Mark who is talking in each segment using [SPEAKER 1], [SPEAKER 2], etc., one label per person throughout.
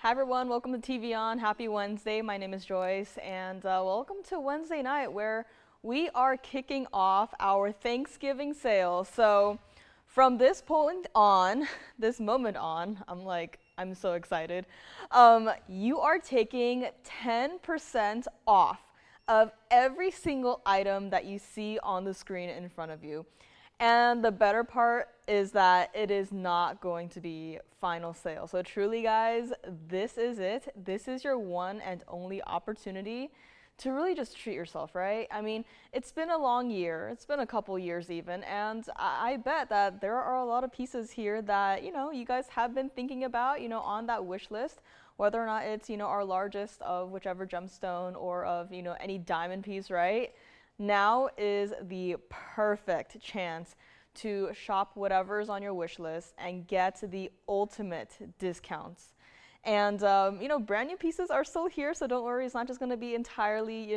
[SPEAKER 1] Hi everyone, welcome to TVON. Happy Wednesday. My name is Joyce, and welcome to Wednesday night where we are kicking off our Thanksgiving sale. So from this point on, this moment on, I'm so excited. You are taking 10% off of every single item that you see on the screen in front of you. And the better part is that it is not going to be final sale. So truly, guys, this is it. This is your one and only opportunity to really just treat yourself, right? I mean, it's been a long year. It's been a couple years even. And I bet that there are a lot of pieces here that, you guys have been thinking about, on that wish list, whether or not it's, our largest of whichever gemstone or of, any diamond piece, right? Now is the perfect chance to shop whatever's on your wish list and get the ultimate discounts. And, brand new pieces are still here, so don't worry. It's not just going to be entirely,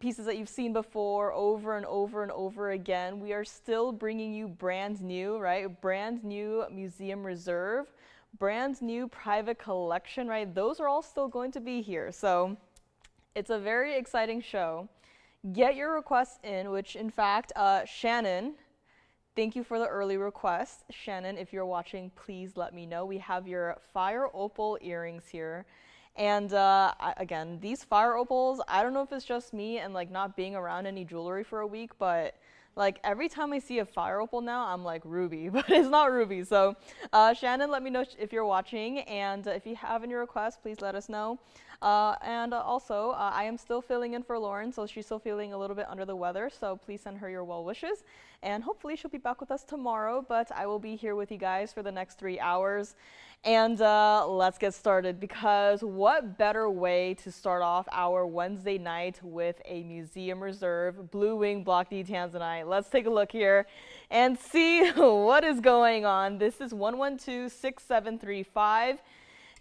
[SPEAKER 1] pieces that you've seen before over and over and over again. We are still bringing you brand new, right? Brand new museum reserve, brand new private collection, right? Those are all still going to be here. So it's a very exciting show. Get your requests in, which in fact, Shannon, thank you for the early request. Shannon, if you're watching, please let me know. We have your fire opal earrings here. And again, these fire opals, I don't know if it's just me and not being around any jewelry for a week, but every time I see a fire opal now, I'm like ruby, but it's not ruby. So Shannon, let me know if you're watching, and if you have any requests, please let us know. And also, I am still filling in for Lauren, so she's still feeling a little bit under the weather, so please send her your well wishes. And hopefully she'll be back with us tomorrow, but I will be here with you guys for the next 3 hours. And let's get started, because what better way to start off our Wednesday night with a museum reserve blue wing block D Tanzanite. Let's take a look here and see what is going on. This is 1126735.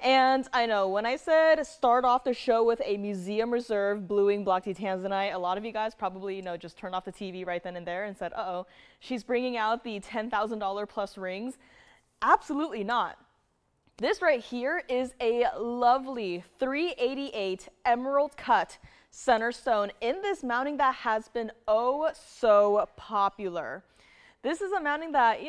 [SPEAKER 1] And I know when I said start off the show with a museum reserve blue wing block D Tanzanite, a lot of you guys probably, just turned off the TV right then and there and said, uh-oh, she's bringing out the $10,000 plus rings. Absolutely not. This right here is a lovely 388 emerald cut center stone in this mounting that has been oh so popular. This is a mounting that,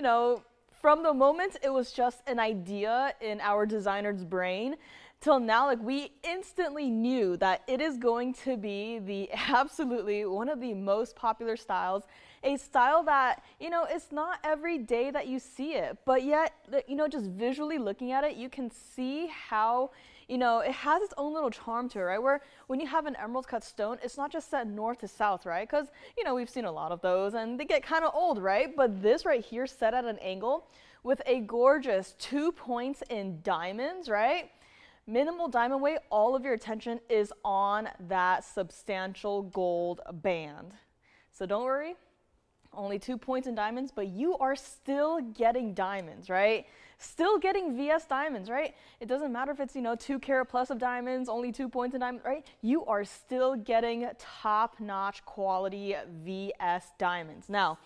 [SPEAKER 1] from the moment it was just an idea in our designer's brain till now, we instantly knew that it is going to be the absolutely one of the most popular styles, a style that, it's not every day that you see it, but yet, just visually looking at it, you can see how, it has its own little charm to it, right? Where when you have an emerald cut stone, it's not just set north to south, right? Because, we've seen a lot of those and they get kind of old, right? But this right here set at an angle with a gorgeous 2 points in diamonds, right? Minimal diamond weight, all of your attention is on that substantial gold band. So don't worry, only 2 points in diamonds, but you are still getting diamonds, right? Still getting VS diamonds, right? It doesn't matter if it's, 2 carat plus of diamonds, only 2 points in diamonds, right? You are still getting top-notch quality VS diamonds. Now,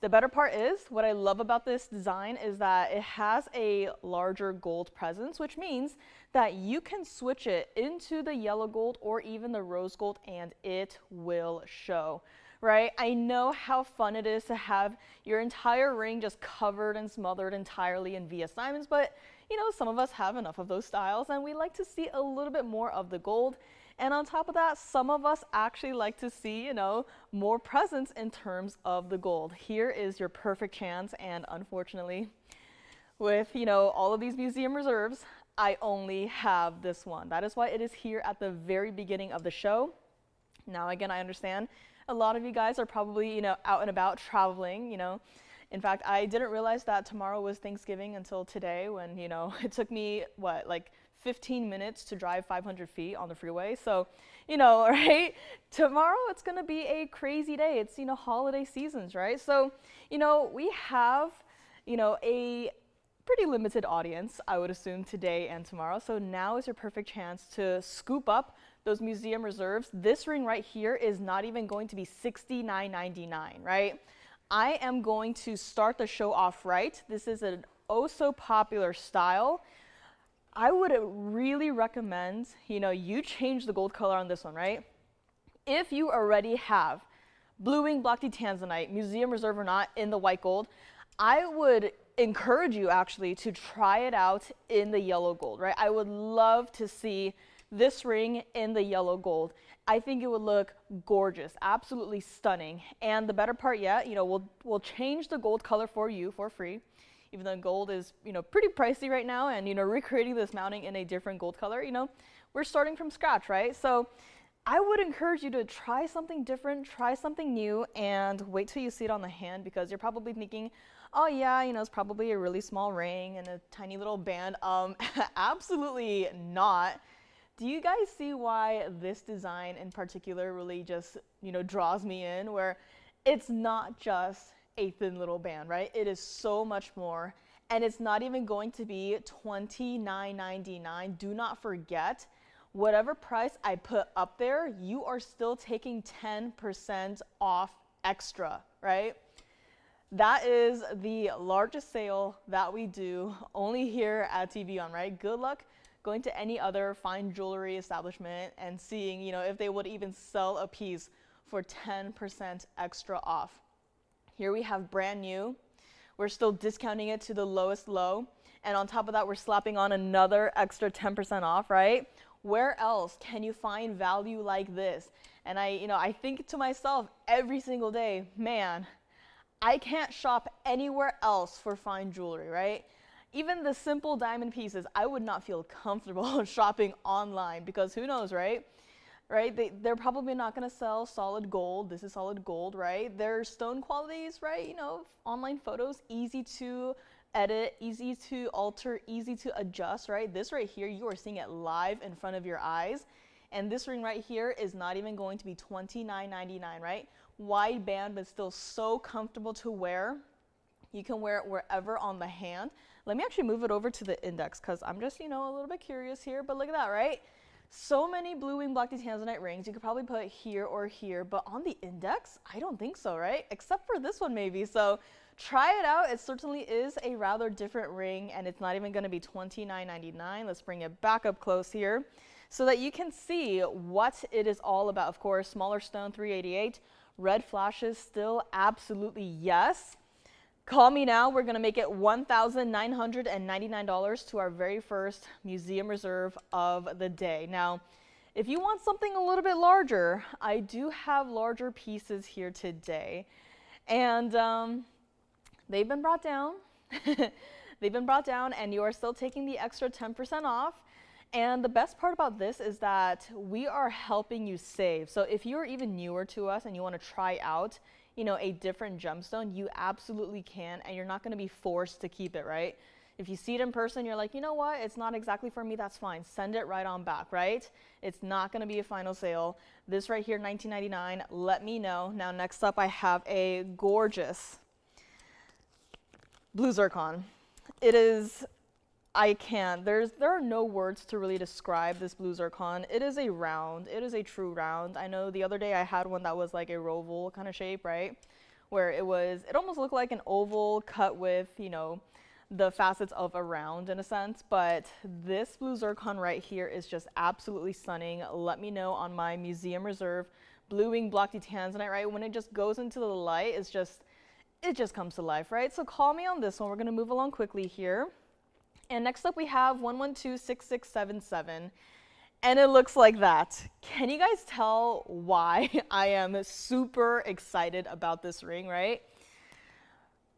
[SPEAKER 1] the better part is, what I love about this design is that it has a larger gold presence, which means that you can switch it into the yellow gold or even the rose gold and it will show, right? I know how fun it is to have your entire ring just covered and smothered entirely in VS diamonds, but some of us have enough of those styles and we like to see a little bit more of the gold. And on top of that, some of us actually like to see, more presence in terms of the gold. Here is your perfect chance, and unfortunately, with, all of these museum reserves, I only have this one. That is why it is here at the very beginning of the show. Now, again, I understand a lot of you guys are probably, out and about traveling, In fact, I didn't realize that tomorrow was Thanksgiving until today when, it took me, 15 minutes to drive 500 feet on the freeway. So, right? Tomorrow it's going to be a crazy day. It's, holiday seasons, right? So, we have, a pretty limited audience, I would assume, today and tomorrow. So now is your perfect chance to scoop up those museum reserves. This ring right here is not even going to be $69.99, right? I am going to start the show off right. This is an oh so popular style. I would really recommend, you change the gold color on this one, right? If you already have blue wing block D Tanzanite, museum reserve or not, in the white gold, I would encourage you actually to try it out in the yellow gold, right? I would love to see this ring in the yellow gold. I think it would look gorgeous, absolutely stunning. And the better part yet, we'll change the gold color for you for free, even though gold is, pretty pricey right now, and, recreating this mounting in a different gold color, we're starting from scratch, right? So I would encourage you to try something different, try something new, and wait till you see it on the hand, because you're probably thinking, oh yeah, it's probably a really small ring and a tiny little band. Absolutely not. Do you guys see why this design in particular really just, draws me in, where it's not just a thin little band, right? It is so much more, and it's not even going to be $29.99. Do not forget, whatever price I put up there, you are still taking 10% off extra, right? That is the largest sale that we do only here at TVON, right? Good luck going to any other fine jewelry establishment and seeing, if they would even sell a piece for 10% extra off. Here we have brand new. We're still discounting it to the lowest low. And on top of that, we're slapping on another extra 10% off, right? Where else can you find value like this? And I think to myself every single day, man, I can't shop anywhere else for fine jewelry, right? Even the simple diamond pieces, I would not feel comfortable shopping online, because who knows, right? They're probably not going to sell solid gold. This is solid gold, right? Their stone qualities, right? Online photos, easy to edit, easy to alter, easy to adjust, right? This right here, you are seeing it live in front of your eyes. And this ring right here is not even going to be $29.99, right? Wide band, but still so comfortable to wear. You can wear it wherever on the hand. Let me actually move it over to the index, because I'm just, a little bit curious here, but look at that, right? So many blue wing block D Tanzanite rings. You could probably put here or here, but on the index, I don't think so, right? Except for this one maybe. So try it out. It certainly is a rather different ring, and it's not even going to be $29.99. Let's bring it back up close here so that you can see what it is all about. Of course, smaller stone, 388. Red flashes, still absolutely yes. Call me now. We're going to make it $1,999 to our very first museum reserve of the day. Now, if you want something a little bit larger, I do have larger pieces here today. And they've been brought down. They've been brought down, and you are still taking the extra 10% off. And the best part about this is that we are helping you save. So if you are even newer to us and you want to try out, a different gemstone, you absolutely can, and you're not going to be forced to keep it, right? If you see it in person, you're like, you know what, it's not exactly for me, that's fine. Send it right on back, right? It's not going to be a final sale. This right here, $19.99, let me know. Now, next up, I have a gorgeous blue zircon. It is, there are no words to really describe this blue zircon. It is a round. It is a true round. I know the other day I had one that was like a roval kind of shape, right? Where it almost looked like an oval cut with, the facets of a round in a sense. But this blue zircon right here is just absolutely stunning. Let me know on my museum reserve blue wing block D Tanzanite, right? When it just goes into the light, it just comes to life, right? So call me on this one. We're going to move along quickly here. And next up we have 1126677, and it looks like that. Can you guys tell why I am super excited about this ring, right?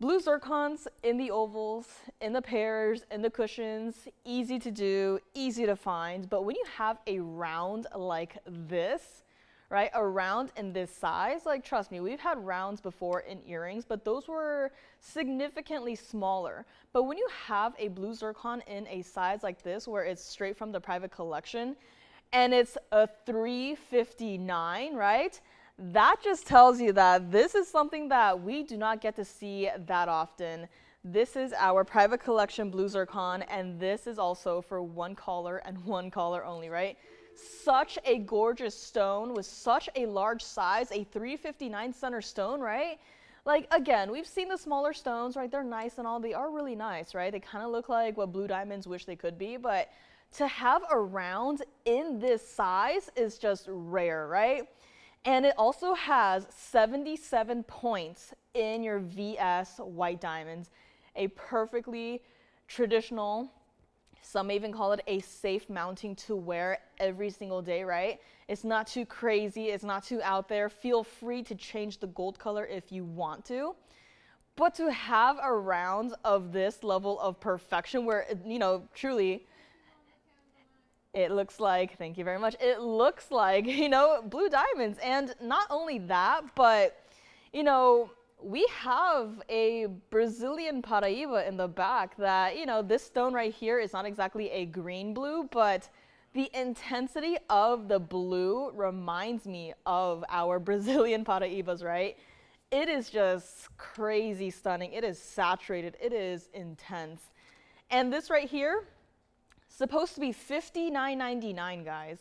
[SPEAKER 1] Blue zircons in the ovals, in the pairs, in the cushions, easy to do, easy to find. But when you have a round like this, right, a round in this size, like trust me, we've had rounds before in earrings, but those were significantly smaller. But when you have a blue zircon in a size like this, where it's straight from the private collection, and it's a $359, right? That just tells you that this is something that we do not get to see that often. This is our private collection blue zircon, and this is also for one caller and one caller only, right? Such a gorgeous stone with such a large size, a $359 center stone, right? Like, again, we've seen the smaller stones, right? They're nice and all. They are really nice, right? They kind of look like what blue diamonds wish they could be. But to have a round in this size is just rare, right? And it also has 77 points in your VS white diamonds. A perfectly traditional, some may even call it a safe mounting to wear every single day, right? It's not too crazy, it's not too out there. Feel free to change the gold color if you want to. But to have a round of this level of perfection where, you know, truly, it looks like, thank you very much, it looks like, you know, blue diamonds. And not only that, but, you know, we have a Brazilian Paraíba in the back that, you know, this stone right here is not exactly a green blue, but the intensity of the blue reminds me of our Brazilian Paraíbas, right? It is just crazy stunning. It is saturated. It is intense. And this right here, supposed to be $59.99, guys.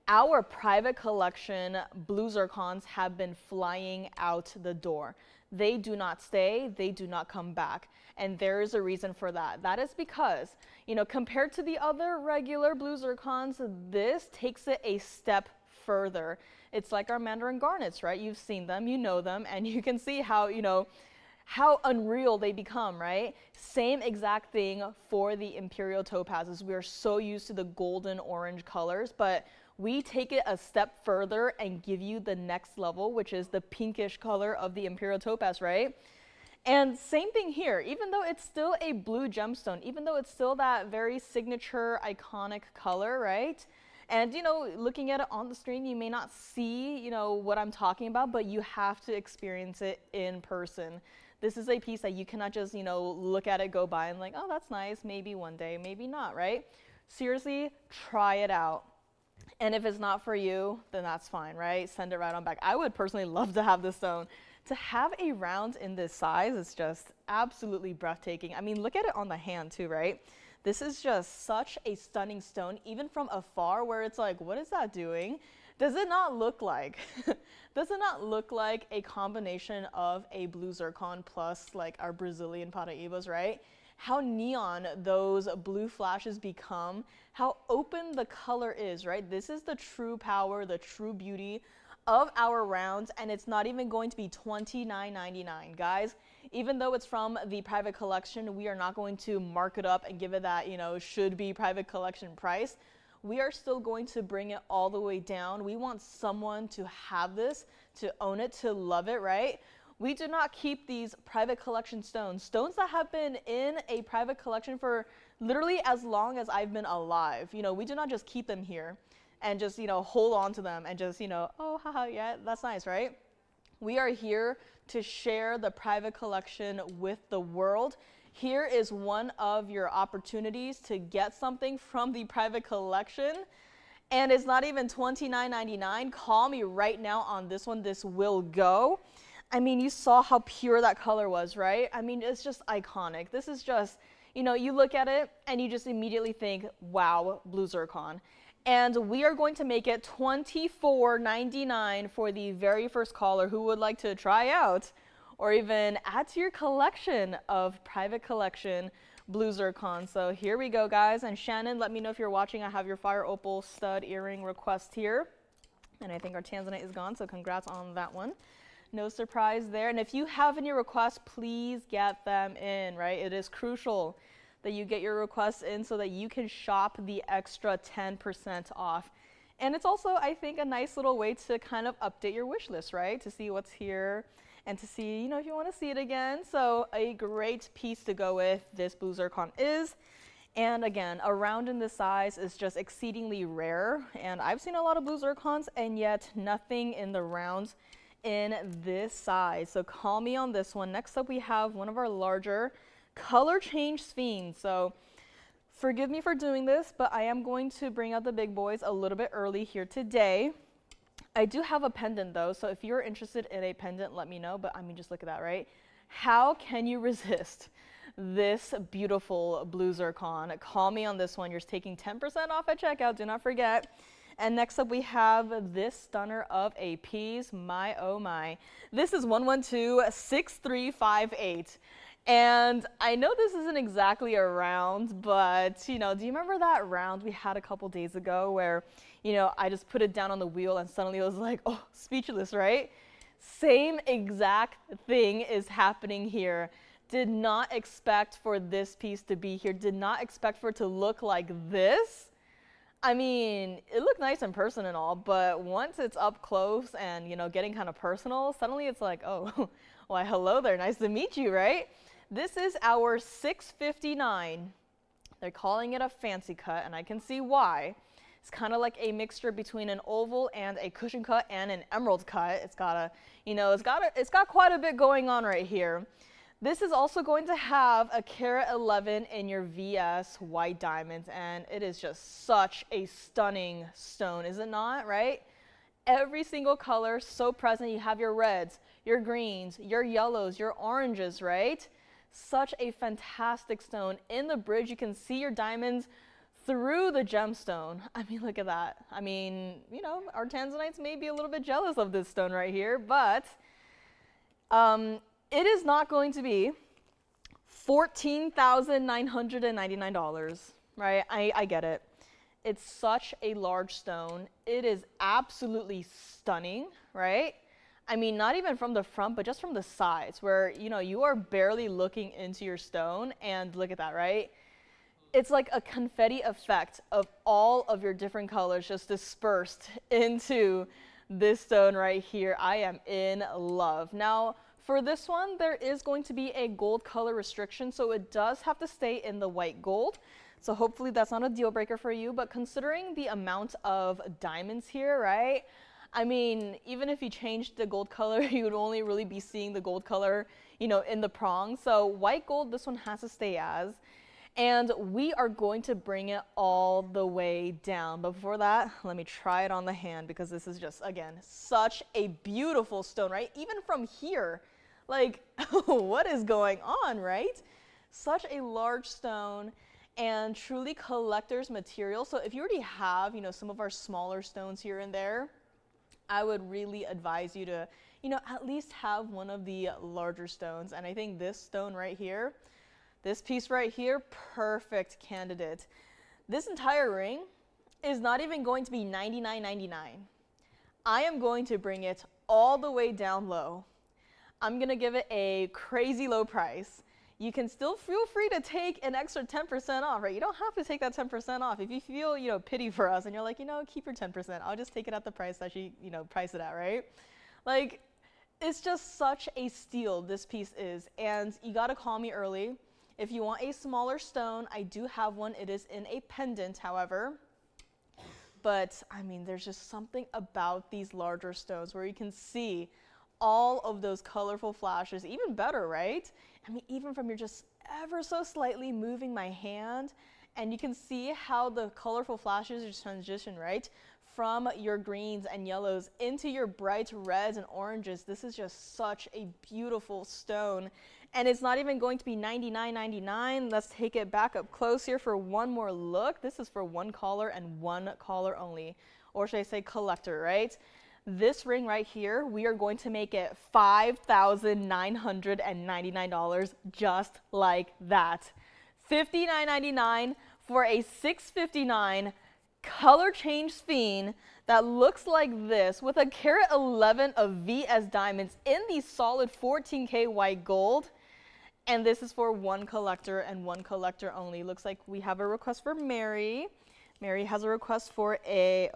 [SPEAKER 1] Our private collection blue zircons have been flying out the door. They do not stay, they do not come back. And there is a reason for that. That is because, you know, compared to the other regular blue zircons, this takes it a step further. It's like our Mandarin garnets, right? You've seen them, you know them, and you can see how, you know, how unreal they become, right? Same exact thing for the Imperial topazes. We are so used to the golden orange colors, but we take it a step further and give you the next level, which is the pinkish color of the Imperial topaz, right? And same thing here, even though it's still a blue gemstone, even though it's still that very signature iconic color, right? And, you know, looking at it on the screen, you may not see, you know, what I'm talking about, but you have to experience it in person. This is a piece that you cannot just, you know, look at it, go by and like, oh, that's nice, maybe one day, maybe not, right? Seriously, try it out. And if it's not for you, then that's fine, right? Send it right on back. I would personally love to have this stone. To have a round in this size is just absolutely breathtaking. I mean, look at it on the hand too, right? This is just such a stunning stone, even from afar, where it's like, what is that doing? Does it not look like, does it not look like a combination of a blue zircon plus like our Brazilian Paraíbas, right? How neon those blue flashes become, how open the color is, right? This is the true power, the true beauty of our rounds, and it's not even going to be $29.99, guys. Even though it's from the private collection, we are not going to mark it up and give it that, you know, should be private collection price. We are still going to bring it all the way down. We want someone to have this, to own it, to love it, right? We do not keep these private collection stones, stones that have been in a private collection for literally as long as I've been alive. You know, we do not just keep them here and just, you know, hold on to them and just, you know, oh, haha, yeah, that's nice, right? We are here to share the private collection with the world. Here is one of your opportunities to get something from the private collection. And it's not even $29.99. Call me right now on this one. This will go. I mean, you saw how pure that color was, right? I mean, it's just iconic. This is just, you know, you look at it and you just immediately think, wow, blue zircon. And we are going to make it $24.99 for the very first caller who would like to try out or even add to your collection of private collection blue zircon. So here we go, guys. And Shannon, let me know if you're watching. I have your fire opal stud earring request here. And I think our Tanzanite is gone, so congrats on that one. No surprise there. And if you have any requests, please get them in, right? It is crucial that you get your requests in so that you can shop the extra 10% off. And it's also, I think, a nice little way to kind of update your wish list, right? To see what's here and to see, you know, if you want to see it again. So a great piece to go with this blue zircon is. And again, a round in this size is just exceedingly rare. And I've seen a lot of blue zircons and yet nothing in the rounds in this size. So call me on this one. Next up we have one of our larger color change Sphenes. So forgive me for doing this, but I am going to bring out the big boys a little bit early here today. I do have a pendant though, so if you're interested in a pendant, let me know. But I mean, just look at that, right? How can you resist this beautiful blue zircon? Call me on this one. You're taking 10% off at checkout, do not forget. And next up we have this stunner of a piece. My, oh my. This is 112-6358. And I know this isn't exactly a round, but, you know, do you remember that round we had a couple days ago where, you know, I just put it down on the wheel and suddenly it was like, oh, speechless, right? Same exact thing is happening here. Did not expect for this piece to be here. Did not expect for it to look like this. I mean, it looked nice in person and all, but once it's up close and, you know, getting kind of personal, suddenly it's like, oh, why, hello there, nice to meet you, right? This is our 659. They're calling it a fancy cut, and I can see why. It's kind of like a mixture between an oval and a cushion cut and an emerald cut. It's got a, you know, it's got quite a bit going on right here. This is also going to have a carat 11 in your VS white diamonds, and it is just such a stunning stone, is it not, right? Every single color so present. You have your reds, your greens, your yellows, your oranges, right? Such a fantastic stone. In the bridge, you can see your diamonds through the gemstone. I mean, look at that. I mean, you know, our Tanzanites may be a little bit jealous of this stone right here, but it is not going to be $14,999, right? I get it. It's such a large stone. It is absolutely stunning, right? I mean, not even from the front, but just from the sides where, you know, you are barely looking into your stone, and look at that, right? It's like a confetti effect of all of your different colors just dispersed into this stone right here. I am in love. Now, for this one, there is going to be a gold color restriction, so it does have to stay in the white gold. So hopefully that's not a deal breaker for you, but considering the amount of diamonds here, right? I mean, even if you changed the gold color, you would only really be seeing the gold color, you know, in the prongs. So white gold, this one has to stay as. And we are going to bring it all the way down. But before that, let me try it on the hand, because this is just, again, such a beautiful stone, right? Even from here, like, what is going on, right? Such a large stone and truly collector's material. So if you already have, you know, some of our smaller stones here and there, I would really advise you to, you know, at least have one of the larger stones. And I think this stone right here, this piece right here, perfect candidate. This entire ring is not even going to be $99.99. I am going to bring it all the way down low. I'm gonna give it a crazy low price. You can still feel free to take an extra 10% off, right? You don't have to take that 10% off. If you feel, you know, pity for us and you're like, you know, keep your 10%. I'll just take it at the price that you know, price it at, right? Like, it's just such a steal, this piece is. And you gotta call me early. If you want a smaller stone, I do have one. It is in a pendant, however. But, I mean, there's just something about these larger stones where you can see all of those colorful flashes, even better, right? I mean, even from your just ever so slightly moving my hand, and you can see how the colorful flashes just transition, right? From your greens and yellows into your bright reds and oranges. This is just such a beautiful stone. And it's not even going to be $99.99. Let's take it back up close here for one more look. This is for one caller and one caller only. Or should I say collector, right? This ring right here, we are going to make it $5,999 just like that. $59.99 for a 659 color change Sphene that looks like this with a carat 11 of VS diamonds in the solid 14K white gold. And this is for one collector and one collector only. Looks like we have a request for Mary. Mary has a request for a,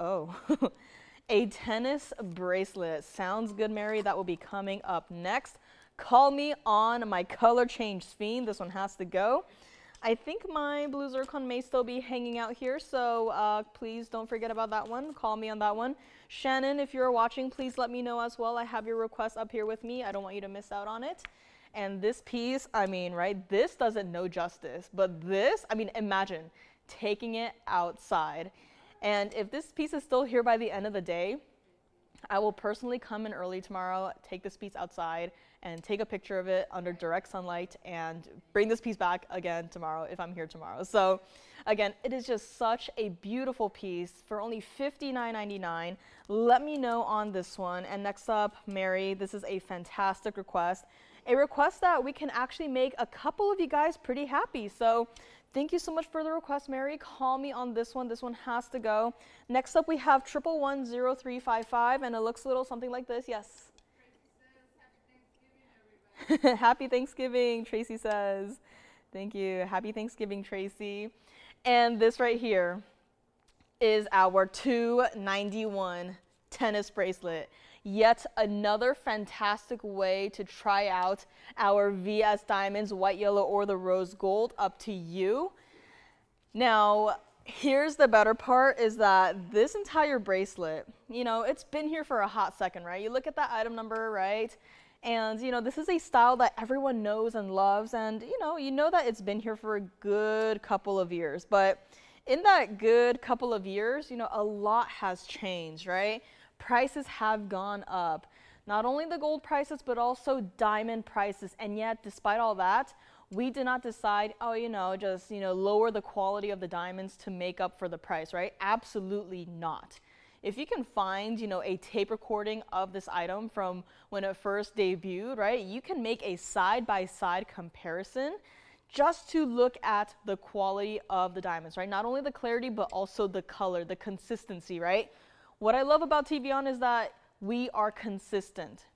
[SPEAKER 1] a tennis bracelet. Sounds good, Mary. That will be coming up next. Call me on my color change Sphene. This one has to go. I think my blue zircon may still be hanging out here, so please don't forget about that one. Call me on that one. Shannon, if you're watching, please let me know as well. I have your request up here with me. I don't want you to miss out on it. And this piece, I mean, right, this doesn't know justice, but this, I mean, imagine taking it outside. And if this piece is still here by the end of the day, I will personally come in early tomorrow, take this piece outside, and take a picture of it under direct sunlight and bring this piece back again tomorrow if I'm here tomorrow. So again, it is just such a beautiful piece for only $59.99. Let me know on this one. And next up, Mary, this is a fantastic request. A request that we can actually make a couple of you guys pretty happy. So thank you so much for the request, Mary. Call me on this one. This one has to go. Next up, we have 1110355, and it looks a little something like this. Yes. Tracy says, Happy Thanksgiving, Tracy says. Thank you. Happy Thanksgiving, Tracy. And this right here is our 291 tennis bracelet. Yet another fantastic way to try out our VS Diamonds, white, yellow, or the rose gold, up to you. Now, here's the better part is that this entire bracelet, you know, it's been here for a hot second, right? You look at that item number, right? And, you know, this is a style that everyone knows and loves, and, you know that it's been here for a good couple of years. But in that good couple of years, you know, a lot has changed, right? Prices have gone up. Not only the gold prices, but also diamond prices. And yet, despite all that, we did not decide, oh, you know, just, you know, lower the quality of the diamonds to make up for the price, right? Absolutely not. If you can find, you know, a tape recording of this item from when it first debuted, right, you can make a side-by-side comparison just to look at the quality of the diamonds, right? Not only the clarity, but also the color, the consistency, right? What I love about TVON is that we are consistent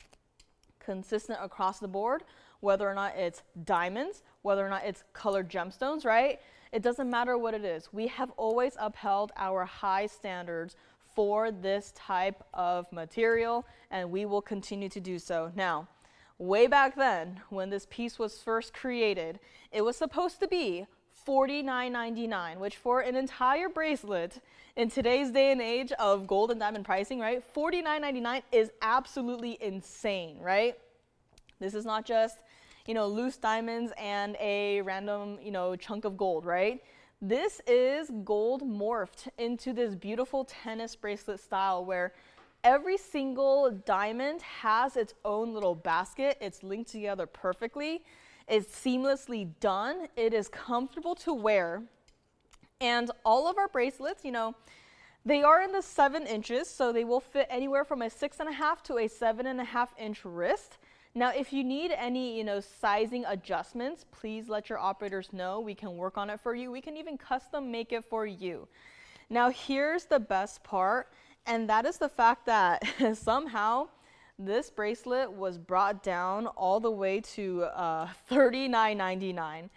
[SPEAKER 1] across the board, whether or not it's diamonds, whether or not it's colored gemstones, right? It doesn't matter what it is. We have always upheld our high standards for this type of material, and we will continue to do so. Now, way back then, when this piece was first created, it was supposed to be $49.99, which for an entire bracelet in today's day and age of gold and diamond pricing, right? $49.99 is absolutely insane, right? This is not just, you know, loose diamonds and a random, you know, chunk of gold, right? This is gold morphed into this beautiful tennis bracelet style where every single diamond has its own little basket. It's linked together perfectly. It's seamlessly done. It is comfortable to wear. And all of our bracelets, you know, they are in the 7 inches, so they will fit anywhere from a 6.5 to a 7.5 inch wrist. Now, if you need any, you know, sizing adjustments, please let your operators know. We can work on it for you. We can even custom make it for you. Now, here's the best part, and that is the fact that somehow this bracelet was brought down all the way to $39.99.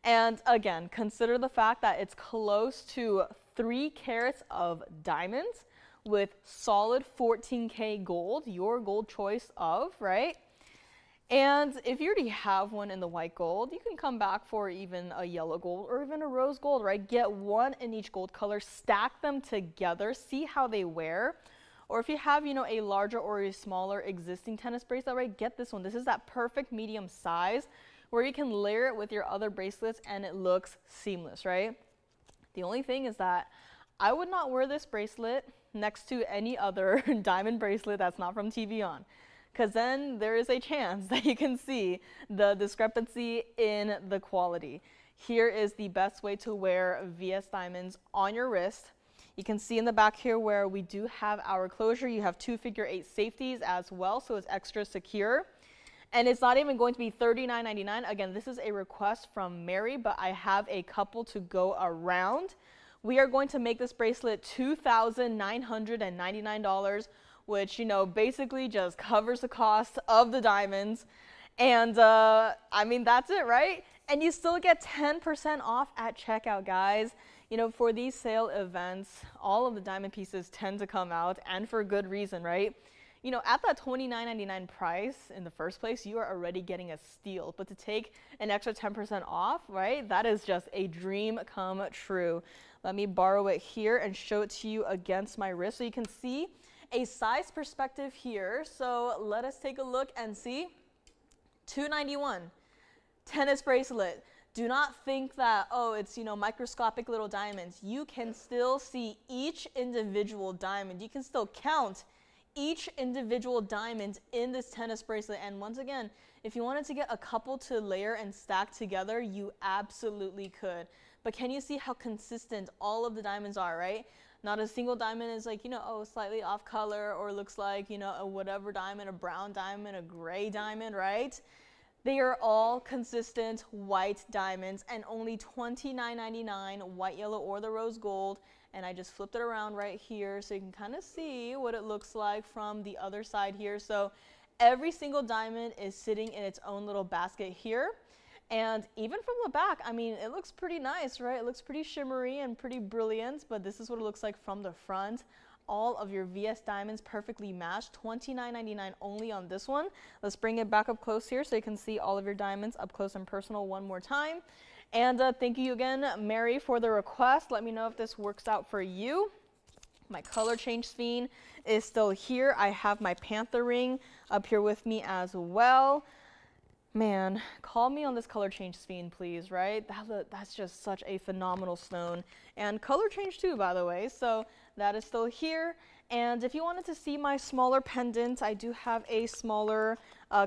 [SPEAKER 1] And again, consider the fact that it's close to 3 carats of diamonds with solid 14K gold, your gold choice of, right? And if you already have one in the white gold, you can come back for even a yellow gold or even a rose gold, right? Get one in each gold color, stack them together, see how they wear. Or if you have, you know, a larger or a smaller existing tennis bracelet, right, get this one. This is that perfect medium size where you can layer it with your other bracelets and it looks seamless, right? The only thing is that I would not wear this bracelet next to any other diamond bracelet that's not from TVON, because then there is a chance that you can see the discrepancy in the quality. Here is the best way to wear VS Diamonds on your wrist. You can see in the back here where we do have our closure. You have 2 figure-8 safeties as well, so it's extra secure. And it's not even going to be $39.99. Again, this is a request from Mary, but I have a couple to go around. We are going to make this bracelet $2,999, which, you know, basically just covers the cost of the diamonds. And I mean, that's it, right? And you still get 10% off at checkout, guys. You know, for these sale events, all of the diamond pieces tend to come out, and for good reason, right? You know, at that $29.99 price in the first place, you are already getting a steal. But to take an extra 10% off, right, that is just a dream come true. Let me borrow it here and show it to you against my wrist so you can see a size perspective here. So let us take a look and see. $291, tennis bracelet. Do not think that, oh, it's, you know, microscopic little diamonds. You can still see each individual diamond. You can still count each individual diamond in this tennis bracelet. And once again, if you wanted to get a couple to layer and stack together, you absolutely could. But can you see how consistent all of the diamonds are, right? Not a single diamond is like, you know, oh, slightly off color, or looks like, you know, a whatever diamond, a brown diamond, a gray diamond, right? They are all consistent white diamonds, and only $29.99, white, yellow, or the rose gold. And I just flipped it around right here so you can kind of see what it looks like from the other side here. So every single diamond is sitting in its own little basket here. And even from the back, I mean, it looks pretty nice, right? It looks pretty shimmery and pretty brilliant, but this is what it looks like from the front. All of your VS diamonds perfectly matched, $29.99 only on this one. Let's bring it back up close here so you can see all of your diamonds up close and personal one more time. And thank you again, Mary, for the request. Let me know if this works out for you. My color change Sphene is still here. I have my Panther ring up here with me as well. Man, call me on this color change Sphene, please, right? That's just such a phenomenal stone. And color change too, by the way. So that is still here. And if you wanted to see my smaller pendant, I do have a smaller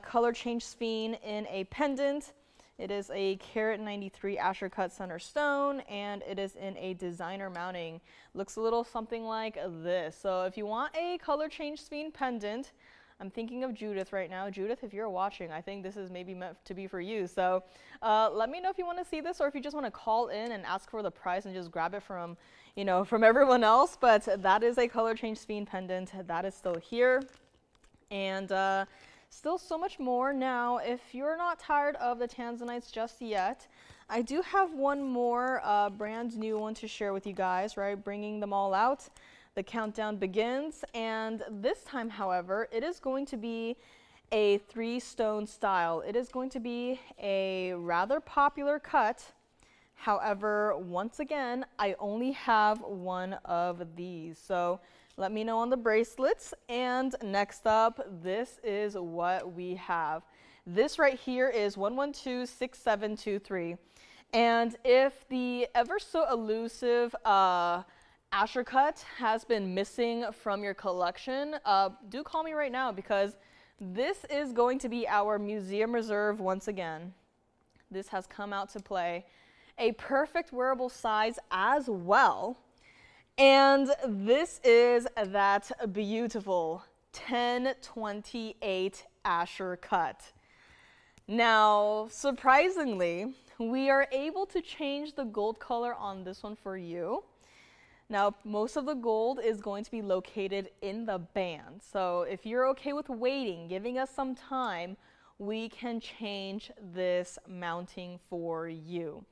[SPEAKER 1] color change Sphene in a pendant. It is a carat 93 Asscher cut center stone, and it is in a designer mounting. Looks a little something like this. So if you want a color change Sphene pendant, I'm thinking of Judith right now. Judith, if you're watching, I think this is maybe meant to be for you. So let me know if you want to see this, or if you just want to call in and ask for the price and just grab it from, you know, from everyone else. But that is a color change Sphene pendant. That is still here. And still so much more. Now, if you're not tired of the Tanzanites just yet, I do have one more brand new one to share with you guys, right? Bringing them all out. The countdown begins, and this time, however, it is going to be a 3-stone style. It is going to be a rather popular cut. However, once again, I only have one of these. So let me know on the bracelets. And next up, this is what we have. This right here is 1126723. And if the ever so elusive Asscher cut has been missing from your collection, do call me right now, because this is going to be our museum reserve once again. This has come out to play. A perfect wearable size as well. And this is that beautiful 1028 Asscher cut. Now, surprisingly, we are able to change the gold color on this one for you. Now, most of the gold is going to be located in the band. So if you're okay with waiting, giving us some time, we can change this mounting for you.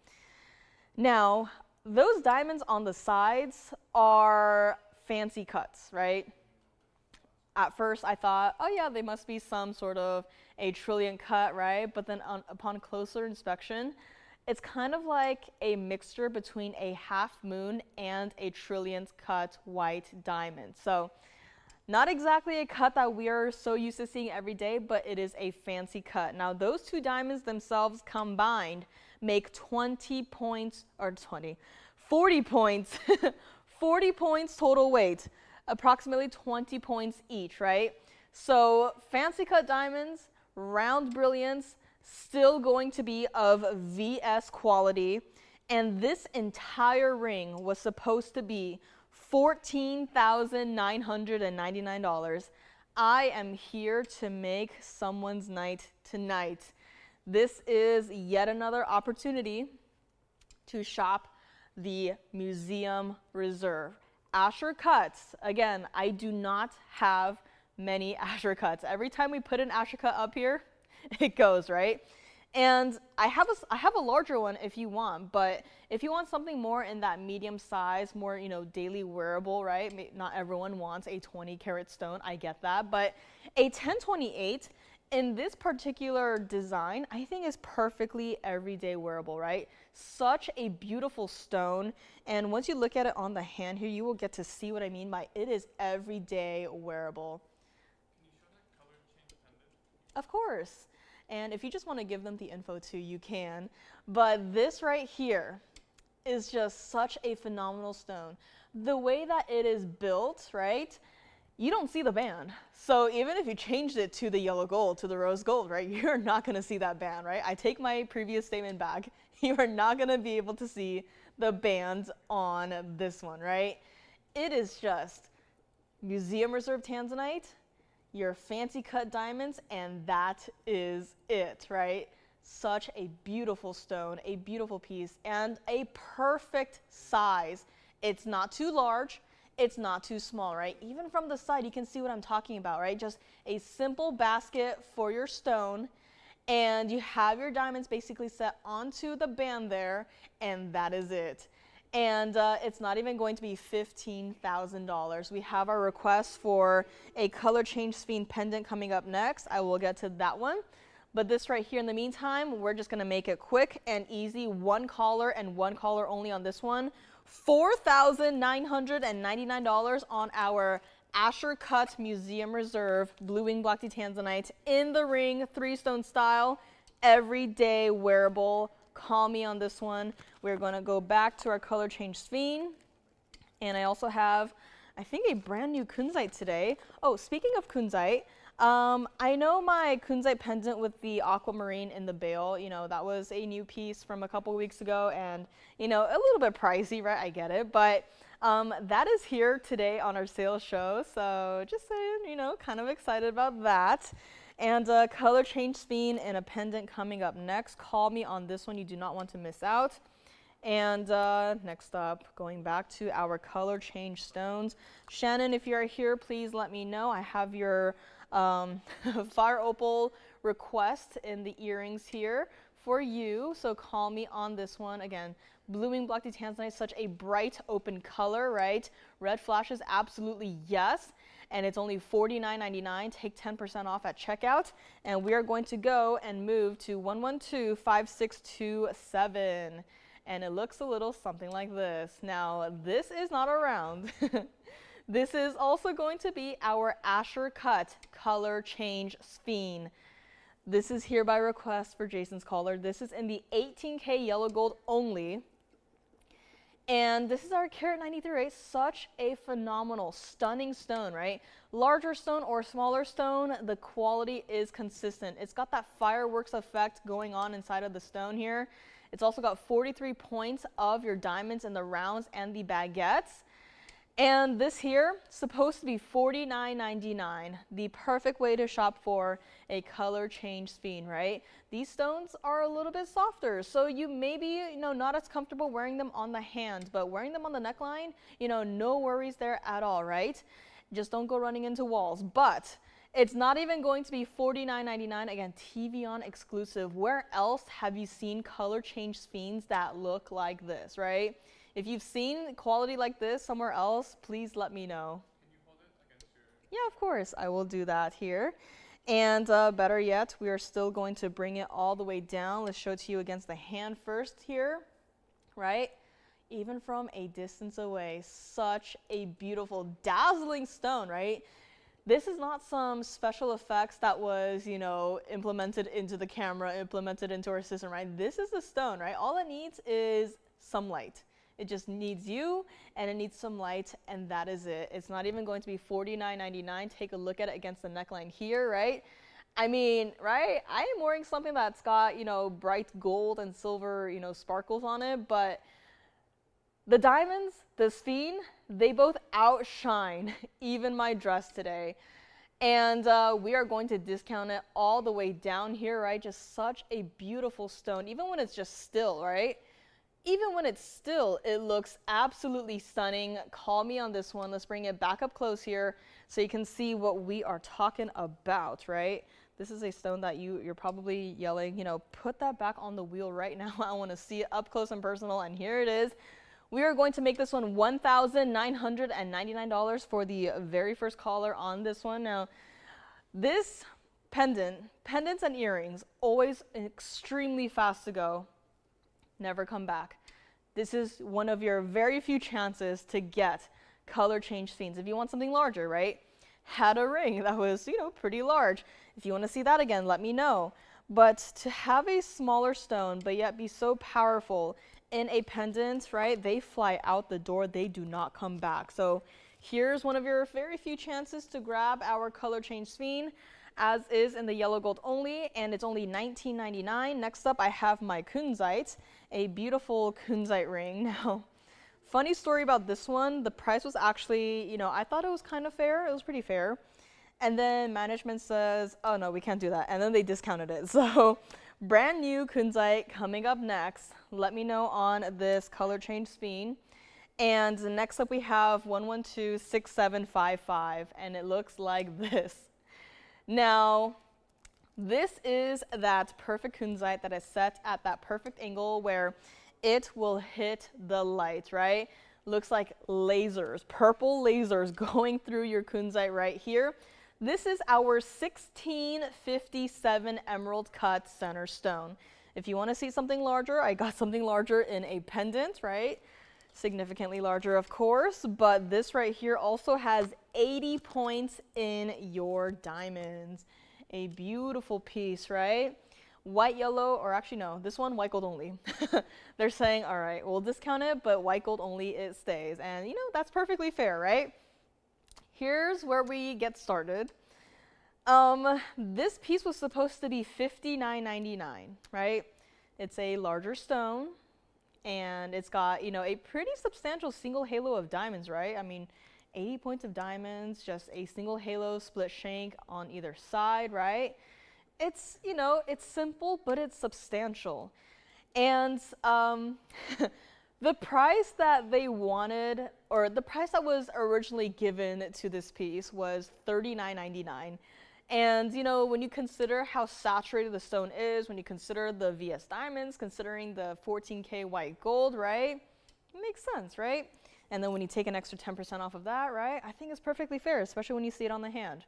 [SPEAKER 1] Now, those diamonds on the sides are fancy cuts, right? At first I thought, oh yeah, they must be some sort of a Trilliant cut, right? But then upon closer inspection, it's kind of like a mixture between a half moon and a Trilliant cut white diamond. So not exactly a cut that we are so used to seeing every day, but it is a fancy cut. Now those two diamonds themselves combined make 40 points, 40 points total weight, approximately 20 points each, right? So fancy cut diamonds, round brilliance, still going to be of VS quality, and this entire ring was supposed to be $14,999. I am here to make someone's night tonight. This is yet another opportunity to shop the museum reserve. Asscher cuts, again, I do not have many Asscher cuts. Every time we put an Asscher cut up here, it goes, right? And I have a larger one if you want, but if you want something more in that medium size, more, you know, daily wearable, right? Not everyone wants a 20 karat stone, I get that, but a 1028 in this particular design, I think is perfectly everyday wearable, right? Such a beautiful stone, and once you look at it on the hand here, you will get to see what I mean by it is everyday wearable.
[SPEAKER 2] Can you show that color change pendant?
[SPEAKER 1] Of course. And if you just want to give them the info too, you can. But this right here is just such a phenomenal stone. The way that it is built, right? you don't see the band. So even if you changed it to the yellow gold, to the rose gold, right, you're not gonna see that band, right? I take my previous statement back. You are not gonna be able to see the bands on this one, right? It is just museum reserve Tanzanite, your fancy cut diamonds, and that is it, right? Such a beautiful stone, a beautiful piece, and a perfect size. It's not too large, it's not too small, right? Even from the side, you can see what I'm talking about, right? Just a simple basket for your stone, and you have your diamonds basically set onto the band there, and that is it. And it's not even going to be $15,000. We have our request for a color change Sphene pendant coming up next. I will get to that one. But this right here in the meantime, we're just gonna make it quick and easy. One collar and one collar only on this one. $4,999 on our Asscher cut museum reserve blue wing block Tanzanite in the ring, 3-stone style, everyday wearable. Call me on this one. We're gonna go back to our color change Sphene. And I also have, I think, a brand new Kunzite today. Oh, speaking of Kunzite, I know my Kunzite pendant with the aquamarine in the bail, you know, that was a new piece from a couple weeks ago, and, you know, a little bit pricey, right? I get it, but that is here today on our sales show, so just saying, you know, kind of excited about that. And color change Sphene and a pendant coming up next. Call me on this one, you do not want to miss out. And next up, going back to our color change stones. Shannon, if you're here, please let me know. I have your fire opal request in the earrings here for you, so call me on this one. Again, blue wing block Tanzanite, such a bright open color, right? Red flashes, absolutely yes, and it's only $49.99. Take 10% off at checkout, and we are going to go and move to 112-5627, and it looks a little something like this. Now, this is not a round. This is also going to be our Asscher cut color change Sphene. This is here by request for Jason's collar. This is in the 18K yellow gold only. And this is our carat 93, such a phenomenal, stunning stone, right? Larger stone or smaller stone, the quality is consistent. It's got that fireworks effect going on inside of the stone here. It's also got 43 points of your diamonds in the rounds and the baguettes. And this here, supposed to be $49.99, the perfect way to shop for a color change Sphene, right? These stones are a little bit softer, so you may be, you know, not as comfortable wearing them on the hand, but wearing them on the neckline, you know, no worries there at all, right? Just don't go running into walls. But it's not even going to be $49.99, again, TVON exclusive. Where else have you seen color change Sphenes that look like this, right? If you've seen quality like this somewhere else, please let me know.
[SPEAKER 2] Can you hold it against your...
[SPEAKER 1] Yeah, of course, I will do that here. And better yet, we are still going to bring it all the way down. Let's show it to you against the hand first here, right? Even from a distance away, such a beautiful, dazzling stone, right? This is not some special effects that was, you know, implemented into the camera, implemented into our system, right? This is the stone, right? All it needs is some light. It just needs you, and it needs some light, and that is it. It's not even going to be $49.99. Take a look at it against the neckline here, right? I mean, right? I am wearing something that's got, you know, bright gold and silver, you know, sparkles on it, but the diamonds, the Sphene, they both outshine even my dress today. And we are going to discount it all the way down here, right? Just such a beautiful stone, even when it's just still, right? Even when it's still, it looks absolutely stunning. Call me on this one. Let's bring it back up close here so you can see what we are talking about, right? This is a stone that you're probably yelling, you know, put that back on the wheel right now. I want to see it up close and personal, and here it is. We are going to make this one $1,999 for the very first collar on this one. Now, this pendants and earrings, always extremely fast to go. Never come back. This is one of your very few chances to get color change Sphenes. If you want something larger, right? Had a ring that was, you know, pretty large. If you want to see that again, let me know. But to have a smaller stone, but yet be so powerful in a pendant, right? They fly out the door. They do not come back. So here's one of your very few chances to grab our color change Sphene, as is in the yellow gold only, and it's only $19.99. Next up, I have my Kunzite, a beautiful Kunzite ring. Now, funny story about this one, the price was actually, I thought it was kind of fair. It was pretty fair. And then management says, oh no, we can't do that. And then they discounted it. So brand new Kunzite coming up next. Let me know on this color change Sphene. And next up we have 1126755, and it looks like this. Now, this is that perfect Kunzite that is set at that perfect angle where it will hit the light, right? Looks like lasers, purple lasers going through your Kunzite right here. This is our 1657 emerald cut center stone. If you want to see something larger, I got something larger in a pendant, right? Significantly larger, of course, but this right here also has 80 points in your diamonds. A beautiful piece, right? White, yellow, or actually no, this one, white gold only. They're saying, all right, we'll discount it, but white gold only, it stays. And that's perfectly fair, right? Here's where we get started. This piece was supposed to be $59.99, right? It's a larger stone, and it's got, a pretty substantial single halo of diamonds, right? I mean, 80 points of diamonds, just a single halo split shank on either side, right? It's, it's simple, but it's substantial. And the price that they wanted, or the price that was originally given to this piece was $39.99. And, when you consider how saturated the stone is, when you consider the VS diamonds, considering the 14K white gold, right? It makes sense, right? And then when you take an extra 10% off of that, right? I think it's perfectly fair, especially when you see it on the hand,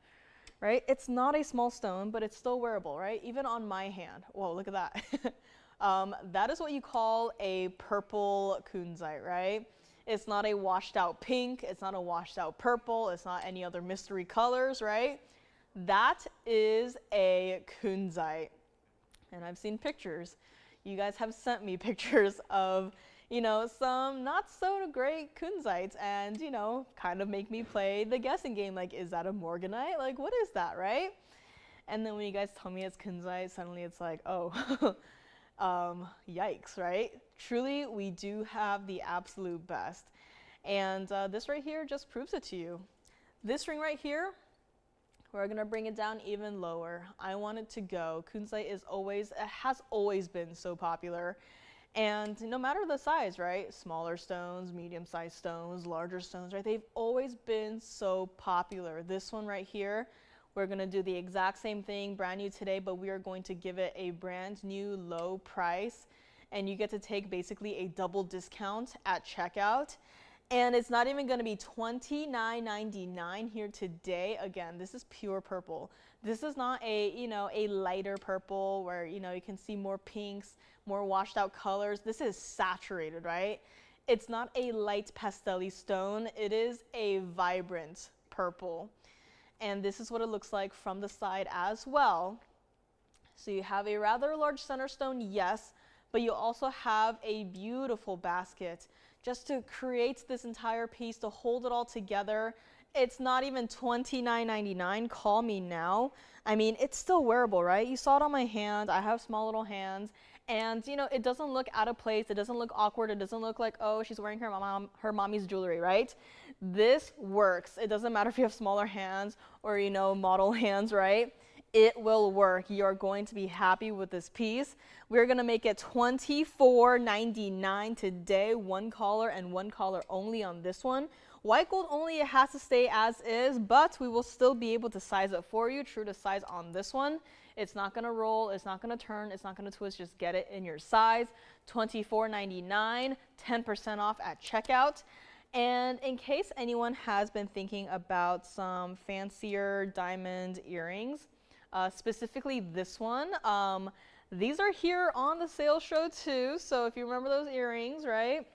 [SPEAKER 1] right? It's not a small stone, but it's still wearable, right? Even on my hand. Whoa, look at that. That is what you call a purple Kunzite, right? It's not a washed out pink. It's not a washed out purple. It's not any other mystery colors, right? That is a Kunzite. And I've seen pictures. You guys have sent me pictures of, some not so great Kunzites, and, kind of make me play the guessing game. Like, is that a morganite? Like, what is that, right? And then when you guys tell me it's Kunzite, suddenly it's like, oh, yikes, right? Truly, we do have the absolute best. And this right here just proves it to you. This ring right here, we're gonna bring it down even lower. I want it to go. Kunzite has always been so popular. And no matter the size, right? Smaller stones, medium-sized stones, larger stones, right? They've always been so popular. This one right here, we're gonna do the exact same thing, brand new today, but we are going to give it a brand new low price. And you get to take basically a double discount at checkout. And it's not even gonna be $29.99 here today. Again, this is pure purple. This is not a, a lighter purple where, you can see more pinks, more washed out colors. This is saturated, right? It's not a light pastel-y stone. It is a vibrant purple. And this is what it looks like from the side as well. So you have a rather large center stone, yes, but you also have a beautiful basket just to create this entire piece, to hold it all together. It's not even $29.99, call me now. I mean, it's still wearable, right? You saw it on my hand, I have small little hands, and it doesn't look out of place, it doesn't look awkward, it doesn't look like, oh, she's wearing her mommy's jewelry, right? This works. It doesn't matter if you have smaller hands or, model hands, right? It will work. You're going to be happy with this piece. We're gonna make it $24.99 today, one collar and one collar only on this one. White gold only, it has to stay as is, but we will still be able to size it for you, true to size on this one. It's not gonna roll, it's not gonna turn, it's not gonna twist, just get it in your size. $24.99, 10% off at checkout. And in case anyone has been thinking about some fancier diamond earrings, specifically this one, these are here on the sales show too. So if you remember those earrings, right?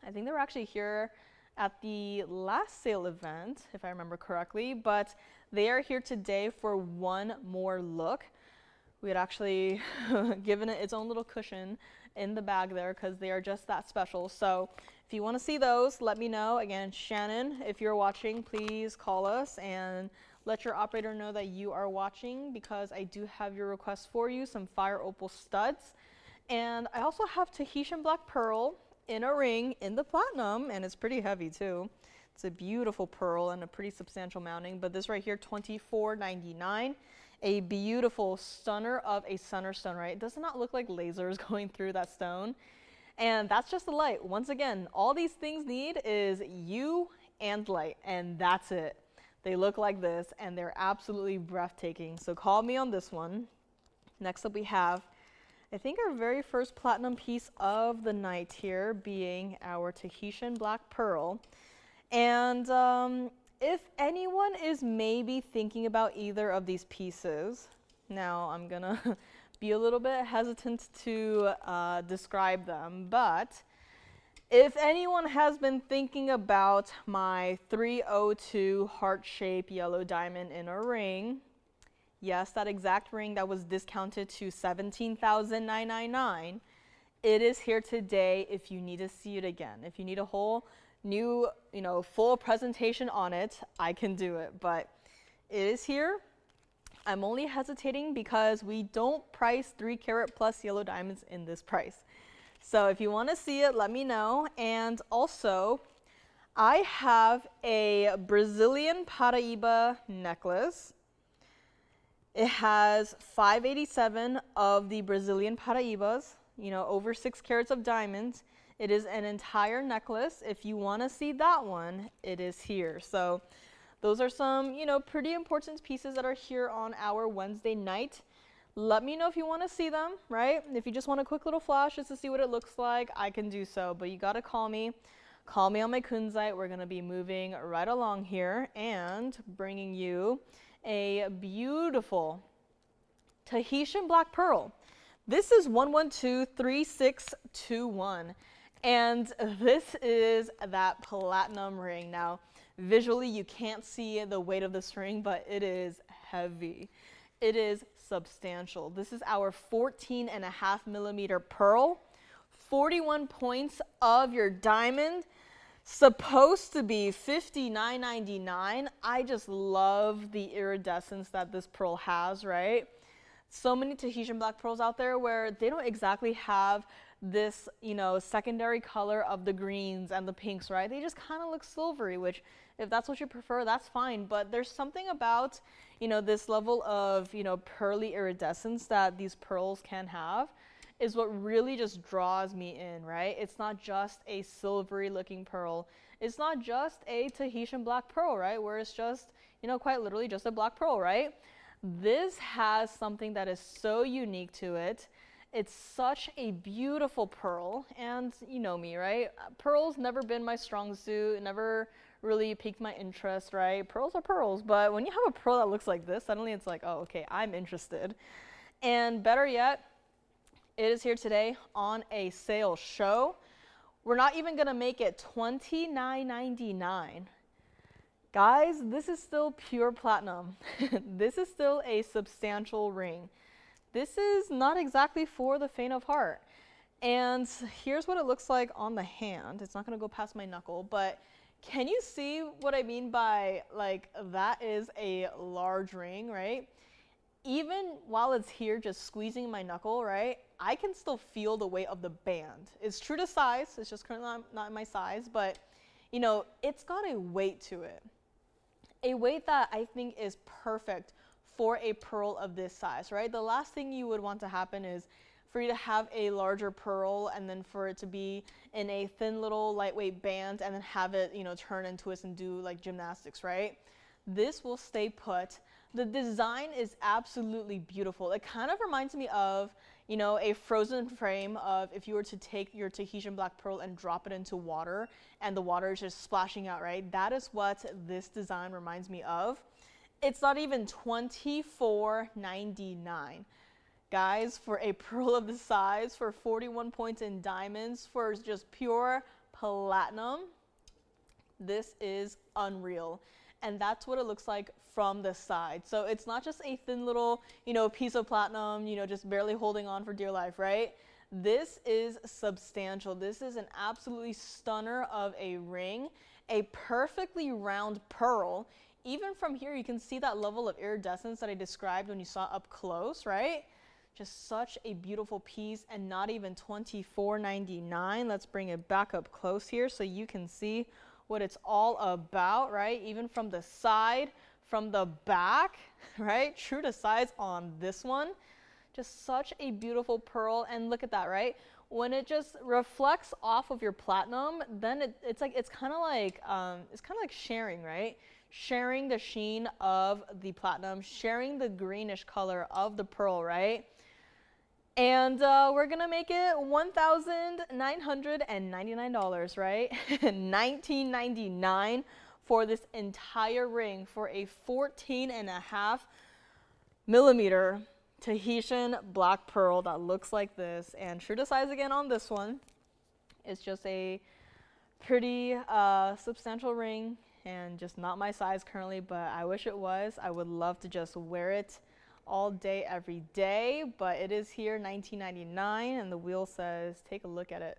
[SPEAKER 1] I think they were actually here at the last sale event, if I remember correctly, but they are here today for one more look. We had actually given it its own little cushion in the bag there because they are just that special. So if you want to see those, let me know. Again, Shannon, if you're watching, please call us and let your operator know that you are watching, because I do have your request for you, some fire opal studs. And I also have Tahitian black pearl in a ring in the platinum, and it's pretty heavy too. It's a beautiful pearl and a pretty substantial mounting, but this right here, $24.99. A beautiful stunner of a center stone, right? It does not look like lasers going through that stone. And that's just the light. Once again, all these things need is you and light, and that's it. They look like this, and they're absolutely breathtaking. So call me on this one. Next up we have, I think, our very first platinum piece of the night here, being our Tahitian black pearl. And if anyone is maybe thinking about either of these pieces, now I'm gonna be a little bit hesitant to describe them, but if anyone has been thinking about my 302 heart-shaped yellow diamond in a ring, yes, that exact ring that was discounted to $17,999, it is here today if you need to see it again. If you need a whole new, full presentation on it, I can do it, but it is here. I'm only hesitating because we don't price 3 carat plus yellow diamonds in this price. So if you want to see it, let me know. And also, I have a Brazilian Paraíba necklace. It has 587 of the Brazilian Paraíbas, over 6 carats of diamonds. It is an entire necklace. If you want to see that one, it is here. So those are some, pretty important pieces that are here on our Wednesday night. Let me know if you want to see them, right? If you just want a quick little flash just to see what it looks like, I can do so. But you got to call me. Call me on my Kunzite. We're going to be moving right along here and bringing you a beautiful Tahitian black pearl. This is 1123621. And this is that platinum ring. Now, visually, you can't see the weight of this ring, but it is heavy. It is substantial. This is our 14.5 millimeter pearl, 41 points of your diamond, supposed to be $59.99. I just love the iridescence that this pearl has, right? So many Tahitian black pearls out there where they don't exactly have this, secondary color of the greens and the pinks, right? They just kind of look silvery, which if that's what you prefer, that's fine. But there's something about, this level of, pearly iridescence that these pearls can have is what really just draws me in, right? It's not just a silvery looking pearl. It's not just a Tahitian black pearl, right? Where it's just, quite literally just a black pearl, right? This has something that is so unique to it. It's such a beautiful pearl, and you know me, right? Pearls never been my strong suit, never really piqued my interest, right? Pearls are pearls, but when you have a pearl that looks like this, suddenly it's like, oh, okay, I'm interested. And better yet, it is here today on a sale show. We're not even gonna make it $29.99. Guys, this is still pure platinum. This is still a substantial ring. This is not exactly for the faint of heart. And here's what it looks like on the hand. It's not gonna go past my knuckle, but can you see what I mean by, that is a large ring, right? Even while it's here just squeezing my knuckle, right, I can still feel the weight of the band. It's true to size, it's just currently not my size, but it's got a weight to it. A weight that I think is perfect for a pearl of this size, right? The last thing you would want to happen is for you to have a larger pearl and then for it to be in a thin little lightweight band and then have it, turn and twist and do like gymnastics, right? This will stay put. The design is absolutely beautiful. It kind of reminds me of, a frozen frame of if you were to take your Tahitian black pearl and drop it into water and the water is just splashing out, right? That is what this design reminds me of. It's not even $24.99. Guys, for a pearl of this size, for 41 points in diamonds, for just pure platinum, this is unreal. And that's what it looks like from the side. So it's not just a thin little, piece of platinum, just barely holding on for dear life, right? This is substantial. This is an absolutely stunner of a ring, a perfectly round pearl. Even from here, you can see that level of iridescence that I described when you saw up close, right? Just such a beautiful piece, and not even $24.99. Let's bring it back up close here so you can see what it's all about, right? Even from the side, from the back, right? True to size on this one. Just such a beautiful pearl, and look at that, right? When it just reflects off of your platinum, then it's kind of like sharing, right? Sharing the sheen of the platinum, sharing the greenish color of the pearl, right? And we're gonna make it $1,999, right? $19.99 for this entire ring for a 14.5 millimeter Tahitian black pearl that looks like this. And true to size again on this one. It's just a pretty substantial ring, and just not my size currently, but I wish it was. I would love to just wear it all day, every day, but it is here, $19.99, and the wheel says, take a look at it.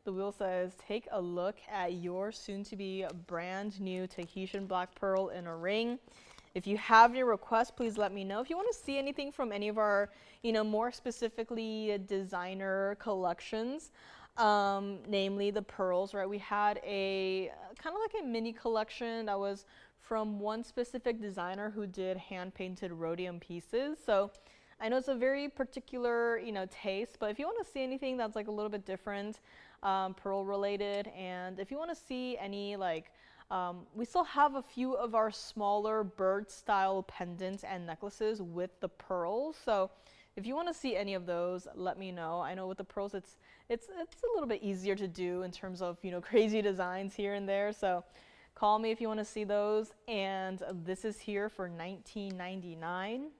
[SPEAKER 1] The wheel says, take a look at your soon-to-be brand new Tahitian black pearl in a ring. If you have any requests, please let me know. If you want to see anything from any of our, more specifically designer collections, namely the pearls, right? We had a kind of like a mini collection that was from one specific designer who did hand-painted rhodium pieces. So I know it's a very particular, taste, but if you want to see anything that's like a little bit different, pearl related, and if you want to see any we still have a few of our smaller bird style pendants and necklaces with the pearls. So if you want to see any of those, let me know. I know with the pearls, it's a little bit easier to do in terms of, crazy designs here and there. So call me if you want to see those. And this is here for $19.99.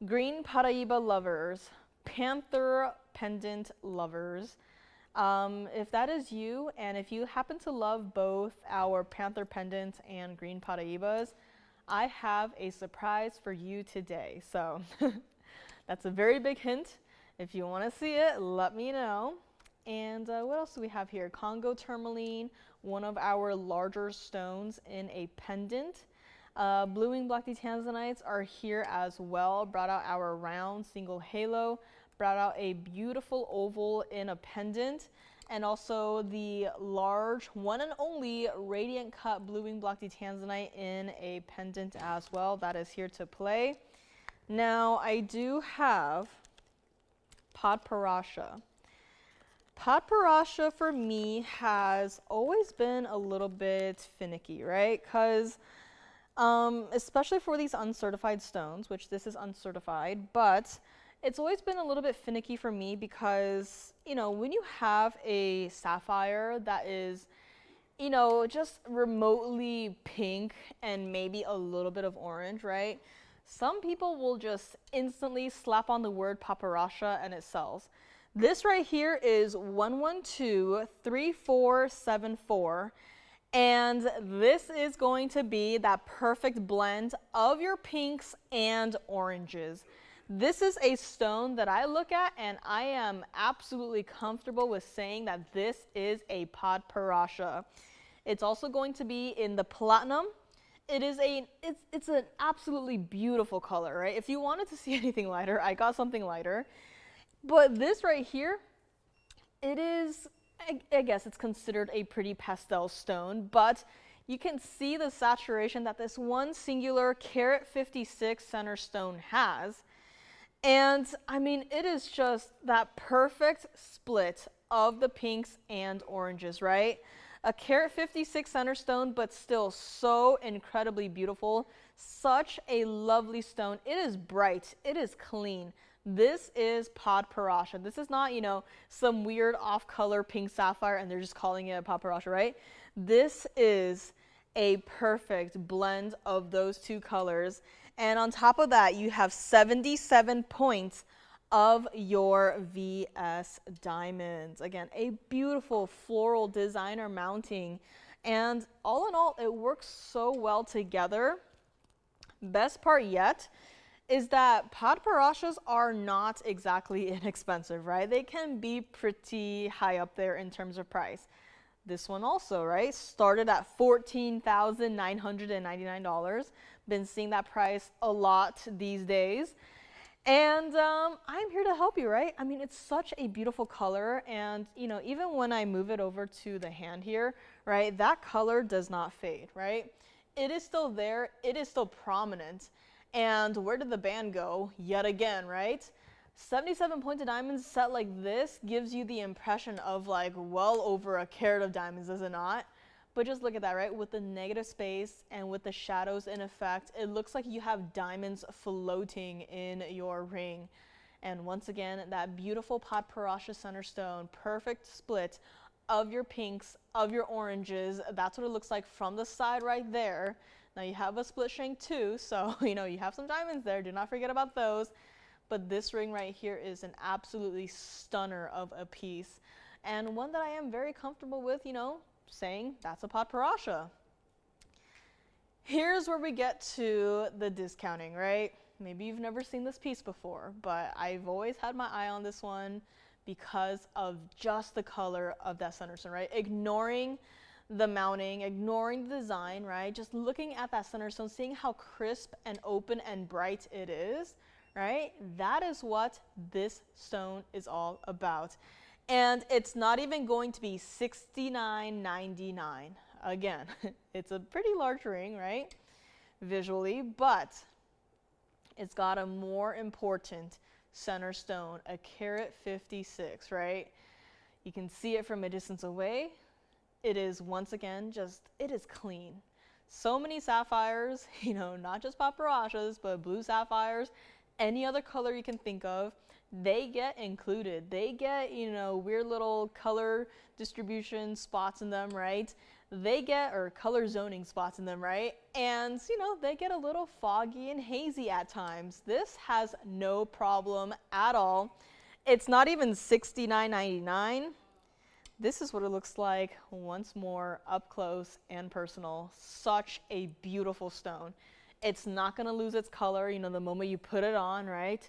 [SPEAKER 1] Green Paraíba lovers, Panther pendant lovers. If that is you, and if you happen to love both our Panther pendants and green Paraíbas, I have a surprise for you today. So that's a very big hint. If you want to see it, let me know. And what else do we have here? Congo tourmaline, one of our larger stones in a pendant. Blue-winged black Tanzanites are here as well. Brought out our round single halo. Brought out a beautiful oval in a pendant, and also the large one and only radiant cut blue-winged black Tanzanite in a pendant as well. That is here to play. Now I do have Padparadscha. Padparadscha for me has always been a little bit finicky, right? Because especially for these uncertified stones, which this is uncertified, but it's always been a little bit finicky for me because, when you have a sapphire that is, just remotely pink and maybe a little bit of orange, right? Some people will just instantly slap on the word Padparadscha and it sells. This right here is 1123474. And this is going to be that perfect blend of your pinks and oranges. This is a stone that I look at and I am absolutely comfortable with saying that this is a Padparadscha. It's also going to be in the platinum. It's an absolutely beautiful color, right? If you wanted to see anything lighter, I got something lighter. But this right here, it is, I guess it's considered a pretty pastel stone, but you can see the saturation that this one singular carat 56 center stone has. And I mean, it is just that perfect split of the pinks and oranges, right? A carat 56 center stone, but still so incredibly beautiful. Such a lovely stone. It is bright. It is clean. This is Padparadscha. This is not, some weird off-color pink sapphire and they're just calling it a Padparadscha, right? This is a perfect blend of those two colors. And on top of that, you have 77 points of your VS diamonds. Again, a beautiful floral designer mounting. And all in all, it works so well together. Best part yet is that Padparashas are not exactly inexpensive, right? They can be pretty high up there in terms of price. This one also, right, started at $14,999. Been seeing that price a lot these days. And I'm here to help you, right? I mean, it's such a beautiful color, and even when I move it over to the hand here, right, that color does not fade, right? It is still there, it is still prominent. And where did the band go? Yet again, right? 77 pointed diamonds set like this gives you the impression of like well over a carat of diamonds, does it not? But just look at that, right? With the negative space and with the shadows in effect, it looks like you have diamonds floating in your ring. And once again, that beautiful Padparadscha center stone, perfect split of your pinks, of your oranges. That's what it looks like from the side right there. Now you have a split shank too, so you have some diamonds there. Do not forget about those. But this ring right here is an absolutely stunner of a piece, and one that I am very comfortable with, saying that's a Padparadscha. Here's where we get to the discounting, right? Maybe you've never seen this piece before, but I've always had my eye on this one because of just the color of that center stone, right? Ignoring the mounting, ignoring the design, right? Just looking at that center stone, seeing how crisp and open and bright it is, right? That is what this stone is all about. And it's not even going to be $69.99. Again, it's a pretty large ring, right? Visually, but it's got a more important center stone, a carat 56, right? You can see it from a distance away. It is, once again, it is clean. So many sapphires, not just Padparashas, but blue sapphires, any other color you can think of, they get included. They get, weird little color distribution spots in them, right? Or color zoning spots in them, right? And, they get a little foggy and hazy at times. This has no problem at all. It's not even $69.99. This is what it looks like once more up close and personal. Such a beautiful stone. It's not going to lose its color, the moment you put it on, right?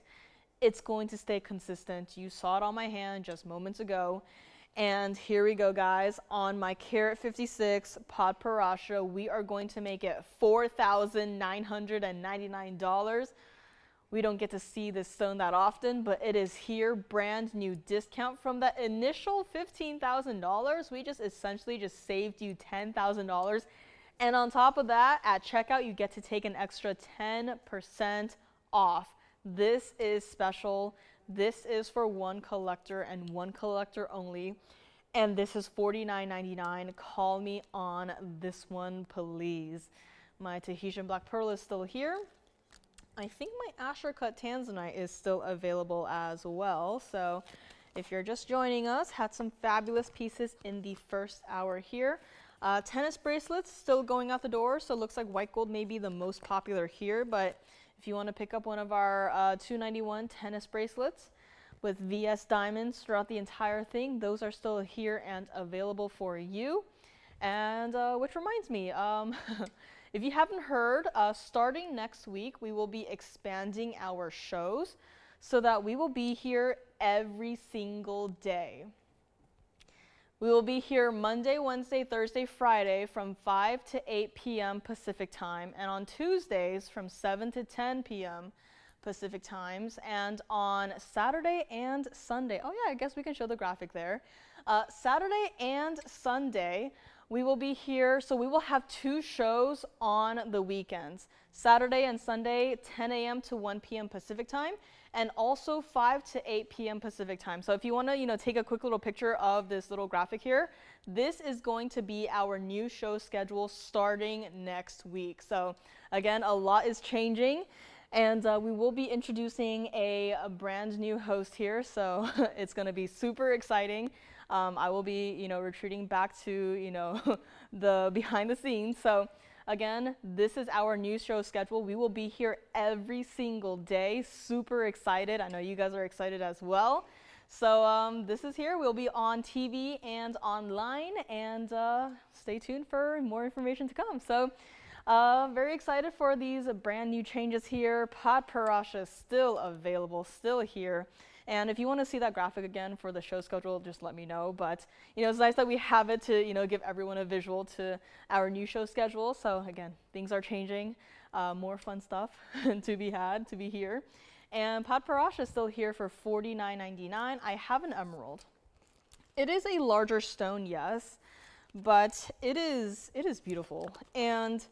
[SPEAKER 1] It's going to stay consistent. You saw it on my hand just moments ago. And here we go, guys. On my carat 56 Padparadscha, we are going to make it $4,999. We don't get to see this stone that often, but it is here, brand new discount from that initial $15,000. We just essentially saved you $10,000. And on top of that, at checkout, you get to take an extra 10% off. This is special. This is for one collector and one collector only. And this is $49.99. Call me on this one, please. My Tahitian black pearl is still here. I think my Asscher cut Tanzanite is still available as well. So if you're just joining us, had some fabulous pieces in the first hour here. Tennis bracelets still going out the door, so it looks like white gold may be the most popular here, but if you want to pick up one of our $291 tennis bracelets with VS diamonds throughout the entire thing, those are still here and available for you. And which reminds me, if you haven't heard, starting next week, we will be expanding our shows so that we will be here every single day. We will be here Monday, Wednesday, Thursday, Friday from 5 to 8 p.m. Pacific time, and on Tuesdays from 7 to 10 p.m. Pacific times, and on Saturday and Sunday. Oh yeah, I guess we can show the graphic there. Saturday and Sunday, we will be here, so we will have two shows on the weekends. Saturday and Sunday, 10 a.m. to 1 p.m. Pacific time, and also 5 to 8 p.m. Pacific time. So if you want to, take a quick little picture of this little graphic here, this is going to be our new show schedule starting next week. So again, a lot is changing, and we will be introducing a brand new host here. So it's going to be super exciting. I will be, retreating back to, the behind the scenes. So again, this is our new show schedule. We will be here every single day. Super excited. I know you guys are excited as well. So this is here. We'll be on TV and online, and stay tuned for more information to come. So Very excited for these brand new changes here. Padparadscha is still available, still here. And if you want to see that graphic again for the show schedule, just let me know. But, it's nice that we have it to, give everyone a visual to our new show schedule. So again, things are changing. More fun stuff to be had, to be here. And Padparadscha is still here for $49.99. I have an emerald. It is a larger stone, yes, but it is beautiful. And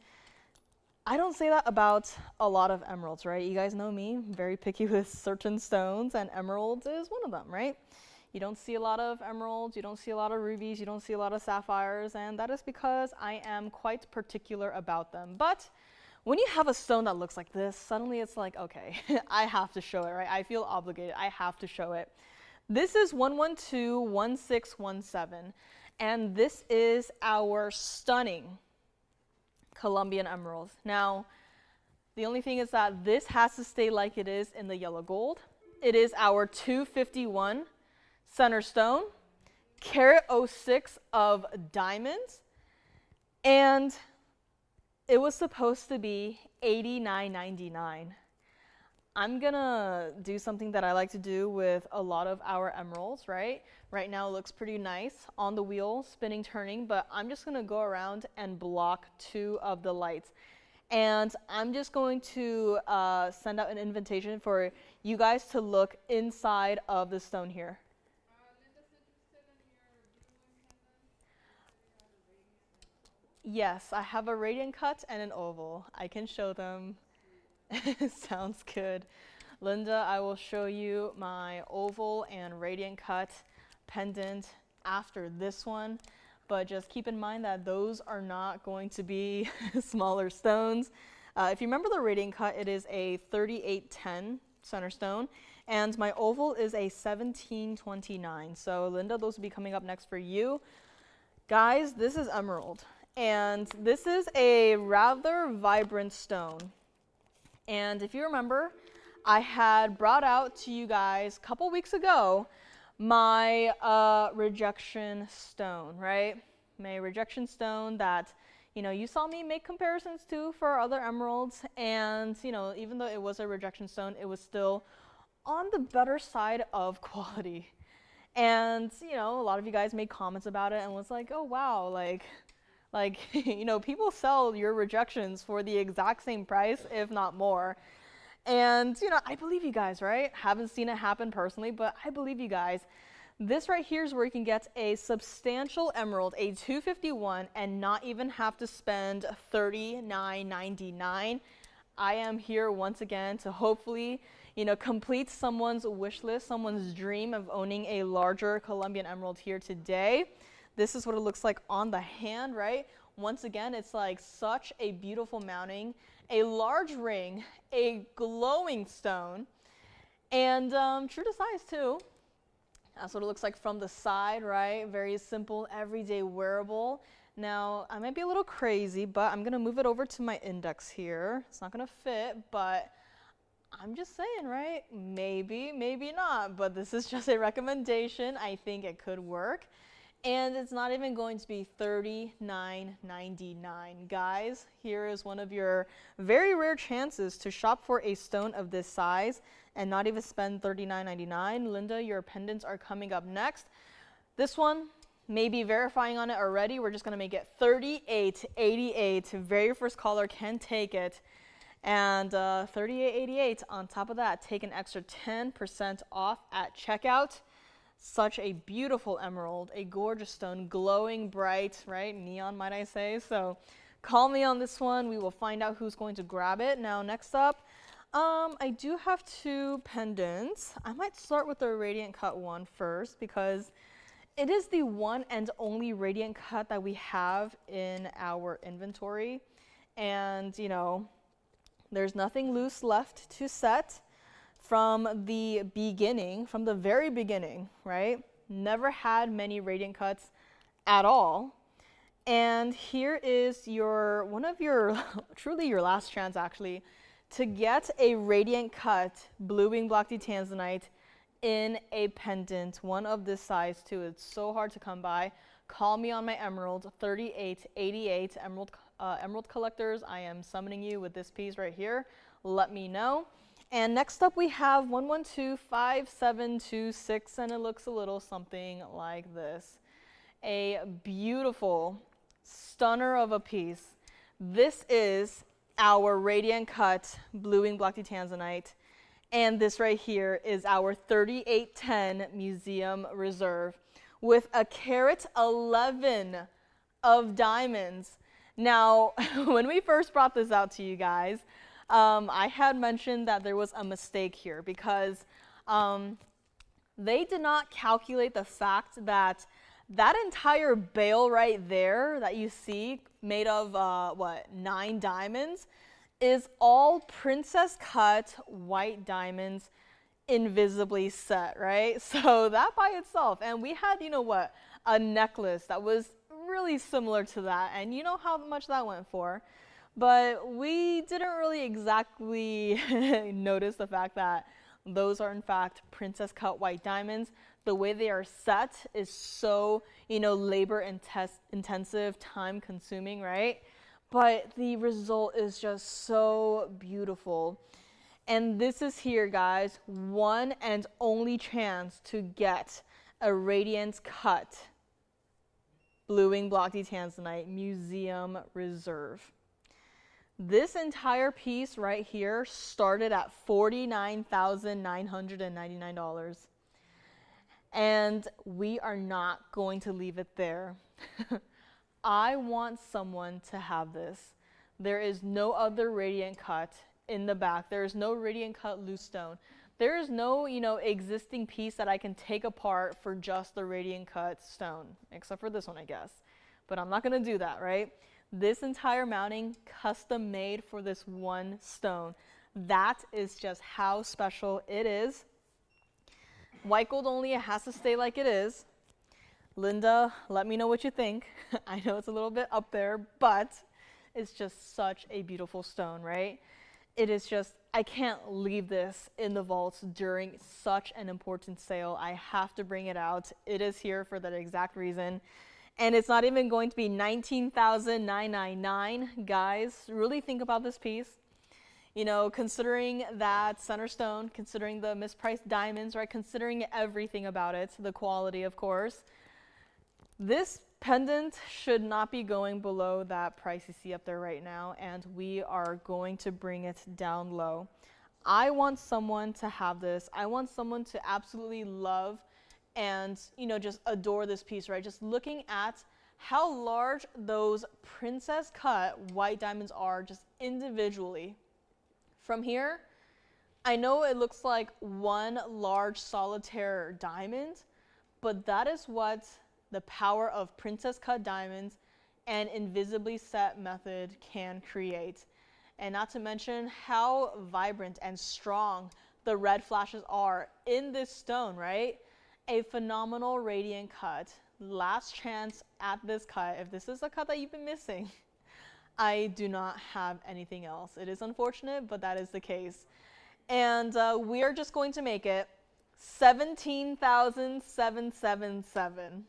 [SPEAKER 1] I don't say that about a lot of emeralds, right? You guys know me, I'm very picky with certain stones, and emeralds is one of them, right? You don't see a lot of emeralds, you don't see a lot of rubies, you don't see a lot of sapphires, and that is because I am quite particular about them. But when you have a stone that looks like this, suddenly it's like, okay, I have to show it, right? I feel obligated, I have to show it. This is 112-1617, and this is our stunning Colombian emerald. Now, the only thing is that this has to stay like it is in the yellow gold. It is our 251 center stone, carat 06 of diamonds, and it was supposed to be $89.99. I'm gonna do something that I like to do with a lot of our emeralds, right? Right now it looks pretty nice on the wheel, spinning, turning, but I'm just gonna go around and block 2 of the lights. And I'm just going to send out an invitation for you guys to look inside of the stone here. Yes, I have a radiant cut and an oval. I can show them. Sounds good. Linda, I will show you my oval and radiant cut pendant after this one, but just keep in mind that those are not going to be smaller stones. If you remember the radiant cut, it is a 3810 center stone, and my oval is a 1729. So Linda, those will be coming up next for you. Guys, this is emerald, and this is a rather vibrant stone. And if you remember, I had brought out to you guys a couple weeks ago my rejection stone, right? My rejection stone that, you saw me make comparisons to for other emeralds. And, even though it was a rejection stone, it was still on the better side of quality. And, a lot of you guys made comments about it and was like, oh, wow, like, people sell your rejections for the exact same price, if not more. And, I believe you guys, right? Haven't seen it happen personally, but I believe you guys. This right here is where you can get a substantial emerald, a 251, and not even have to spend $39.99. I am here once again to hopefully, complete someone's wish list, someone's dream of owning a larger Colombian emerald here today. This is what it looks like on the hand, right? Once again, it's like such a beautiful mounting, a large ring, a glowing stone, and true to size too. That's what it looks like from the side, right? Very simple, everyday wearable. Now, I might be a little crazy, but I'm gonna move it over to my index here. It's not gonna fit, but I'm just saying, right? Maybe, maybe not, but this is just a recommendation. I think it could work. And it's not even going to be $39.99. Guys, here is one of your very rare chances to shop for a stone of this size and not even spend $39.99. Linda, your pendants are coming up next. This one, maybe verifying on it already. We're just going to make it $38.88. Very first caller can take it. And $38.88 on top of that, take an extra 10% off at checkout. Such a beautiful emerald, a gorgeous stone, glowing bright, right? Neon, might I say. So call me on this one. We will find out who's going to grab it. Now, next up, I do have 2 pendants. I might start with the radiant cut one first because it is the one and only radiant cut that we have in our inventory. And, there's nothing loose left to set. From the beginning, from the very beginning, right? Never had many radiant cuts at all. And here is one of your, truly your last chance actually, to get a radiant cut blue-winged block D Tanzanite in a pendant, one of this size too. It's so hard to come by. Call me on my emerald, $38.88 emerald emerald collectors, I am summoning you with this piece right here. Let me know. And next up we have 1125726, and it looks a little something like this. A beautiful stunner of a piece. This is our radiant cut bluing block Tanzanite, and this right here is our 3810 Museum Reserve with a carat 11 of diamonds. Now, when we first brought this out to you guys, I had mentioned that there was a mistake here because they did not calculate the fact that that entire bale right there that you see made of 9 diamonds is all princess cut white diamonds invisibly set, right? So that by itself, and we had, you know what, a necklace that was really similar to that, and you know how much that went for. But we didn't really exactly notice the fact that those are in fact princess cut white diamonds. The way they are set is so, you know, labor intensive, time consuming, right? But the result is just so beautiful. And this is here, guys, one and only chance to get a radiant cut bluing block Tanzanite Museum Reserve. This entire piece right here started at $49,999. And we are not going to leave it there. I want someone to have this. There is no other radiant cut in the back. There is no radiant cut loose stone. There is no, you know, existing piece that I can take apart for just the radiant cut stone, except for this one, I guess. But I'm not going to do that, right? This entire mounting custom made for this one stone. That is just how special it is. White gold only, it has to stay like it is. Linda, let me know what you think. I know it's a little bit up there, but it's just such a beautiful stone, right? It is just, I can't leave this in the vaults during such an important sale. I have to bring it out. It is here for that exact reason. And it's not even going to be $19,999. Guys, really think about this piece. You know, considering that center stone, considering the mispriced diamonds, right? Considering everything about it, the quality, of course. This pendant should not be going below that price you see up there right now, and we are going to bring it down low. I want someone to have this. I want someone to absolutely love and, you know, just adore this piece, right? Just looking at how large those princess cut white diamonds are just individually. From here, I know it looks like one large solitaire diamond, but that is what the power of princess cut diamonds and invisibly set method can create. And not to mention how vibrant and strong the red flashes are in this stone, right? A phenomenal radiant cut. Last chance at this cut. If this is a cut that you've been missing, I do not have anything else. It is unfortunate, but that is the case. And we are just going to make it 17,777.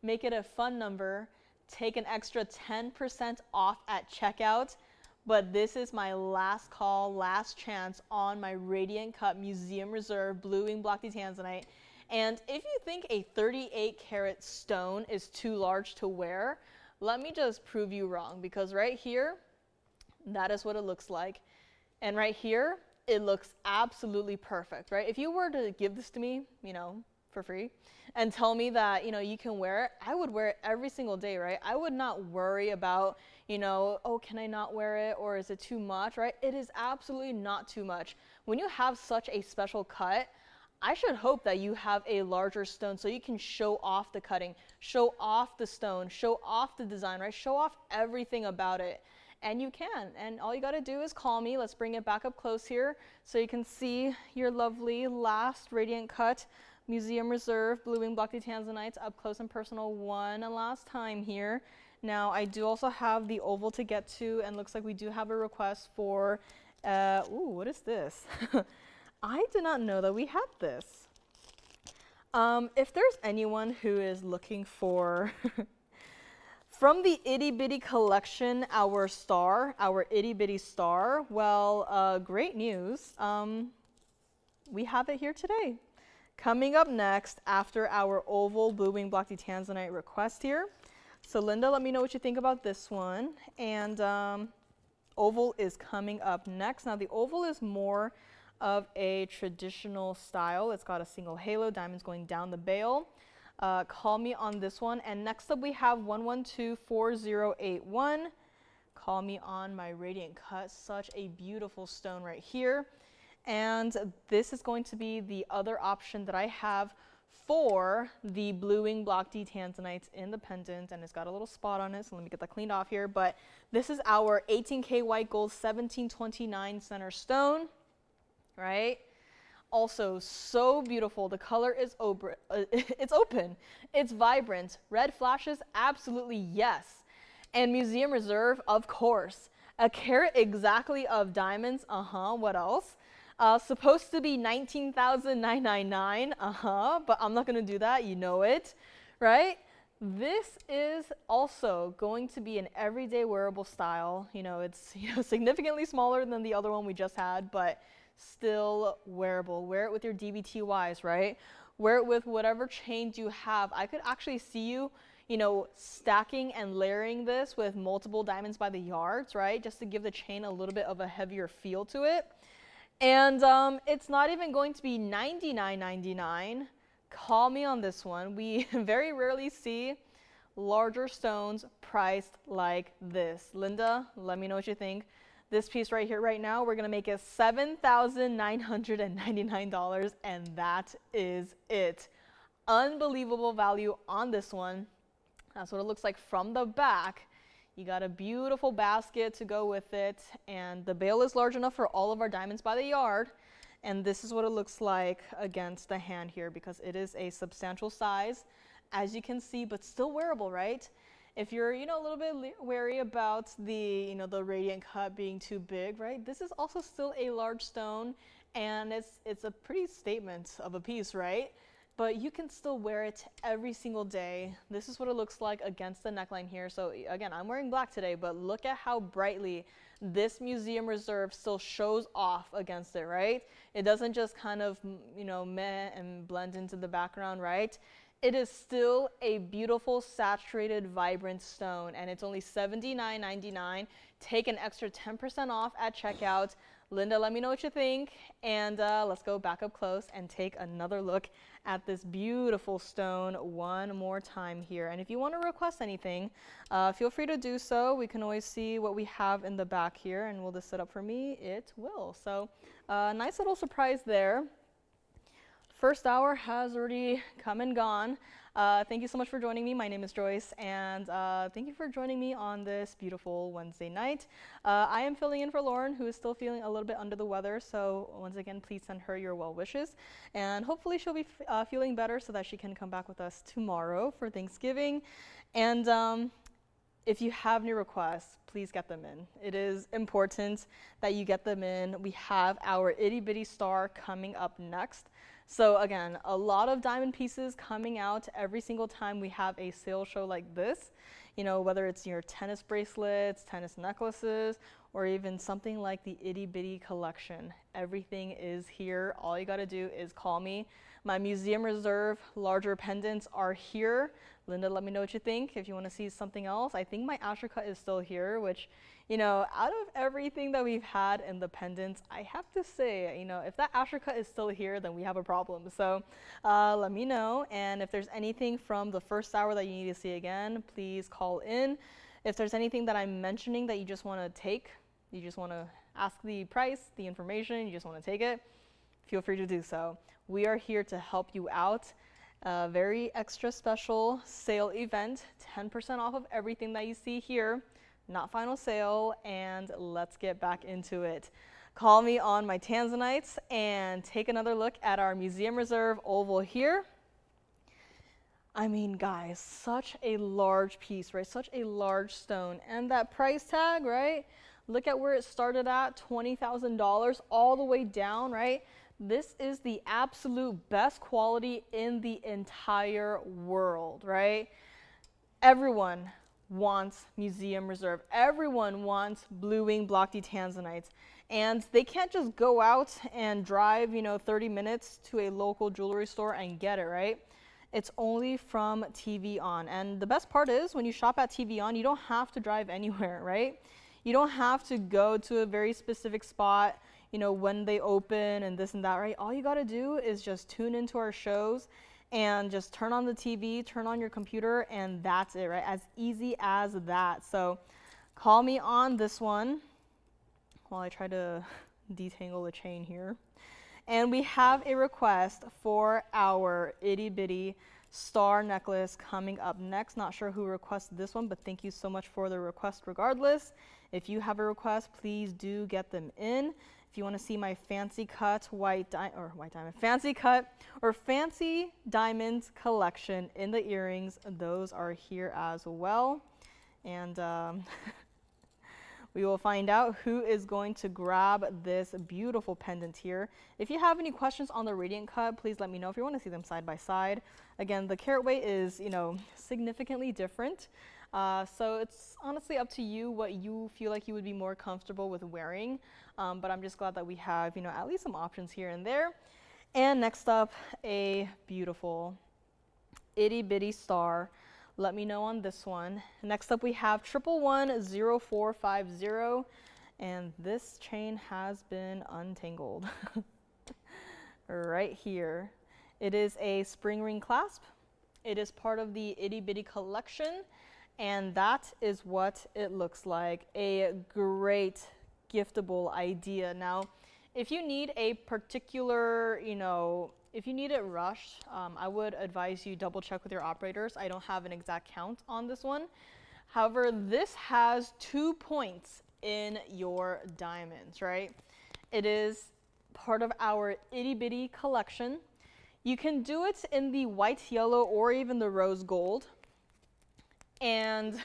[SPEAKER 1] Make it a fun number. Take an extra 10% off at checkout. But this is my last call, last chance on my Radiant Cut Museum Reserve Bluing Block Tanzanite. And if you think a 38 karat stone is too large to wear, let me just prove you wrong, because right here, that is what it looks like. And right here, it looks absolutely perfect, right? If you were to give this to me, you know, for free, and tell me that, you know, you can wear it, I would wear it every single day, right? I would not worry about, you know, oh, can I not wear it, or is it too much, right? It is absolutely not too much. When you have such a special cut, I should hope that you have a larger stone so you can show off the cutting, show off the stone, show off the design, right? Show off everything about it. And you can. And all you got to do is call me. Let's bring it back up close here so you can see your lovely last Radiant Cut Museum Reserve Bluing Block Tanzanites up close and personal one last time here. Now, I do also have the oval to get to, and looks like we do have a request for, ooh, what is this? I did not know that we had this. If there's anyone who is looking for From the Itty Bitty collection, our Itty Bitty star, well, great news. We have it here today. Coming up next after our oval blue wing block Tanzanite request here. So Linda, let me know what you think about this one. And oval is coming up next. Now the oval is more of a traditional style. It's got a single halo, diamonds going down the bail. Call me on this one. And next up we have 1124081. Call me on my radiant cut. Such a beautiful stone right here. And this is going to be the other option that I have for the blue wing block D Tanzanites in the pendant, and it's got a little spot on it, so let me get that cleaned off here. But this is our 18K white gold 1729 center stone, right? Also so beautiful. The color is it's open, it's vibrant. Red flashes, absolutely yes. And museum reserve, of course. A carat exactly of diamonds, what else? Supposed to be $19,999, but I'm not gonna do that, you know it, right? This is also going to be an everyday wearable style. You know, it's significantly smaller than the other one we just had, but still wearable. Wear it with your DBTYs, right? Wear it with whatever chains you have. I could actually see you, stacking and layering this with multiple diamonds by the yards, right? Just to give the chain a little bit of a heavier feel to it. And it's not even going to be $99.99. Call me on this one. We very rarely see larger stones priced like this. Linda, let me know what you think. This piece right here, right now, we're going to make it $7,999, and that is it. Unbelievable value on this one. That's what it looks like from the back. You got a beautiful basket to go with it, and the bail is large enough for all of our diamonds by the yard. And this is what it looks like against the hand here, because it is a substantial size, as you can see, but still wearable, right? If you're, a little bit wary about the, the radiant cut being too big, right? This is also still a large stone, and it's a pretty statement of a piece, right? But you can still wear it every single day. This is what it looks like against the neckline here. So again, I'm wearing black today, but look at how brightly this museum reserve still shows off against it, right? It doesn't just kind of, meh and blend into the background, right? It is still a beautiful, saturated, vibrant stone, and it's only $79.99. Take an extra 10% off at checkout. Linda, let me know what you think, and let's go back up close and take another look at this beautiful stone one more time here. And if you want to request anything, feel free to do so. We can always see what we have in the back here, and will this set up for me? It will. So nice little surprise there. First hour has already come and gone. Thank you so much for joining me. My name is Joyce, and thank you for joining me on this beautiful Wednesday night. I am filling in for Lauren, who is still feeling a little bit under the weather, so once again, please send her your well wishes, and hopefully she'll be feeling better so that she can come back with us tomorrow for Thanksgiving. And if you have new requests, please get them in. It is important that you get them in. We have our Itty Bitty star coming up next. So again, a lot of diamond pieces coming out every single time we have a sale show like this. Whether it's your tennis bracelets, tennis necklaces, or even something like the Itty Bitty collection. Everything is here. All you gotta do is call me. My museum reserve larger pendants are here. Linda, let me know what you think. If you want to see something else, I think my Asscher cut is still here, which, out of everything that we've had in the pendants, I have to say, if that Asscher cut is still here, then we have a problem. So let me know. And if there's anything from the first hour that you need to see again, please call in. If there's anything that I'm mentioning that you just want to take, you just want to ask the price, the information, you just want to take it, feel free to do so. We are here to help you out. A very extra special sale event, 10% off of everything that you see here, not final sale, and let's get back into it. Call me on my Tanzanites and take another look at our museum reserve oval here. I mean, guys, such a large piece, right? Such a large stone, and that price tag, right? Look at where it started at, $20,000 all the way down, right? This is the absolute best quality in the entire world, right? Everyone wants museum reserve. Everyone wants blue wing block D Tanzanites. And they can't just go out and drive, 30 minutes to a local jewelry store and get it, right? It's only from TVON. And the best part is when you shop at TVON, you don't have to drive anywhere, right? You don't have to go to a very specific spot, when they open and this and that, right? All you got to do is just tune into our shows and just turn on the TV, turn on your computer, and that's it, right? As easy as that. So call me on this one while I try to detangle the chain here. And we have a request for our itty bitty star necklace coming up next. Not sure who requested this one, but thank you so much for the request regardless. If you have a request, please do get them in. If you want to see my fancy cut fancy diamonds collection in the earrings, those are here as well. And we will find out who is going to grab this beautiful pendant here. If you have any questions on the radiant cut, please let me know if you want to see them side by side. Again, the carat weight is, significantly different. So it's honestly up to you what you feel like you would be more comfortable with wearing. But I'm just glad that we have, at least some options here and there. And next up, a beautiful itty bitty star. Let me know on this one. Next up, we have 1110450, and this chain has been untangled right here. It is a spring ring clasp. It is part of the itty bitty collection, and that is what it looks like. A great giftable idea. Now, if you need a particular, if you need it rushed, I would advise you double check with your operators. I don't have an exact count on this one. However, this has 2 points in your diamonds, right? It is part of our itty bitty collection. You can do it in the white, yellow, or even the rose gold. And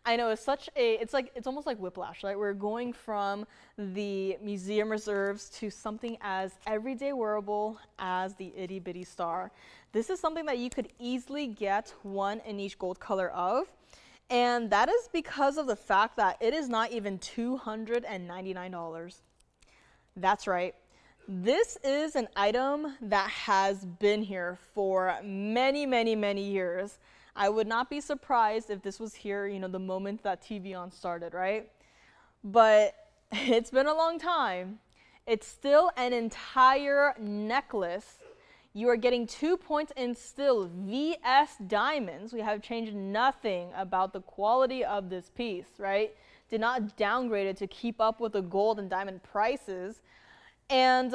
[SPEAKER 1] I know it's almost like whiplash, right? We're going from the museum reserves to something as everyday wearable as the itty bitty star. This is something that you could easily get one in each gold color of. And that is because of the fact that it is not even $299. That's right. This is an item that has been here for many, many, many years. I would not be surprised if this was here, the moment that TVON started, right? But it's been a long time. It's still an entire necklace. You are getting 2 points in still VS diamonds. We have changed nothing about the quality of this piece, right? Did not downgrade it to keep up with the gold and diamond prices. And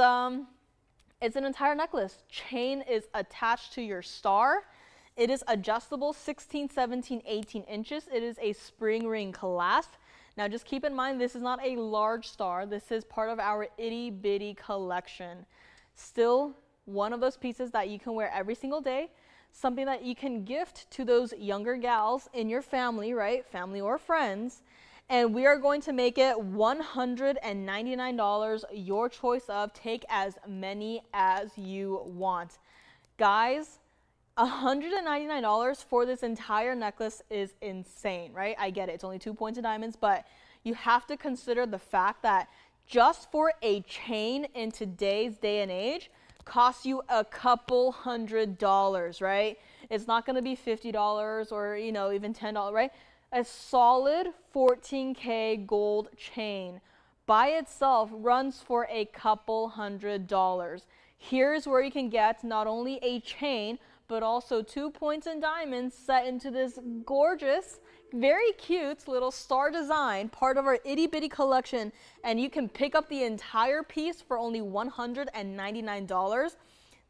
[SPEAKER 1] it's an entire necklace. Chain is attached to your star. It is adjustable 16, 17, 18 inches. It is a spring ring clasp. Now just keep in mind, this is not a large star. This is part of our itty bitty collection. Still one of those pieces that you can wear every single day. Something that you can gift to those younger gals in your family, right? Family or friends. And we are going to make it $199, your choice of. Take as many as you want. Guys, $199 for this entire necklace is insane, right? I get it. It's only 2 points of diamonds, but you have to consider the fact that just for a chain in today's day and age costs you a couple $100s, right? It's not going to be $50 or, even $10, right? A solid 14K gold chain by itself runs for a couple $100s. Here's where you can get not only a chain, but also 2 points in diamonds set into this gorgeous, very cute little star design, part of our itty bitty collection, and you can pick up the entire piece for only $199.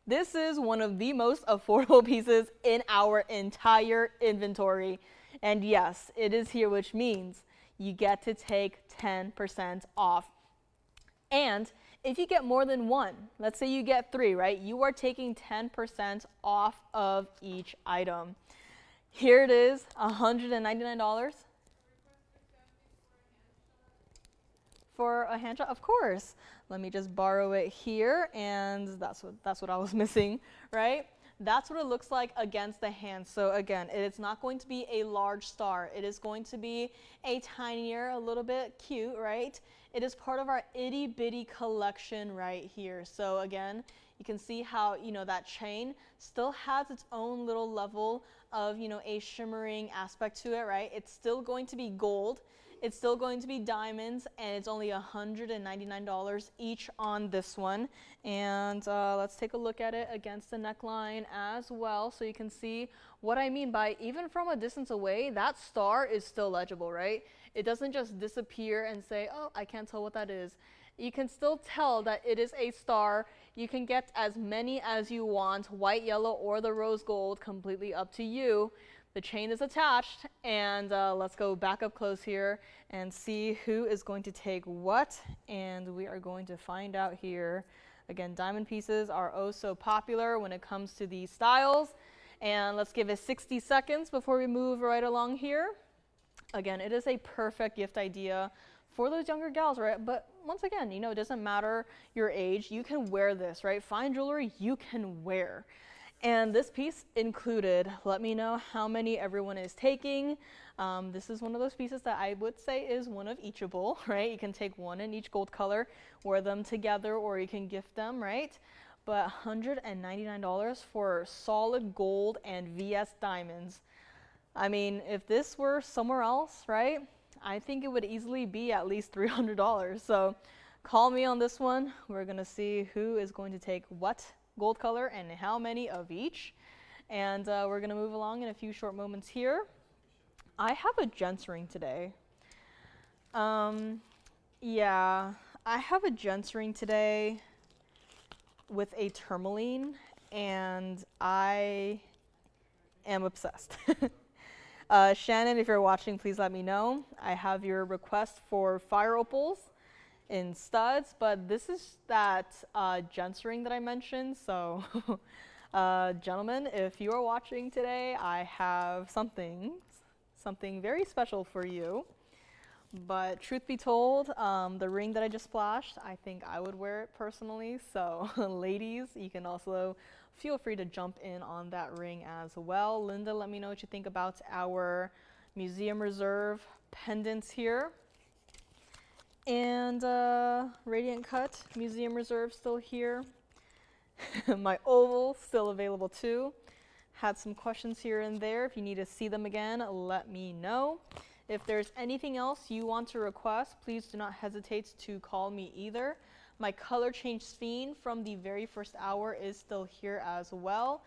[SPEAKER 1] This is one of the most affordable pieces in our entire inventory. And yes, it is here, which means you get to take 10% off. And if you get more than one, let's say you get 3, right? You are taking 10% off of each item. Here it is, $199. For a hand shot, of course. Let me just borrow it here, and that's what I was missing, right? That's what it looks like against the hand. So again, it is not going to be a large star. It is going to be a tinier, a little bit cute, right? It is part of our itty bitty collection right here. So again, you can see how, you know, that chain still has its own little level of, you know, a shimmering aspect to it, right? It's still going to be gold. It's still going to be diamonds, and it's only $199 each on this one. And let's take a look at it against the neckline as well, so you can see what I mean by, even from a distance away, that star is still legible, right? It doesn't just disappear and say, oh, I can't tell what that is. You can still tell that it is a star. You can get as many as you want, white, yellow, or the rose gold, completely up to you. The chain is attached, and let's go back up close here and see who is going to take what, and we are going to find out here. Again, diamond pieces are oh so popular when it comes to these styles, and let's give it 60 seconds before we move right along here. Again, it is a perfect gift idea for those younger gals, right? But once again, you know, it doesn't matter your age, you can wear this, right? Fine jewelry you can wear. And this piece included, let me know how many everyone is taking. This is one of those pieces that I would say is one of eachable, right? You can take one in each gold color, wear them together, or you can gift them, right? But $199 for solid gold and VS diamonds. I mean, if this were somewhere else, right? I think it would easily be at least $300. So call me on this one. We're gonna see who is going to take what gold color and how many of each, and we're gonna move along in a few short moments here. I have a gents ring today. Yeah, I have a gents ring today with a tourmaline, and I am obsessed. Shannon, if you're watching, please let me know. I have your request for fire opals in studs, but this is that gents ring that I mentioned. So gentlemen, if you are watching today, I have something very special for you. But truth be told, the ring that I just flashed, I think I would wear it personally. So ladies, you can also feel free to jump in on that ring as well. Linda, let me know what you think about our Museum Reserve pendants here. And Radiant Cut Museum Reserve still here. My oval still available too. Had some questions here and there. If you need to see them again, let me know. If there's anything else you want to request, please do not hesitate to call me either. My color change Sphene from the very first hour is still here as well.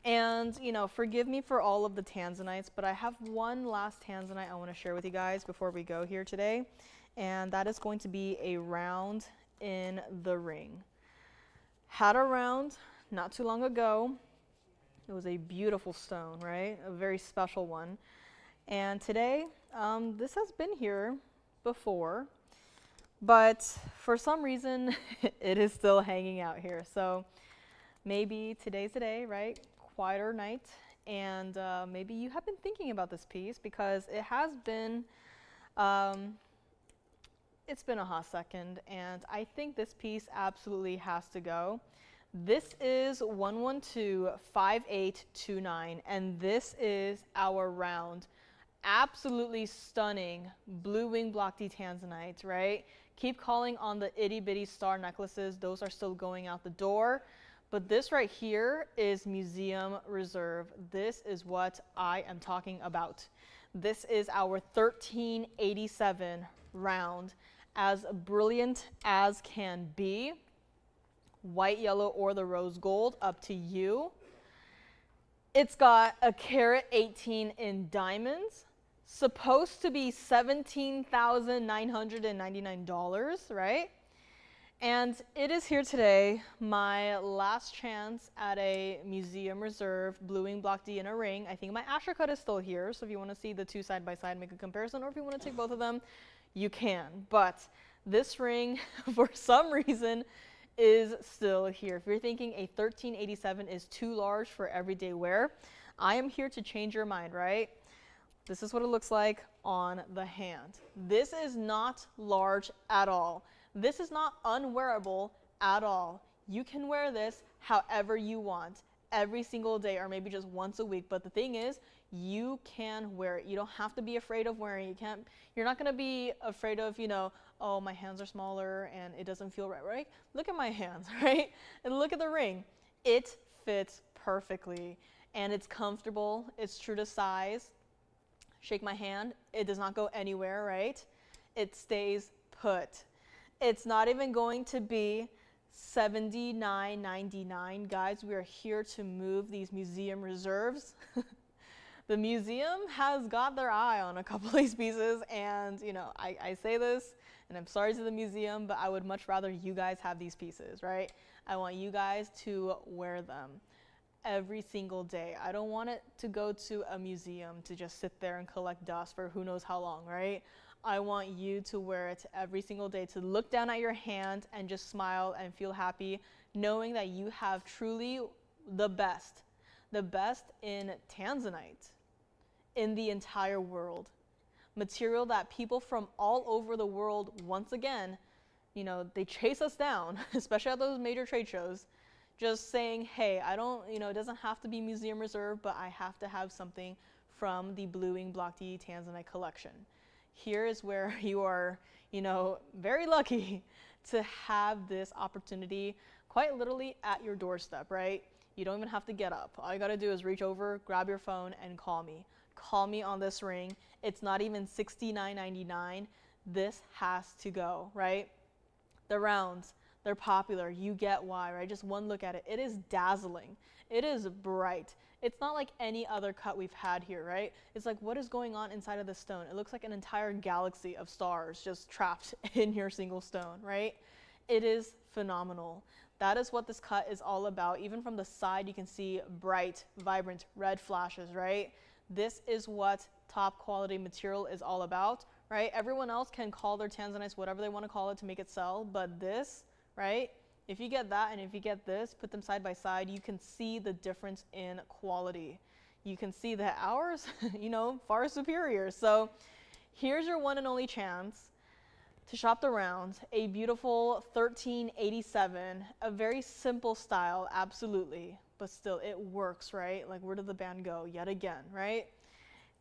[SPEAKER 1] And, you know, forgive me for all of the Tanzanites, but I have one last Tanzanite I want to share with you guys before we go here today. And that is going to be a round in the ring. Had a round not too long ago. It was a beautiful stone, right? A very special one. And today, this has been here before, but for some reason, it is still hanging out here. So maybe today's the day, right? Quieter night. And maybe you have been thinking about this piece because it has been, it's been a hot second, and I think this piece absolutely has to go. This is 1125829, and this is our round. Absolutely stunning blue wing block D Tanzanite, right? Keep calling on the itty bitty star necklaces. Those are still going out the door. But this right here is Museum Reserve. This is what I am talking about. This is our 1387 round, as brilliant as can be. White, yellow, or the rose gold, up to you. It's got a carat 18 in diamonds, supposed to be $17,999, right? And it is here today, my last chance at a Museum Reserve blue wing block D in a ring. I think my Asscher cut is still here, so if you want to see the two side by side, make a comparison, or if you want to take both of them, you can. But this ring, for some reason, is still here. If you're thinking a 1387 is too large for everyday wear, I am here to change your mind, right? This is what it looks like on the hand. This is not large at all. This is not unwearable at all. You can wear this however you want. every single day or maybe just once a week. But the thing is, you can wear it. You don't have to be afraid of wearing it. You're not going to be afraid of, oh, my hands are smaller and it doesn't feel right? Look at my hands, right? And look at the ring. It fits perfectly and it's comfortable. It's true to size. Shake my hand. It does not go anywhere, right? It stays put. It's not even going to be $79.99. Guys, we are here to move these museum reserves. The museum has got their eye on a couple of these pieces, and I say this, and I'm sorry to the museum, but I would much rather you guys have these pieces, right? I want you guys to wear them every single day. I don't want it to go to a museum to just sit there and collect dust for who knows how long, right? I want you to wear it every single day, to look down at your hand and just smile and feel happy, knowing that you have truly the best in Tanzanite in the entire world. Material that people from all over the world, once again, they chase us down, especially at those major trade shows, just saying, hey, I don't, it doesn't have to be museum reserve, but I have to have something from the bluing block D Tanzanite collection. Here is where you are, very lucky to have this opportunity quite literally at your doorstep, right? You don't even have to get up. All you gotta do is reach over, grab your phone, and call me. Call me on this ring. It's not even $69.99. This has to go, right? The rounds, they're popular. You get why, right? Just one look at it. It is dazzling. It is bright. It's not like any other cut we've had here, right? It's like, what is going on inside of the stone? It looks like an entire galaxy of stars just trapped in your single stone, right? It is phenomenal. That is what this cut is all about. Even from the side, you can see bright, vibrant red flashes, right? This is what top quality material is all about, right? Everyone else can call their Tanzanites whatever they want to call it to make it sell, but this, right? If you get that and if you get this, put them side by side, you can see the difference in quality. You can see that ours, far superior. So here's your one and only chance to shop the rounds. A beautiful 1387, a very simple style, absolutely, but still it works, right? Like, where did the band go yet again, right?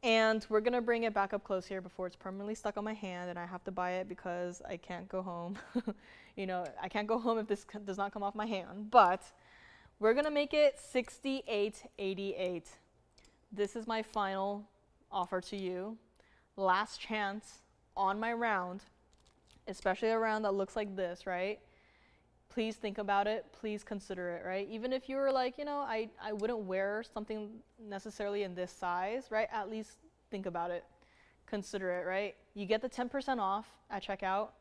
[SPEAKER 1] And we're gonna bring it back up close here before it's permanently stuck on my hand and I have to buy it because I can't go home. I can't go home if this does not come off my hand, but we're gonna make it $68.88. This is my final offer to you. Last chance on my round, especially a round that looks like this, right? Please think about it, please consider it, right? Even if you were like, I wouldn't wear something necessarily in this size, right? At least think about it, consider it, right? You get the 10% off at checkout,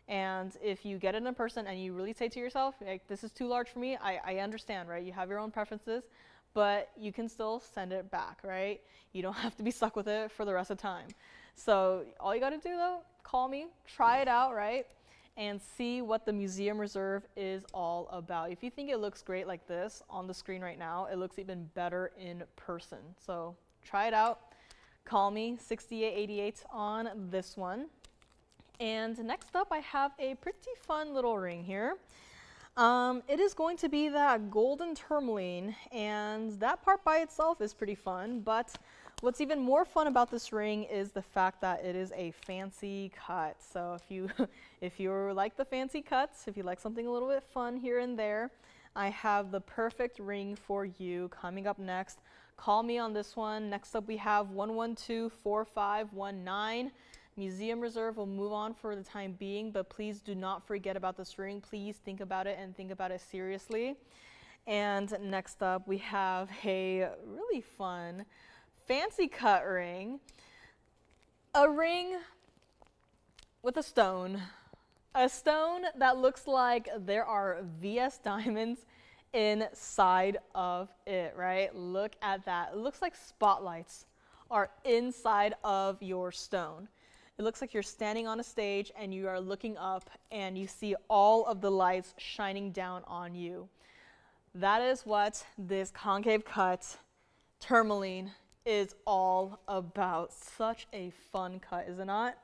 [SPEAKER 1] and if you get it in person and you really say to yourself, like, this is too large for me, I understand, right? You have your own preferences, but you can still send it back, right? You don't have to be stuck with it for the rest of the time. So all you gotta do though, call me, try it out, right? And see what the museum reserve is all about. If you think it looks great like this on the screen right now, it looks even better in person. So try it out. Call me, $68.88 on this one. And next up, I have a pretty fun little ring here. It is going to be that golden tourmaline, and that part by itself is pretty fun, but what's even more fun about this ring is the fact that it is a fancy cut. So if you like the fancy cuts, if you like something a little bit fun here and there, I have the perfect ring for you coming up next. Call me on this one. Next up we have 112-4519. Museum reserve will move on for the time being, but please do not forget about this ring. Please think about it and think about it seriously. And next up we have a really fun fancy cut ring. A ring with a stone. A stone that looks like there are VS diamonds inside of it, right? Look at that. It looks like spotlights are inside of your stone. It looks like you're standing on a stage and you are looking up and you see all of the lights shining down on you. That is what this concave cut tourmaline is all about. Such a fun cut, is it not?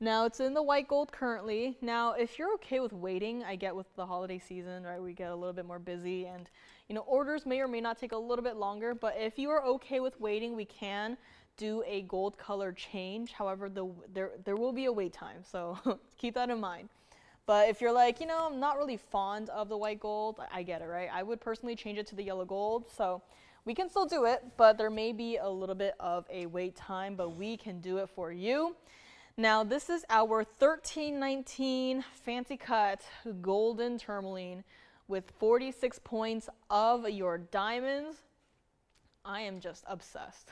[SPEAKER 1] Now it's in the white gold currently. Now, if you're okay with waiting, I get with the holiday season, right? We get a little bit more busy and, you know, orders may or may not take a little bit longer, but if you are okay with waiting, we can do a gold color change. However, there will be a wait time, so keep that in mind. But if you're like, you know, I'm not really fond of the white gold, I get it, right? I would personally change it to the yellow gold, so we can still do it, but there may be a little bit of a wait time, but we can do it for you. Now, this is our 1319 fancy cut golden tourmaline with 46 points of your diamonds. I am just obsessed.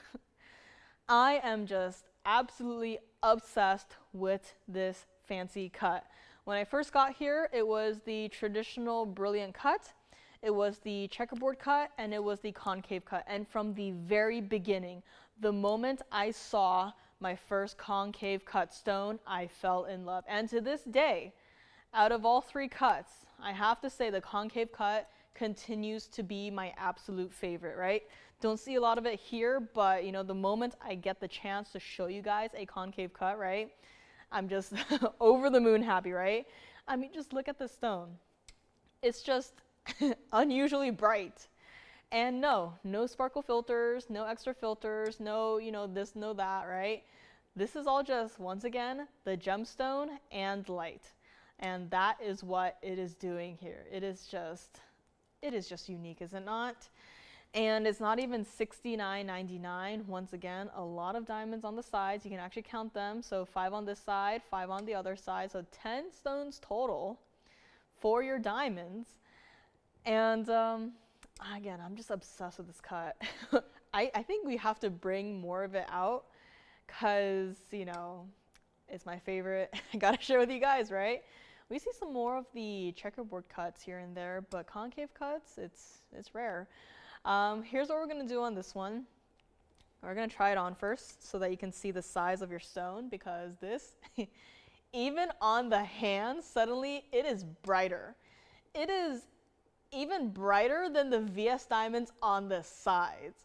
[SPEAKER 1] I am just absolutely obsessed with this fancy cut. When I first got here, it was the traditional brilliant cut, it was the checkerboard cut, and it was the concave cut. And from the very beginning, the moment I saw my first concave cut stone, I fell in love. And to this day, out of all three cuts, I have to say the concave cut continues to be my absolute favorite, right? Don't see a lot of it here, but you know, the moment I get the chance to show you guys a concave cut, right? I'm just over the moon happy, right? I mean, just look at this stone. It's just unusually bright. And no sparkle filters, no extra filters, no, you know, this, no that, right? This is all just, once again, the gemstone and light. And that is what it is doing here. It is just unique, is it not? And it's not even $69.99. Once again, a lot of diamonds on the sides. You can actually count them. So 5 on this side, 5 on the other side. So 10 stones total for your diamonds. And again, I'm just obsessed with this cut. I think we have to bring more of it out because, you know, it's my favorite. I gotta share with you guys, right? We see some more of the checkerboard cuts here and there, but concave cuts, it's rare. Here's what we're gonna do on this one. We're gonna try it on first so that you can see the size of your stone, because this, even on the hand, suddenly it is brighter. It is even brighter than the VS diamonds on the sides.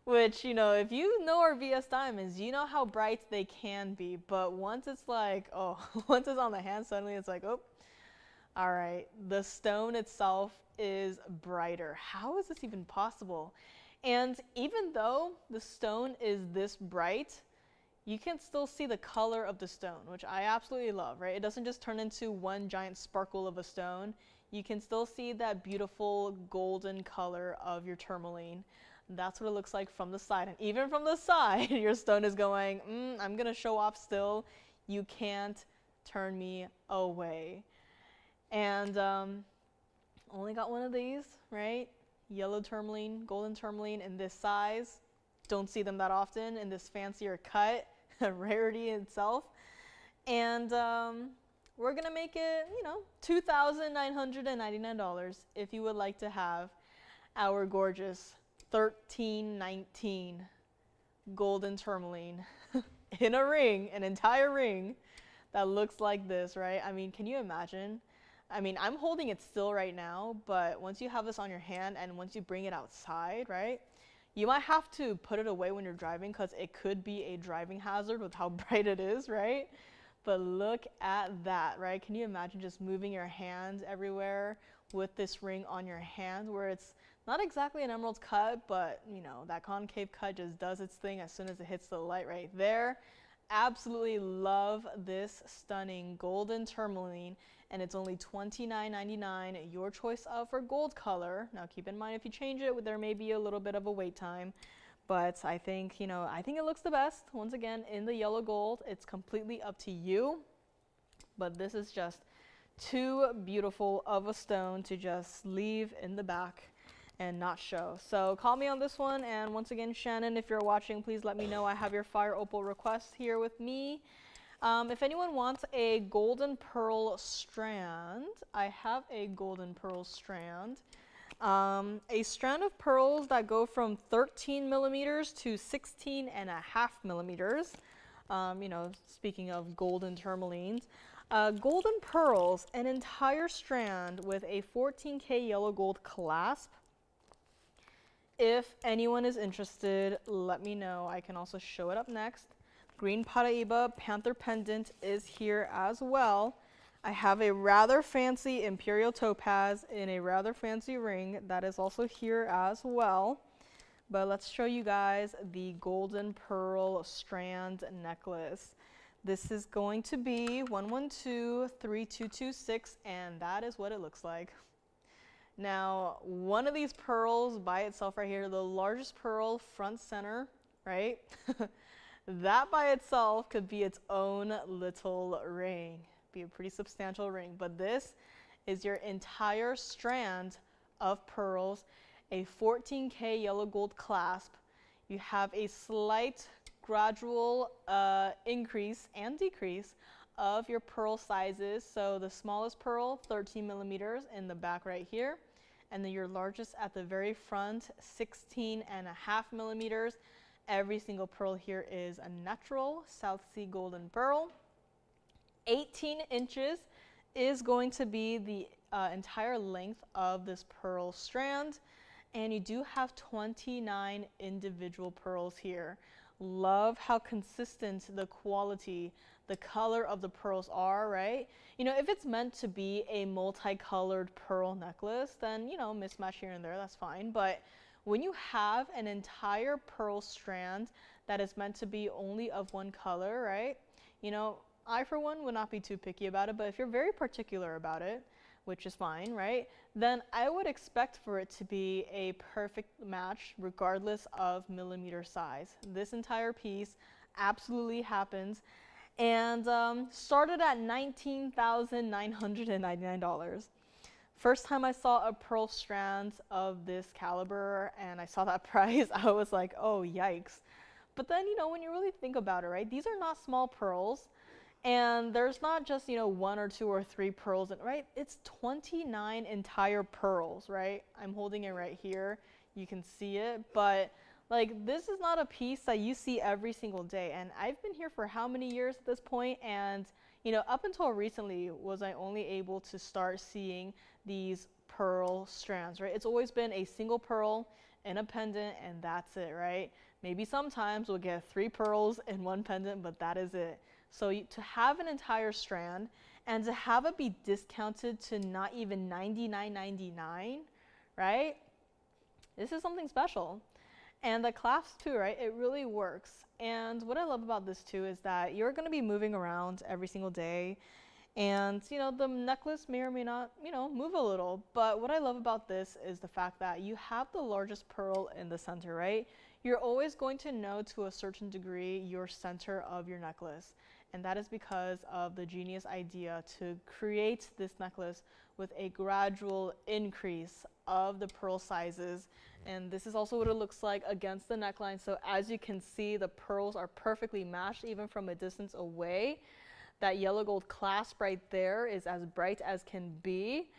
[SPEAKER 1] Which, you know, if you know our VS diamonds, you know how bright they can be. But once it's like, oh, once it's on the hand, suddenly it's like, oh, all right, the stone itself is brighter. How is this even possible? And even though the stone is this bright, you can still see the color of the stone, which I absolutely love, right? It doesn't just turn into one giant sparkle of a stone. You can still see that beautiful golden color of your tourmaline. That's what it looks like from the side. And even from the side, your stone is going, I'm gonna show off still. You can't turn me away. And only got one of these, right? Yellow tourmaline, golden tourmaline in this size. Don't see them that often in this fancier cut, a rarity in itself. And we're gonna make it, you know, $2,999 if you would like to have our gorgeous 1319 golden tourmaline in a ring, an entire ring that looks like this, right? I mean, can you imagine? I mean, I'm holding it still right now, but once you have this on your hand and once you bring it outside, right? You might have to put it away when you're driving because it could be a driving hazard with how bright it is, right? But look at that, right? Can you imagine just moving your hands everywhere with this ring on your hand, where it's not exactly an emerald cut, but you know, that concave cut just does its thing as soon as it hits the light right there. Absolutely love this stunning golden tourmaline, and it's only $29.99, your choice of for gold color. Now keep in mind, if you change it, there may be a little bit of a wait time, but I think, you know, I think it looks the best. Once again, in the yellow gold, it's completely up to you, but this is just too beautiful of a stone to just leave in the back and not show. So call me on this one. And once again, Shannon, if you're watching, please let me know. I have your fire opal request here with me. If anyone wants a golden pearl strand, I have a golden pearl strand. A strand of pearls that go from 13 millimeters to 16 and a half millimeters. You know, speaking of golden tourmalines. Golden pearls, an entire strand with a 14K yellow gold clasp. If anyone is interested, let me know. I can also show it up next. green Paraiba Panther pendant is here as well. I have a rather fancy Imperial topaz in a rather fancy ring that is also here as well. But let's show you guys the golden pearl strand necklace. This is going to be 1123226, and that is what it looks like. Now, one of these pearls by itself right here, the largest pearl front center, right? That by itself could be its own little ring. Be a pretty substantial ring, but this is your entire strand of pearls, a 14K yellow gold clasp. You have a slight gradual increase and decrease of your pearl sizes. So the smallest pearl, 13 millimeters in the back right here, and then your largest at the very front, 16.5 millimeters. Every single pearl here is a natural South Sea golden pearl. 18 inches is going to be the entire length of this pearl strand, and you do have 29 individual pearls here. Love how consistent the quality, the color of the pearls are, right? You know, if it's meant to be a multicolored pearl necklace, then, you know, mismatch here and there, that's fine. But when you have an entire pearl strand that is meant to be only of one color, right? You know, I, for one, would not be too picky about it, but if you're very particular about it, which is fine, right? Then I would expect for it to be a perfect match regardless of millimeter size. This entire piece absolutely happens, and started at $19,999. First time I saw a pearl strand of this caliber and I saw that price, I was like, oh, yikes. But then, you know, when you really think about it, right, these are not small pearls. And there's not just, you know, 1 or 2 or 3 pearls, right? It's 29 entire pearls, right? I'm holding it right here. You can see it. But, like, this is not a piece that you see every single day. And I've been here for how many years at this point? And, you know, up until recently was I only able to start seeing these pearl strands, right? It's always been a single pearl in a pendant, and that's it, right? Maybe sometimes we'll get 3 pearls in one pendant, but that is it. So to have an entire strand and to have it be discounted to not even $99.99, right? This is something special. And the clasp too, right? It really works. And what I love about this too is that you're going to be moving around every single day. And, you know, the necklace may or may not, you know, move a little. But what I love about this is the fact that you have the largest pearl in the center, right? You're always going to know to a certain degree your center of your necklace. And that is because of the genius idea to create this necklace with a gradual increase of the pearl sizes. And this is also what it looks like against the neckline. So as you can see, the pearls are perfectly matched even from a distance away. That yellow gold clasp right there is as bright as can be.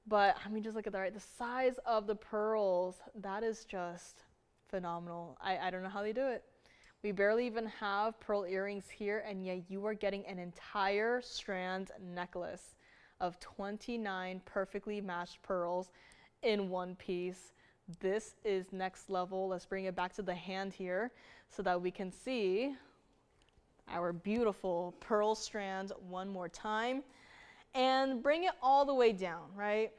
[SPEAKER 1] But I mean, just look at that, right? The size of the pearls, that is just phenomenal. I don't know how they do it. We barely even have pearl earrings here, and yet you are getting an entire strand necklace of 29 perfectly matched pearls in one piece. This is next level. Let's bring it back to the hand here so that we can see our beautiful pearl strand one more time. And bring it all the way down, right?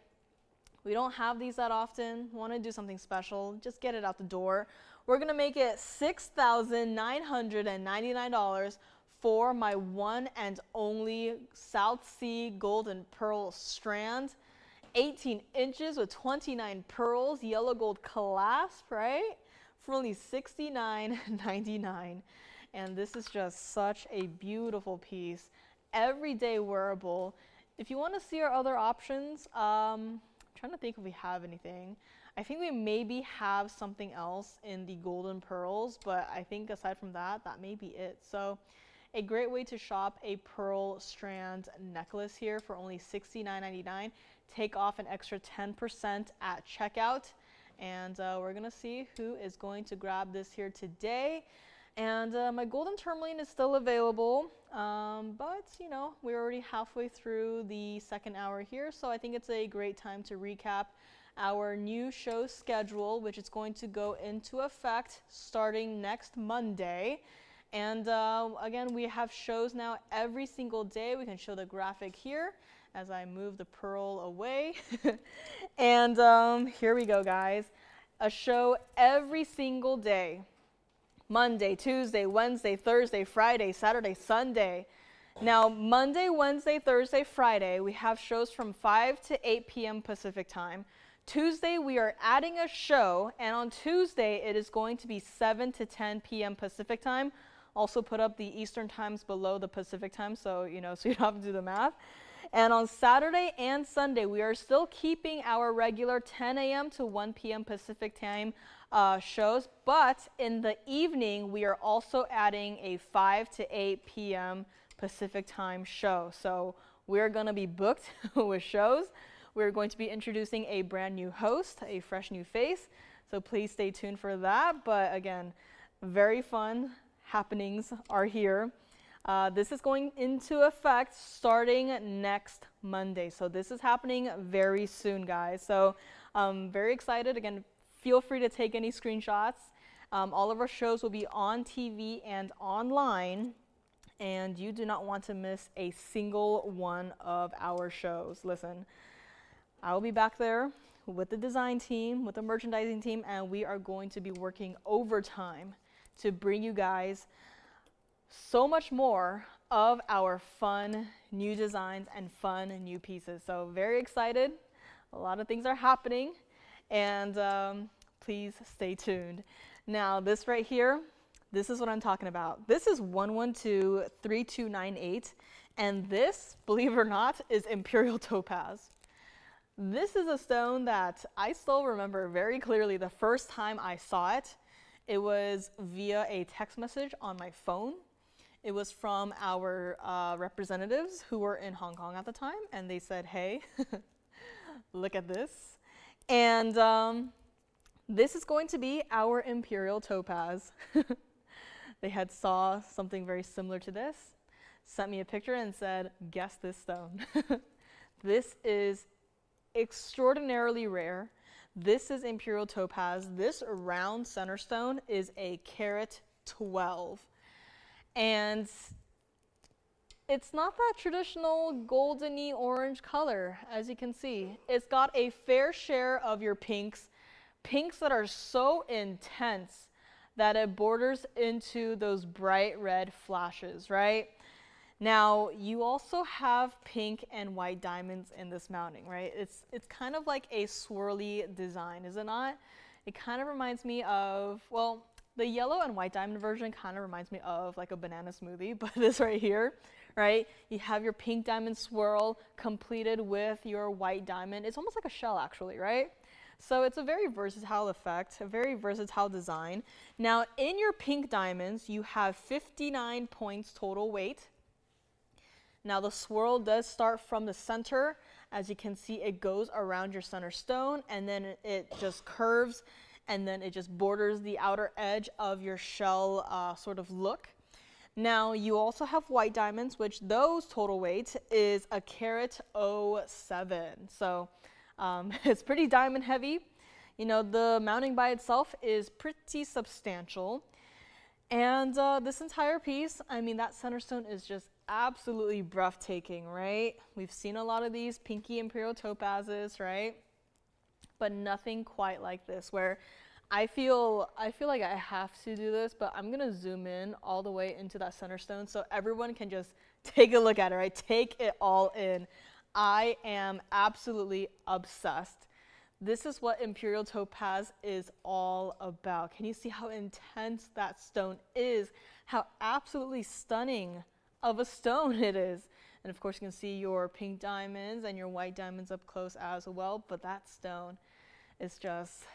[SPEAKER 1] We don't have these that often. Want to do something special, just get it out the door. We're going to make it $6,999 for my one and only South Sea golden pearl strand. 18 inches with 29 pearls, yellow gold clasp, right? For only $69.99. And this is just such a beautiful piece. Everyday wearable. If you want to see our other options, I'm trying to think if we have anything. I think we maybe have something else in the golden pearls, but I think aside from that, that may be it. So a great way to shop a pearl strand necklace here for only $69.99. Take off an extra 10% at checkout. And we're going to see who is going to grab this here today. And my golden tourmaline is still available, but you know, we're already halfway through the second hour here, so I think it's a great time to recap our new show schedule, which is going to go into effect starting next Monday. And again, we have shows now every single day. We can show the graphic here as I move the pearl away. And here we go, guys. A show every single day. Monday, Tuesday, Wednesday, Thursday, Friday, Saturday, Sunday. Now, Monday, Wednesday, Thursday, Friday, we have shows from 5 to 8 p.m. Pacific time. Tuesday, we are adding a show, and on Tuesday, it is going to be 7 to 10 p.m. Pacific time. Also put up the Eastern times below the Pacific time, so you don't have to do the math. And on Saturday and Sunday, we are still keeping our regular 10 a.m. to 1 p.m. Pacific time shows, but in the evening, we are also adding a 5 to 8 p.m. Pacific time show. So we're going to be booked with shows. We're going to be introducing a brand new host, a fresh new face. So please stay tuned for that. But again, very fun happenings are here. This is going into effect starting next Monday. So this is happening very soon, guys. So I'm very excited. Again, feel free to take any screenshots. All of our shows will be on TV and online, and you do not want to miss a single one of our shows. Listen, I will be back there with the design team, with the merchandising team, and we are going to be working overtime to bring you guys so much more of our fun new designs and fun new pieces. So very excited. A lot of things are happening, and please stay tuned. Now this right here, this is what I'm talking about. This is 1123298, and this, believe it or not, is Imperial topaz. This is a stone that I still remember very clearly the first time I saw it. It was via a text message on my phone. It was from our representatives who were in Hong Kong at the time, and they said, hey, look at this. And this is going to be our Imperial topaz. They had saw something very similar to this, sent me a picture and said, guess this stone. This is extraordinarily rare. This is Imperial topaz. This round center stone is a carat 12. And it's not that traditional goldeny orange color, as you can see. It's got a fair share of your pinks that are so intense that it borders into those bright red flashes, right? Now, you also have pink and white diamonds in this mounting, right? It's kind of like a swirly design, is it not? It kind of reminds me of, well, the yellow and white diamond version kind of reminds me of like a banana smoothie, but this right here, right? You have your pink diamond swirl completed with your white diamond. It's almost like a shell actually, right? So it's a very versatile effect, a very versatile design. Now, in your pink diamonds, you have 59 points total weight. Now the swirl does start from the center. As you can see, it goes around your center stone, and then it just curves, and then it just borders the outer edge of your shell sort of look. Now you also have white diamonds, which those total weight is a carat 07. So it's pretty diamond heavy. You know, the mounting by itself is pretty substantial. And this entire piece, I mean, that center stone is just absolutely breathtaking, right? We've seen a lot of these pinky Imperial topazes, right? But nothing quite like this, where I feel like I have to do this, but I'm gonna zoom in all the way into that center stone so everyone can just take a look at it, right? Take it all in. I am absolutely obsessed. This is what Imperial topaz is all about. Can you see how intense that stone is? How absolutely stunning of a stone it is. And of course you can see your pink diamonds and your white diamonds up close as well, but that stone is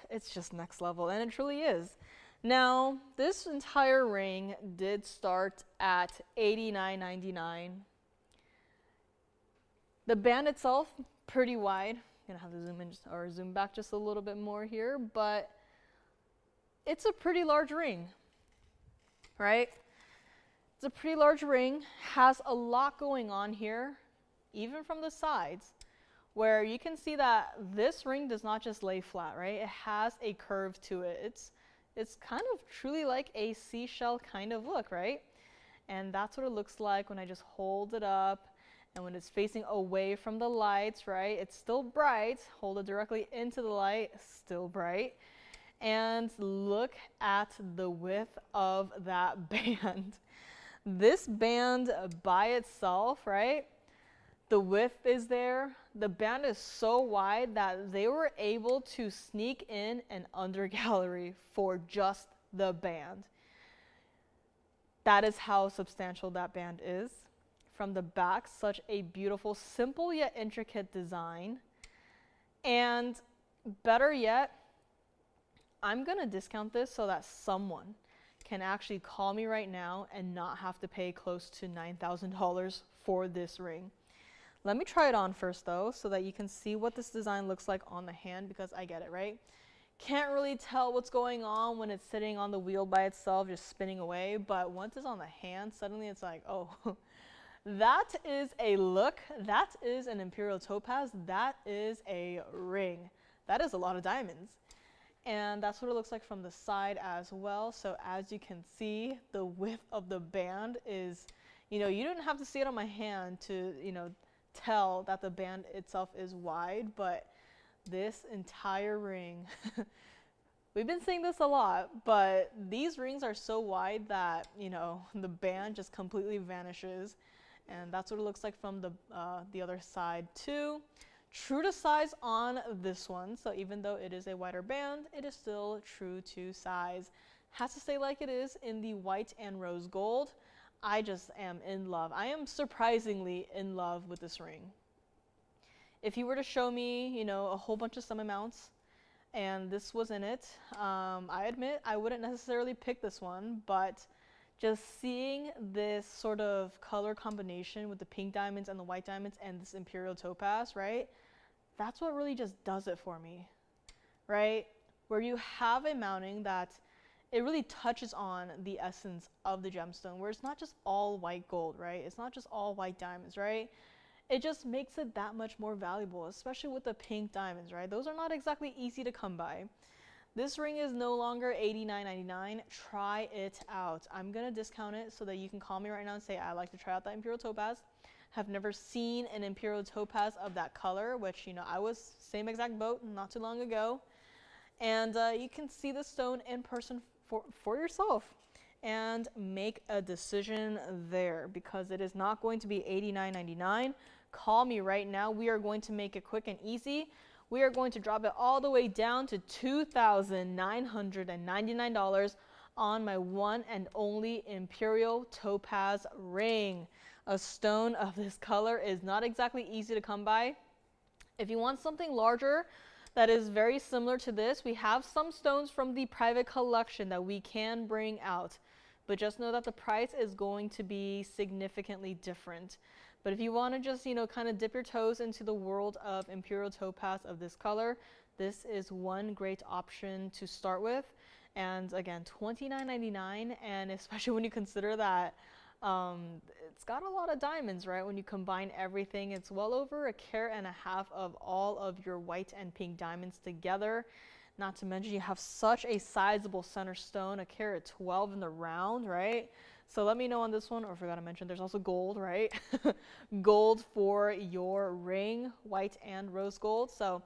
[SPEAKER 1] it's just next level, and it truly is. Now, this entire ring did start at $89.99. The band itself, pretty wide. I'm gonna have to zoom in or zoom back just a little bit more here, but it's a pretty large ring, right? It's a pretty large ring, has a lot going on here, even from the sides, where you can see that this ring does not just lay flat, right? It has a curve to it. It's kind of truly like a seashell kind of look, right? And that's what it looks like when I just hold it up. And when it's facing away from the lights, right? It's still bright. Hold it directly into the light, still bright. And look at the width of that band. This band by itself, right? The width is there. The band is so wide that they were able to sneak in an under gallery for just the band. That is how substantial that band is. From the back, such a beautiful, simple yet intricate design. And better yet, I'm gonna discount this so that someone can actually call me right now and not have to pay close to $9,000 for this ring. Let me try it on first though, so that you can see what this design looks like on the hand, because I get it, right? Can't really tell what's going on when it's sitting on the wheel by itself, just spinning away, but once it's on the hand, suddenly it's like, oh, that is a look. That is an Imperial topaz. That is a ring. That is a lot of diamonds. And that's what it looks like from the side as well. So as you can see, the width of the band is, you didn't have to see it on my hand to, tell that the band itself is wide, but this entire ring, we've been seeing this a lot, but these rings are so wide that, the band just completely vanishes. And that's what it looks like from the other side too. True to size on this one, so even though it is a wider band, it is still true to size. Has to stay like it is in the white and rose gold. I just am in love. I am surprisingly in love with this ring. If you were to show me, a whole bunch of sum amounts and this was in it, I admit I wouldn't necessarily pick this one, but just seeing this sort of color combination with the pink diamonds and the white diamonds and this Imperial topaz, right? That's what really just does it for me, right? Where you have a mounting that it really touches on the essence of the gemstone, where it's not just all white gold, right? It's not just all white diamonds, right? It just makes it that much more valuable, especially with the pink diamonds, right? Those are not exactly easy to come by. This ring is no longer $89.99. Try it out. I'm gonna discount it so that you can call me right now and say, I'd like to try out that Imperial topaz. Have never seen an Imperial topaz of that color, which, I was same exact boat not too long ago. And you can see the stone in person for yourself and make a decision there, because it is not going to be $89.99. Call me right now. We are going to make it quick and easy. We are going to drop it all the way down to $2,999 on my one and only Imperial topaz ring. A stone of this color is not exactly easy to come by. If you want something larger that is very similar to this, we have some stones from the private collection that we can bring out, but just know that the price is going to be significantly different. But if you want to just, kind of dip your toes into the world of Imperial topaz of this color, this is one great option to start with. And again, $29.99, and especially when you consider that it's got a lot of diamonds, right? When you combine everything, it's well over 1.5 carats of all of your white and pink diamonds together. Not to mention you have such a sizable center stone, 1.12 carat in the round, right? So let me know on this one, or I forgot to mention there's also gold, right? Gold for your ring, white and rose gold. So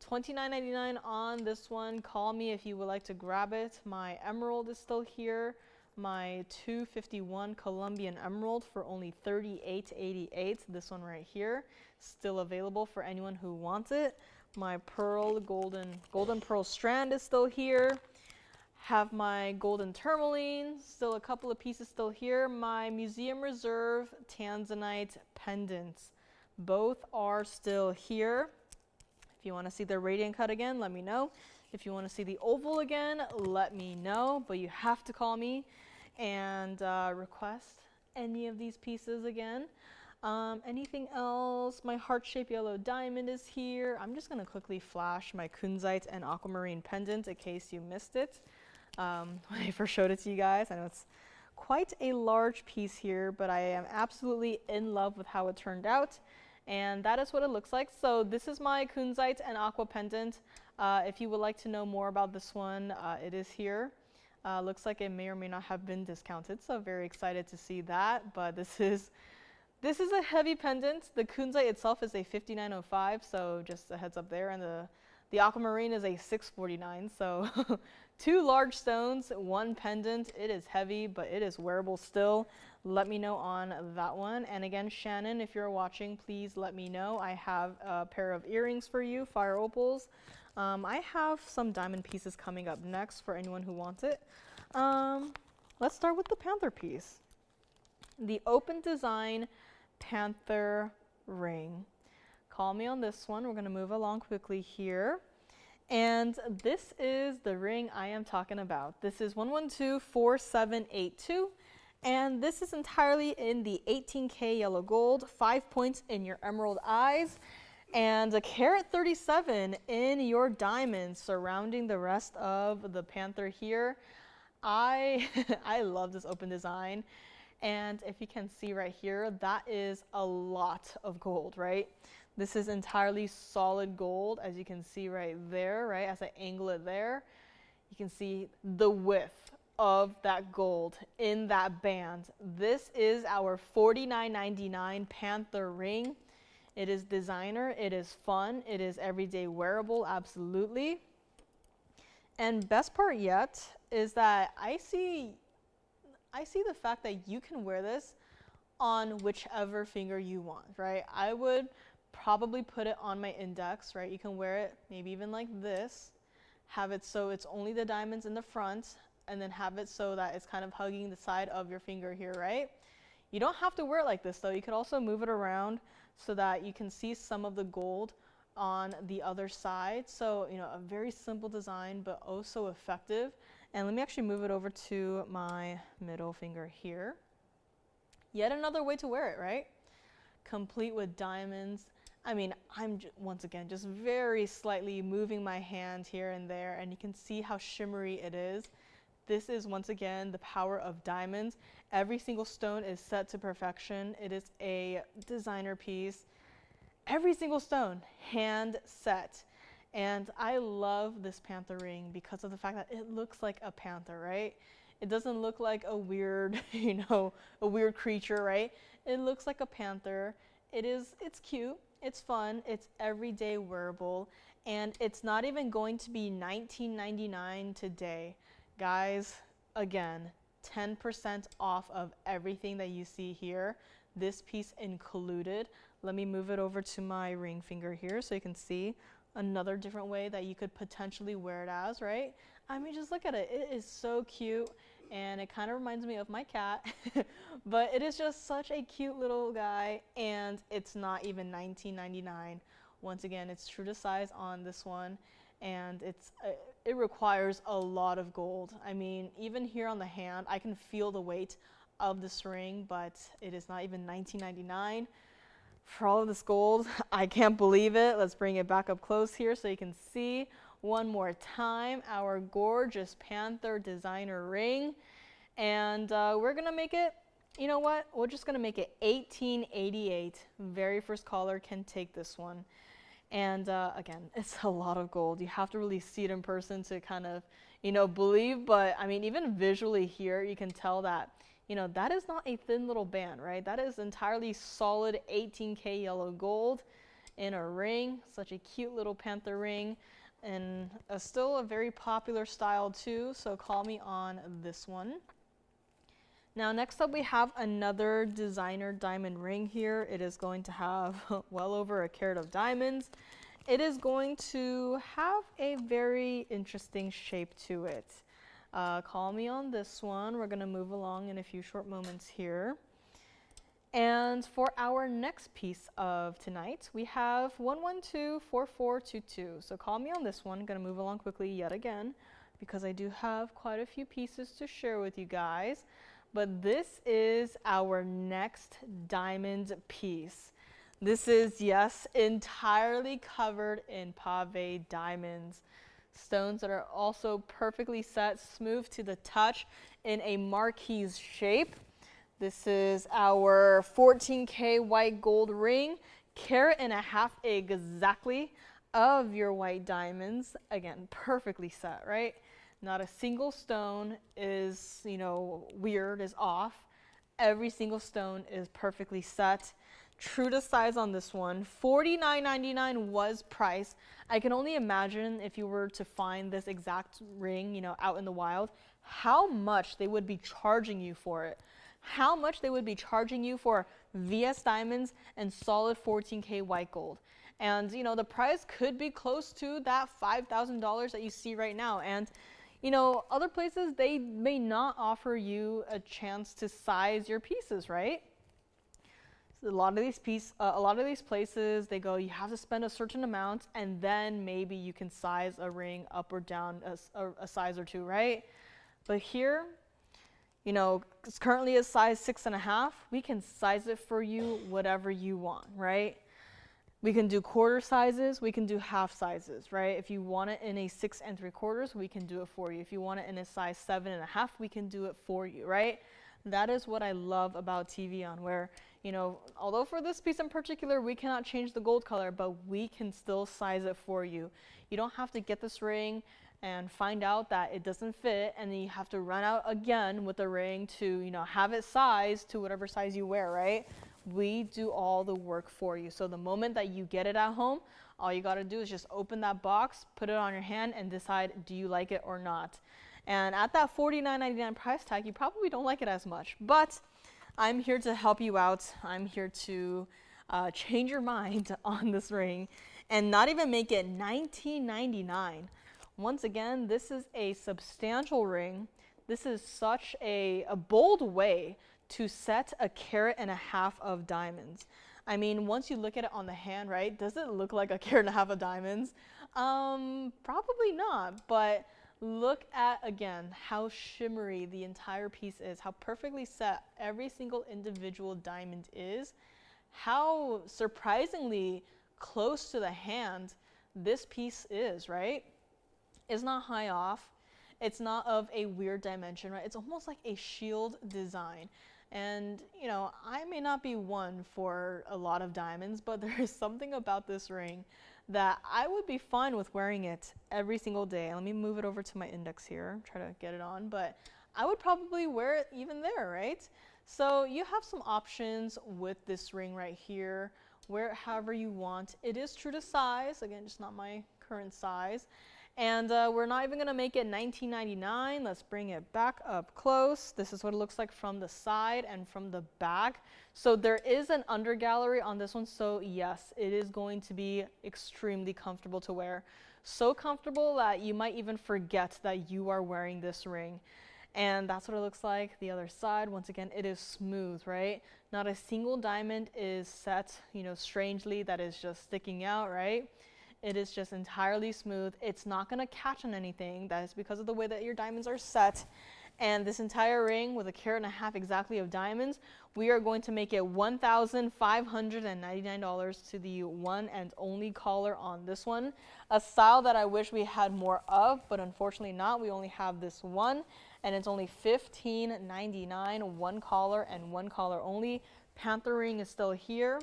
[SPEAKER 1] $29.99 on this one. Call me if you would like to grab it. My emerald is still here. My 251 Colombian emerald for only $38.88. This one right here, still available for anyone who wants it. My pearl golden pearl strand is still here. Have my golden tourmaline, still a couple of pieces still here. My museum reserve Tanzanite pendants, both are still here. If you want to see the radiant cut again, let me know. If you want to see the oval again, let me know, but you have to call me and request any of these pieces again. Anything else? My heart-shaped yellow diamond is here. I'm just going to quickly flash my Kunzite and aquamarine pendant in case you missed it. When I first showed it to you guys, I know it's quite a large piece here, but I am absolutely in love with how it turned out. And that is what it looks like. So this is my Kunzite and aqua pendant. If you would like to know more about this one, it is here. Looks like it may or may not have been discounted, so very excited to see that. But this is a heavy pendant. The Kunzite itself is a 5905, so just a heads up there. And the aquamarine is a 649, so 2 large stones, 1 pendant. It is heavy, but it is wearable still. Let me know on that one. And again, Shannon, if you're watching, please let me know. I have a pair of earrings for you, fire opals. I have some diamond pieces coming up next for anyone who wants it. Let's start with the Panther piece. The open design Panther ring. Call me on this one. We're going to move along quickly here. And this is the ring I am talking about. This is 1124782. And this is entirely in the 18K yellow gold, 5 points in your emerald eyes, and a carat 37 in your diamonds surrounding the rest of the Panther here. I love this open design. And if you can see right here, that is a lot of gold, right? This is entirely solid gold, as you can see right there, right? As I angle it there, you can see the width of that gold in that band. This is our $49.99 Panther ring. It is designer, it is fun, it is everyday wearable, absolutely. And best part yet is that I see the fact that you can wear this on whichever finger you want, right? I would probably put it on my index, right? You can wear it maybe even like this, have it so it's only the diamonds in the front, and then have it so that it's kind of hugging the side of your finger here, right? You don't have to wear it like this though. You could also move it around so that you can see some of the gold on the other side. So, you know, a very simple design, but oh so effective. And let me actually move it over to my middle finger here. Yet another way to wear it, right? Complete with diamonds. I mean, I'm once again just very slightly moving my hand here and there, and you can see how shimmery it is. This is once again the power of diamonds. Every single stone is set to perfection. It is a designer piece. Every single stone hand set. And I love this Panther ring because of the fact that it looks like a panther, right? It doesn't look like a weird, a weird creature, right? It looks like a panther. It's cute, it's fun, it's everyday wearable, and it's not even going to be $19.99 today. Guys, again, 10% off of everything that you see here. This piece included. Let me move it over to my ring finger here so you can see another different way that you could potentially wear it as, right? I mean, just look at it. It is so cute, and it kind of reminds me of my cat, but it is just such a cute little guy, and it's not even $19.99. Once again, it's true to size on this one, and it requires a lot of gold. I mean, even here on the hand, I can feel the weight of this ring, but it is not even $19.99. For all of this gold, I can't believe it. Let's bring it back up close here so you can see one more time our gorgeous Panther designer ring. And we're gonna make it, you know what? We're just gonna make it $18.88. Very first caller can take this one. And again, it's a lot of gold. You have to really see it in person to kind of, believe. But I mean, even visually here, you can tell that, that is not a thin little band, right? That is entirely solid 18K yellow gold in a ring. Such a cute little Panther ring, and still a very popular style too. So call me on this one. Now next up we have another designer diamond ring here. It is going to have well over a carat of diamonds. It is going to have a very interesting shape to it. Call me on this one. We're going to move along in a few short moments here. And for our next piece of tonight, we have 1124422. So call me on this one. I'm going to move along quickly yet again because I do have quite a few pieces to share with you guys. But this is our next diamond piece. This is, yes, entirely covered in pave diamonds. Stones that are also perfectly set, smooth to the touch in a Marquise shape. This is our 14K white gold ring, carat and a half exactly of your white diamonds. Again, perfectly set, right? Not a single stone is, you know, weird, is off. Every single stone is perfectly set. True to size on this one. $49.99 was price. I can only imagine if you were to find this exact ring, you know, out in the wild, how much they would be charging you for it. How much they would be charging you for VS diamonds and solid 14K white gold. And, you know, the price could be close to that $5,000 that you see right now. And, you know, other places, they may not offer you a chance to size your pieces, right? So a lot of these places, they go, you have to spend a certain amount, and then maybe you can size a ring up or down a size or two, right? But here, you know, it's currently a size 6.5. We can size it for you whatever you want, right? We can do quarter sizes, we can do half sizes, right? If you want it in a 6 3/4, we can do it for you. If you want it in a size 7.5, we can do it for you, right? That is what I love about TVON, where, you know, although for this piece in particular, we cannot change the gold color, but we can still size it for you. You don't have to get this ring and find out that it doesn't fit, and then you have to run out again with the ring to, you know, have it sized to whatever size you wear, right? We do all the work for you. So the moment that you get it at home, all you got to do is just open that box, put it on your hand, and decide, do you like it or not? And at that $49.99 price tag, you probably don't like it as much. But I'm here to help you out. I'm here to change your mind on this ring and not even make it $19.99. Once again, this is a substantial ring. This is such a bold way to set 1.5 carats of diamonds. I mean, once you look at it on the hand, right, does it look like 1.5 carats of diamonds? Probably not, but look at, again, how shimmery the entire piece is, how perfectly set every single individual diamond is, how surprisingly close to the hand this piece is, right? It's not high off. It's not of a weird dimension, right? It's almost like a shield design. And, you know, I may not be one for a lot of diamonds, but there is something about this ring that I would be fine with wearing it every single day. Let me move it over to my index here, try to get it on, but I would probably wear it even there, right? So you have some options with this ring right here. Wear it however you want. It is true to size, again, just not my current size. And we're not even gonna make it $19.99. Let's bring it back up close. This is what it looks like from the side and from the back. So there is an under gallery on this one. So yes, it is going to be extremely comfortable to wear. So comfortable that you might even forget that you are wearing this ring. And that's what it looks like. The other side, once again, it is smooth, right? Not a single diamond is set, you know, strangely, that is just sticking out, right? It is just entirely smooth. It's not gonna catch on anything. That is because of the way that your diamonds are set. And this entire ring with 1.5 carats exactly of diamonds, we are going to make it $1,599 to the one and only collar on this one. A style that I wish we had more of, but unfortunately not. We only have this one, and it's only $15.99, one collar and one collar only. Panther ring is still here.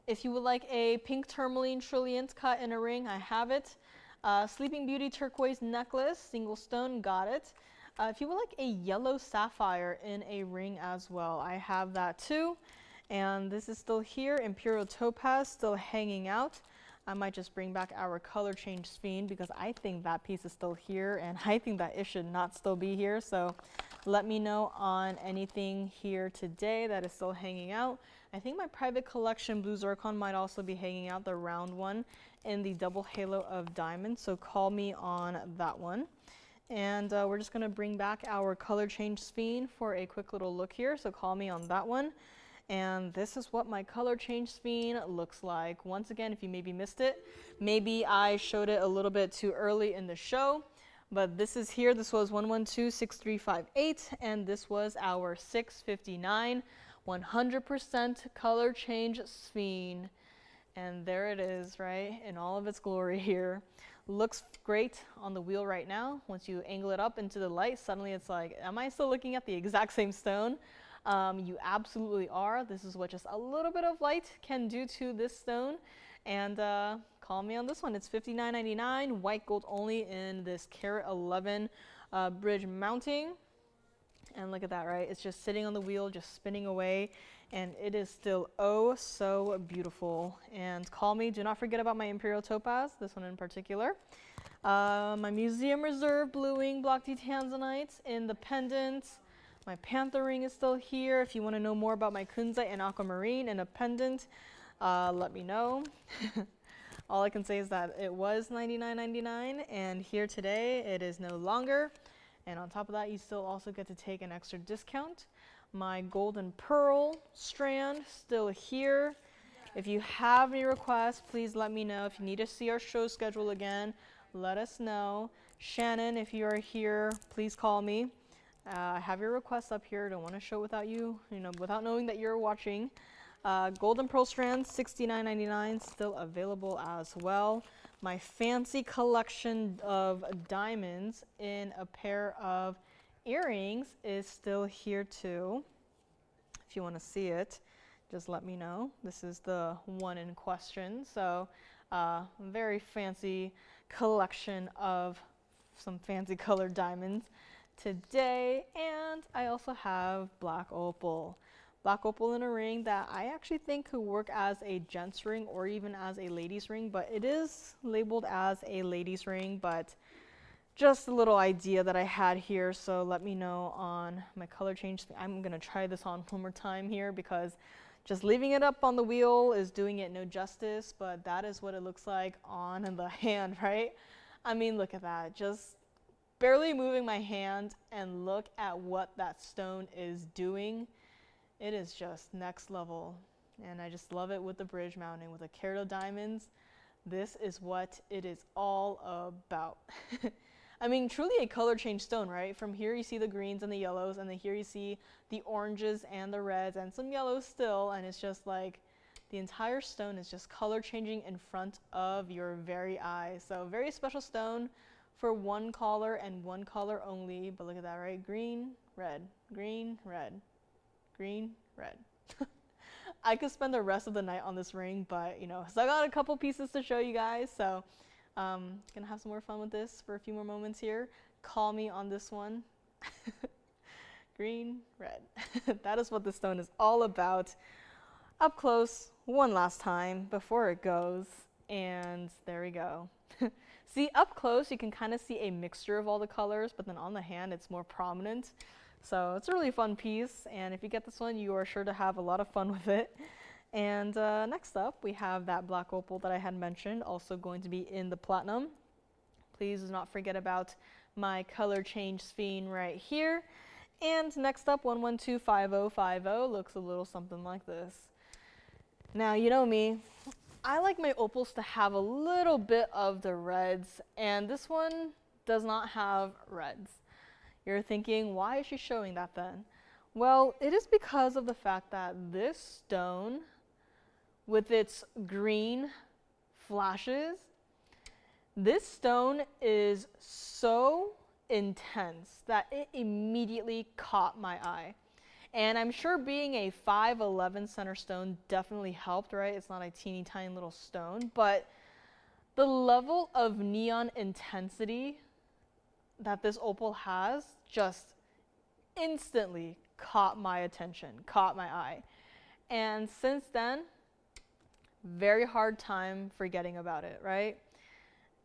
[SPEAKER 1] If you would like a pink tourmaline Trilliant cut in a ring, I have it. Sleeping Beauty turquoise necklace, single stone, got it. If you would like a yellow sapphire in a ring as well, I have that too. And this is still here, Imperial topaz, still hanging out. I might just bring back our color change Sphene because I think that piece is still here and I think that it should not still be here. So let me know on anything here today that is still hanging out. I think my private collection blue zircon might also be hanging out, the round one in the double halo of diamonds. So call me on that one. And we're just gonna bring back our color change Sphene for a quick little look here. So call me on that one. And this is what my color change Sphene looks like. Once again, if you maybe missed it, maybe I showed it a little bit too early in the show, but this is here. This was 1126358, and this was our 659 100% color change Sphene. And there it is, right, in all of its glory here. Looks great on the wheel right now. Once you angle it up into the light, suddenly it's like, am I still looking at the exact same stone? You absolutely are. This is what just a little bit of light can do to this stone. And call me on this one. It's $59.99, white gold only in this carat 11 bridge mounting. And look at that, right? It's just sitting on the wheel, just spinning away, and it is still oh so beautiful. And call me, do not forget about my Imperial topaz, this one in particular. My museum reserve bluing block D Tanzanite in the pendant. My Panther ring is still here. If you want to know more about my Kunzite and aquamarine in a pendant, let me know. All I can say is that it was $99.99, and here today it is no longer. And on top of that, you still also get to take an extra discount. My golden pearl strand still here. If you have any requests, please let me know. If you need to see our show schedule again, let us know. Shannon, if you are here, please call me. I have your requests up here. Don't want to show without you, without knowing that you're watching. Golden pearl strands, $69.99, still available as well. My fancy collection of diamonds in a pair of earrings is still here too. If you want to see it, just let me know. This is the one in question. So very fancy collection of some fancy colored diamonds today. And I also have black opal. Black opal in a ring that I actually think could work as a gent's ring or even as a lady's ring, but it is labeled as a lady's ring, but just a little idea that I had here. So let me know on my color change. I'm gonna try this on one more time here because just leaving it up on the wheel is doing it no justice, but that is what it looks like on the hand, right? I mean, look at that. Just barely moving my hand and look at what that stone is doing. It is just next level, and I just love it with the bridge mounting with a carat of diamonds. This is what it is all about. I mean, truly a color change stone, right? From here you see the greens and the yellows, and then here you see the oranges and the reds and some yellows still, and it's just like the entire stone is just color changing in front of your very eyes. So very special stone for one color and one color only, but look at that, right? Green, red, green, red. Green, red. I could spend the rest of the night on this ring, but so I got a couple pieces to show you guys, so gonna have some more fun with this for a few more moments here. Call me on this one. Green, red. That is what the stone is all about. Up close, one last time before it goes, and there we go. See, up close you can kind of see a mixture of all the colors, but then on the hand it's more prominent. So it's a really fun piece, and if you get this one, you are sure to have a lot of fun with it. And next up, we have that black opal that I had mentioned, also going to be in the platinum. Please do not forget about my color change Sphene right here. And next up, 1125050 looks a little something like this. Now, you know me, I like my opals to have a little bit of the reds, and this one does not have reds. You're thinking, why is she showing that then? Well, it is because of the fact that this stone, with its green flashes, this stone is so intense that it immediately caught my eye. And I'm sure being a 5'11" center stone definitely helped, right? It's not a teeny tiny little stone, but the level of neon intensity that this opal has just instantly caught my attention, caught my eye. And since then, very hard time forgetting about it, right?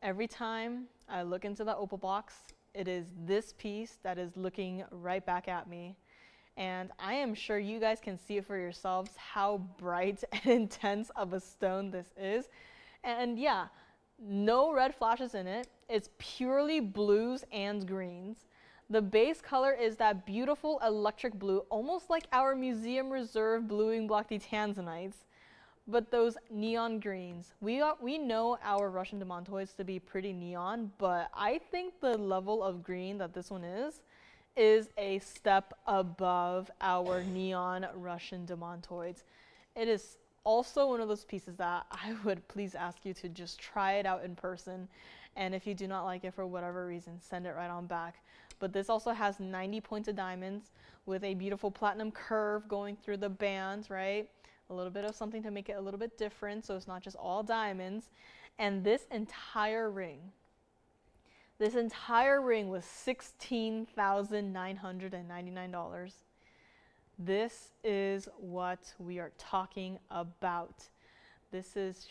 [SPEAKER 1] Every time I look into the opal box, it is this piece that is looking right back at me. And I am sure you guys can see it for yourselves how bright and intense of a stone this is. And yeah, no red flashes in it. It's purely blues and greens. The base color is that beautiful electric blue, almost like our museum reserve bluing block D Tanzanites, but those neon greens. We know our Russian demontoids to be pretty neon, but I think the level of green that this one is a step above our neon Russian demontoids. It is also one of those pieces that I would please ask you to just try it out in person, and if you do not like it for whatever reason, send it right on back. But this also has 90 points of diamonds with a beautiful platinum curve going through the bands, right? A little bit of something to make it a little bit different, so it's not just all diamonds. And this entire ring was $16,999. This is what we are talking about. This is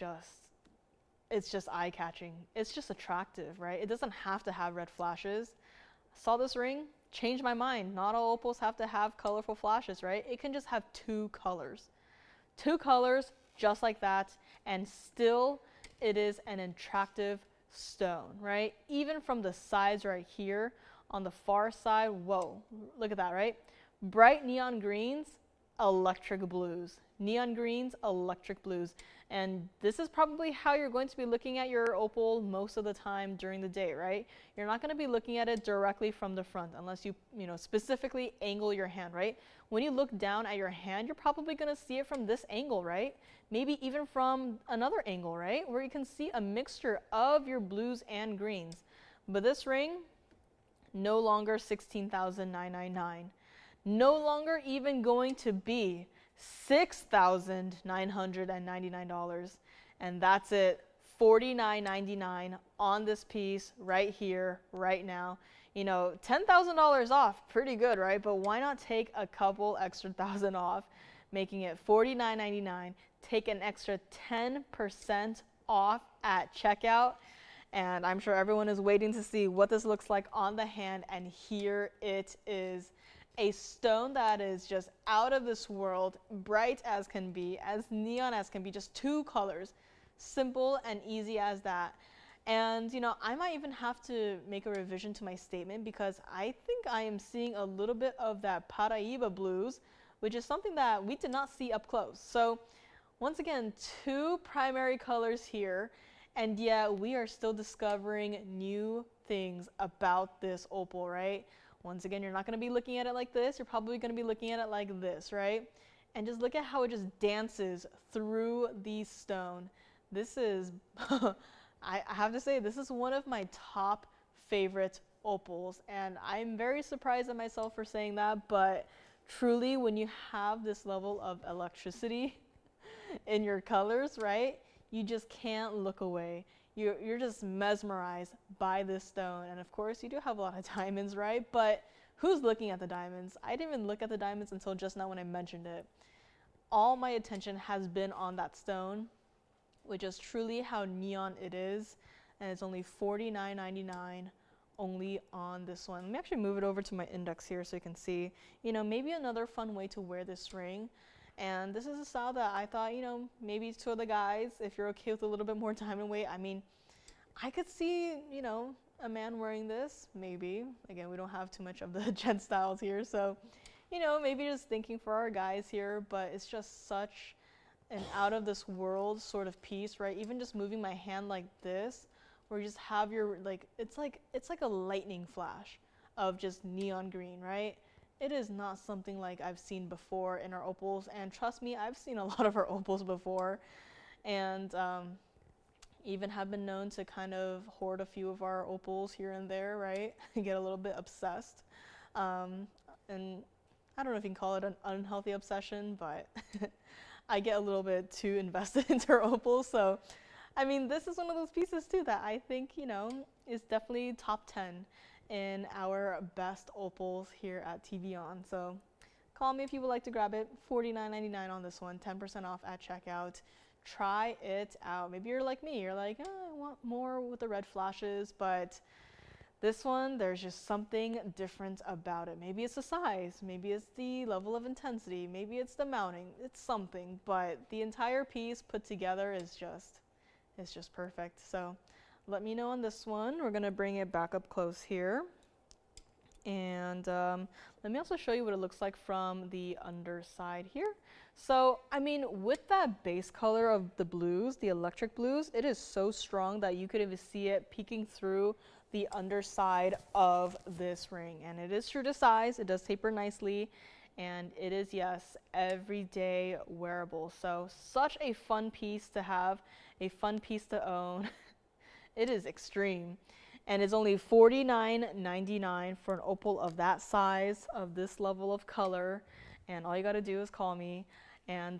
[SPEAKER 1] it's just eye-catching. It's just attractive, right? It doesn't have to have red flashes. Saw this ring, changed my mind. Not all opals have to have colorful flashes, right? It can just have two colors. Two colors, just like that, and still it is an attractive stone, right? Even from the sides right here on the far side, whoa, look at that, right? Bright neon greens, electric blues. Neon greens, electric blues. And this is probably how you're going to be looking at your opal most of the time during the day, right? You're not going to be looking at it directly from the front unless you specifically angle your hand, right? When you look down at your hand, you're probably going to see it from this angle, right? Maybe even from another angle, right? Where you can see a mixture of your blues and greens. But this ring, no longer $16,999. No longer even going to be $6,999, and that's it. $49.99 on this piece right here, right now. You know, $10,000 off, pretty good, right? But why not take a couple extra thousand off, making it $49.99? Take an extra 10% off at checkout, and I'm sure everyone is waiting to see what this looks like on the hand, and here it is. A stone that is just out of this world, bright as can be, as neon as can be, just two colors, simple and easy as that. And I might even have to make a revision to my statement because I think I am seeing a little bit of that Paraíba blues, which is something that we did not see up close. So once again, two primary colors here, and yet we are still discovering new things about this opal, right? Once again, you're not going to be looking at it like this. You're probably going to be looking at it like this, right? And just look at how it just dances through the stone. This is, I have to say, this is one of my top favorite opals. And I'm very surprised at myself for saying that. But truly, when you have this level of electricity in your colors, right, you just can't look away. You're just mesmerized by this stone. And of course, you do have a lot of diamonds, right? But who's looking at the diamonds? I didn't even look at the diamonds until just now when I mentioned it. All my attention has been on that stone, which is truly how neon it is. And it's only $49.99 only on this one. Let me actually move it over to my index here so you can see, maybe another fun way to wear this ring. And this is a style that I thought, maybe to the guys, if you're okay with a little bit more diamond weight. I mean, I could see, a man wearing this, maybe. Again, we don't have too much of the gent styles here, so, maybe just thinking for our guys here, but it's just such an out of this world sort of piece, right? Even just moving my hand like this, where you just have your, it's like a lightning flash of just neon green, right? It is not something like I've seen before in our opals, and trust me, I've seen a lot of our opals before, and even have been known to kind of hoard a few of our opals here and there, right? Get a little bit obsessed, and I don't know if you can call it an unhealthy obsession, but I get a little bit too invested into our opals. So, I mean, this is one of those pieces too that I think is definitely top 10 in our best opals here at TVON. So call me if you would like to grab it. $49.99 on this one, 10% off at checkout. Try it out. Maybe you're like me, you're like, I want more with the red flashes, but this one, there's just something different about it. Maybe it's the size, maybe it's the level of intensity, maybe it's the mounting, it's something, but the entire piece put together is just perfect. So let me know on this one. We're gonna bring it back up close here. And let me also show you what it looks like from the underside here. So, I mean, with that base color of the blues, the electric blues, it is so strong that you could even see it peeking through the underside of this ring. And it is true to size, it does taper nicely, and it is, yes, everyday wearable. So, such a fun piece to have, a fun piece to own. It is extreme, and it's only $49.99 for an opal of that size, of this level of color, and all you gotta do is call me, and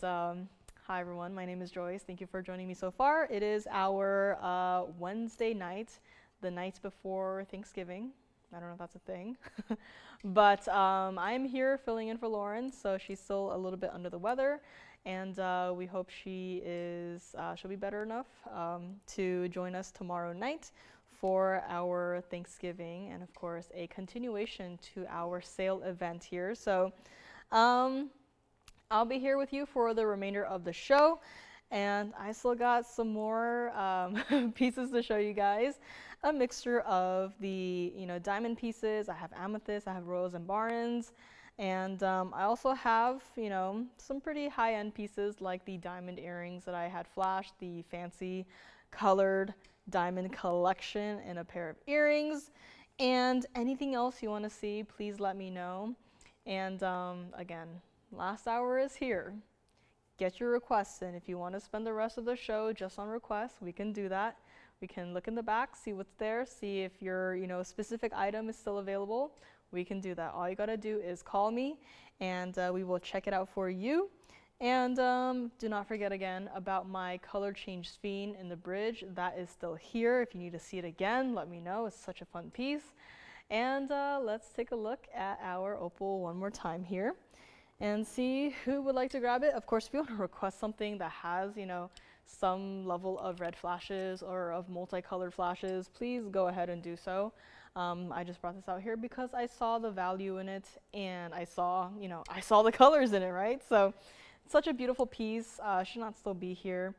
[SPEAKER 1] Hi everyone, my name is Joyce. Thank you for joining me so far. It is our Wednesday night, the night before Thanksgiving. I don't know if that's a thing. But I'm here filling in for Lauren, so she's still a little bit under the weather. And we hope she'll be better enough to join us tomorrow night for our Thanksgiving, and of course a continuation to our sale event here. So I'll be here with you for the remainder of the show, and I still got some more pieces to show you guys. A mixture of the diamond pieces. I have amethyst, I have rose and barons, and I also have some pretty high-end pieces like the diamond earrings that I had flashed, the fancy colored diamond collection in a pair of earrings, and anything else you want to see, please let me know. And again, last hour is here. Get your requests in. If you want to spend the rest of the show just on requests, we can do that. We can look in the back, see what's there, see if your specific item is still available. We can do that. All you gotta do is call me, and we will check it out for you. And do not forget again about my color change Sphene in the bridge. That is still here. If you need to see it again, let me know. It's such a fun piece. And let's take a look at our opal one more time here and see who would like to grab it. Of course, if you want to request something that has, some level of red flashes or of multicolored flashes, please go ahead and do so. I just brought this out here because I saw the value in it, and I saw the colors in it, right? So it's such a beautiful piece. Should not still be here.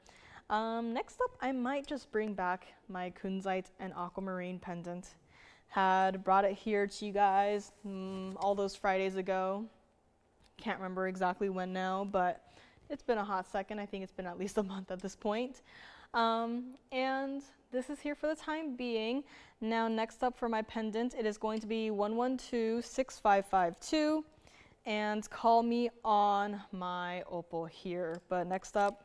[SPEAKER 1] Next up, I might just bring back my Kunzite and aquamarine pendant. Had brought it here to you guys all those Fridays ago. Can't remember exactly when now, but it's been a hot second. I think it's been at least a month at this point. And this is here for the time being. Now, next up for my pendant, it is going to be 1126552, and call me on my opal here. But next up,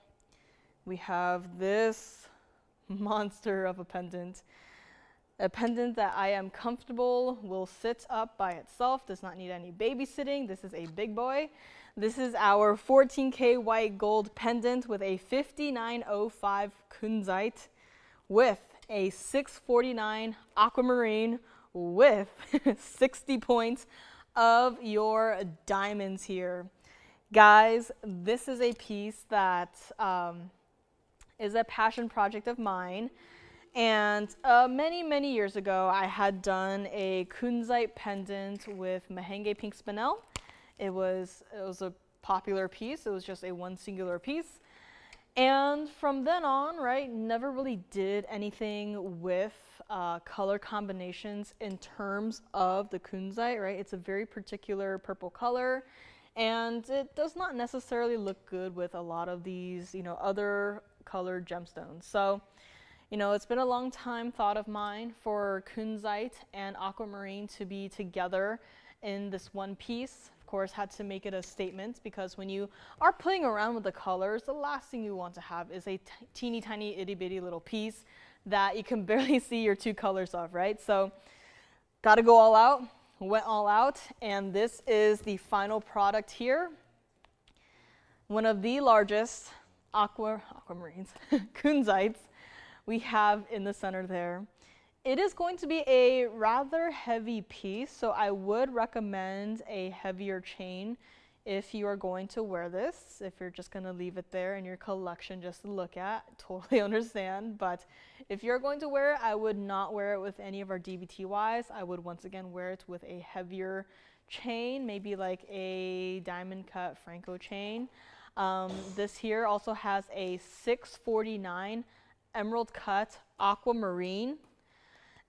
[SPEAKER 1] we have this monster of a pendant. A pendant that I am comfortable will sit up by itself, does not need any babysitting. This is a big boy. This is our 14K white gold pendant with a 5905 Kunzite with a 649 aquamarine with 60 points of your diamonds here. Guys, this is a piece that is a passion project of mine. And many years ago, I had done a Kunzite pendant with Mahenge pink spinel. It was a popular piece. It was just a one singular piece. And from then on, right, never really did anything with color combinations in terms of the Kunzite, right? It's a very particular purple color, and it does not necessarily look good with a lot of these, other colored gemstones. So, it's been a long time thought of mine for Kunzite and aquamarine to be together in this one piece. Of course, had to make it a statement, because when you are playing around with the colors, the last thing you want to have is a teeny tiny itty bitty little piece that you can barely see your two colors of, right? So got to go all out, went all out, and this is the final product here. One of the largest aquamarines, Kunzites, we have in the center there. It is going to be a rather heavy piece, so I would recommend a heavier chain if you are going to wear this. If you're just going to leave it there in your collection just to look at, totally understand. But if you're going to wear it, I would not wear it with any of our DBTYs. I would once again wear it with a heavier chain, maybe like a diamond cut Franco chain. This here also has a 649 emerald cut aquamarine.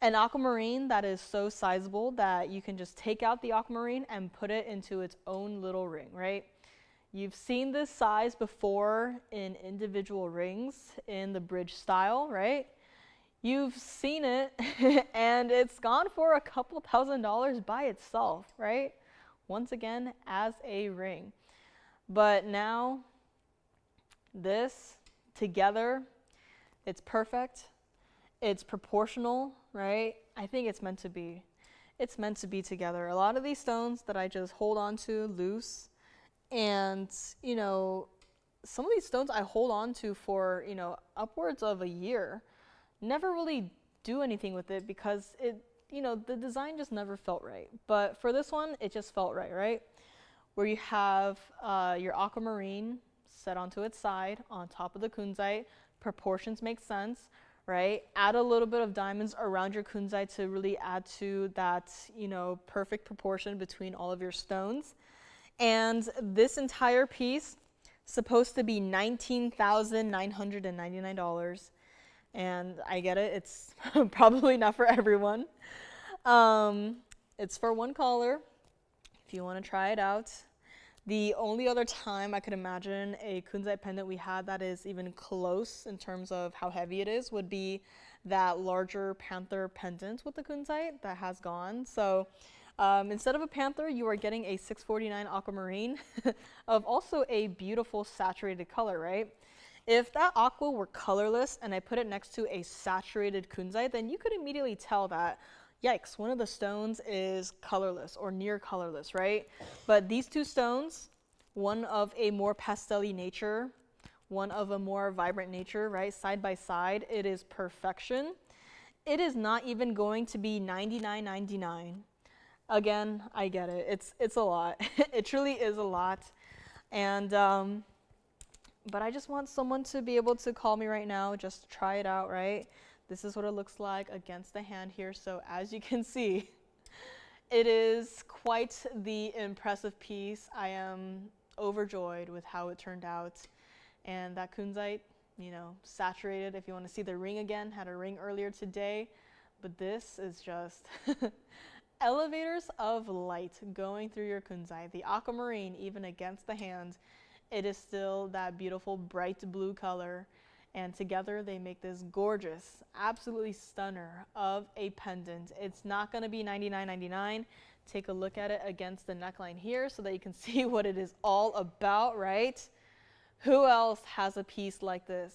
[SPEAKER 1] An aquamarine that is so sizable that you can just take out the aquamarine and put it into its own little ring, right? You've seen this size before in individual rings in the bridge style, right? You've seen it and it's gone for a couple $1,000s by itself, right? Once again, as a ring. But now, this together, it's perfect. It's proportional, right? I think it's meant to be. It's meant to be together. A lot of these stones that I just hold on to loose, and some of these stones I hold on to for, you know, upwards of a year. Never really do anything with it because it, you know, the design just never felt right. But for this one, it just felt right, right? Where you have your aquamarine set onto its side on top of the kunzite. Proportions make sense, right? Add a little bit of diamonds around your kunzite to really add to that, you know, perfect proportion between all of your stones. And this entire piece supposed to be $19,999. And I get it, it's probably not for everyone. It's for one collar, if you want to try it out. The only other time I could imagine a kunzite pendant we had that is even close in terms of how heavy it is would be that larger Panther pendant with the kunzite that has gone. So instead of a Panther, you are getting a 649 aquamarine of also a beautiful saturated color, right? If that aqua were colorless and I put it next to a saturated kunzite, then you could immediately tell that, yikes, one of the stones is colorless or near colorless, right? But these two stones, one of a more pastel-y nature, one of a more vibrant nature, right? Side by side, it is perfection. It is not even going to be $99.99. Again, I get it. It's a lot. It truly is a lot. And but I just want someone to be able to call me right now, just to try it out, right? This is what it looks like against the hand here. So as you can see, it is quite the impressive piece. I am overjoyed with how it turned out. And that kunzite, you know, saturated. If you want to see the ring again, had a ring earlier today. But this is just elevators of light going through your kunzite. The aquamarine, even against the hand, it is still that beautiful bright blue color. And together they make this gorgeous, absolutely stunner of a pendant. It's not going to be $99.99. Take a look at it against the neckline here so that you can see what it is all about, right? Who else has a piece like this?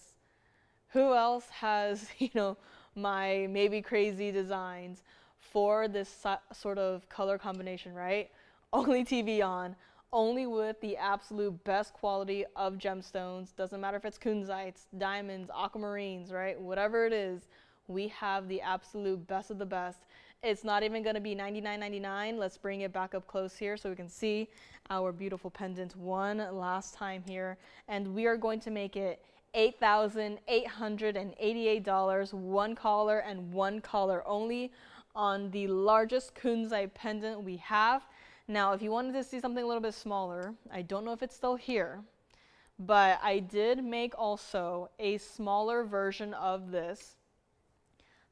[SPEAKER 1] Who else has, you know, my maybe crazy designs for this sort of color combination, right? Only TVON. Only with the absolute best quality of gemstones. Doesn't matter if it's kunzites, diamonds, aquamarines, right? Whatever it is, we have the absolute best of the best. It's not even going to be $99.99. Let's bring it back up close here so we can see our beautiful pendant one last time here. And we are going to make it $8,888, one collar and one collar only on the largest kunzite pendant we have. Now, if you wanted to see something a little bit smaller, I don't know if it's still here, but I did make also a smaller version of this.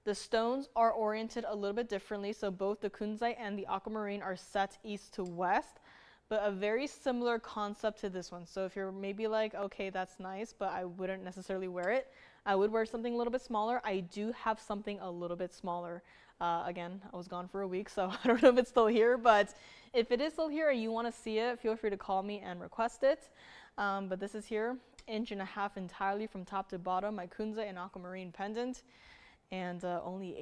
[SPEAKER 1] The stones are oriented a little bit differently, so both the kunzite and the aquamarine are set east to west, but a very similar concept to this one. So if you're maybe like, okay, that's nice, but I wouldn't necessarily wear it, I would wear something a little bit smaller. I do have something a little bit smaller. Again, I was gone for a week, so I don't know if it's still here, but if it is still here and you want to see it, feel free to call me and request it. But this is here, 1.5 inches entirely from top to bottom, my kunzite and aquamarine pendant. And only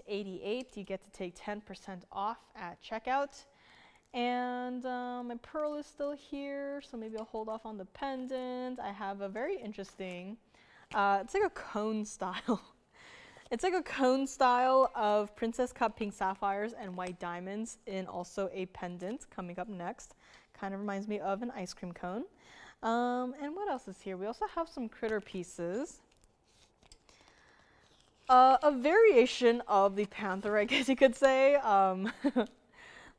[SPEAKER 1] $88.88. You get to take 10% off at checkout. And my pearl is still here, so maybe I'll hold off on the pendant. I have a very interesting, it's like a cone style. It's like a cone style of princess cut pink sapphires and white diamonds in also a pendant coming up next. Kind of reminds me of an ice cream cone. And what else is here? We also have some critter pieces. A variation of the Panther, I guess you could say.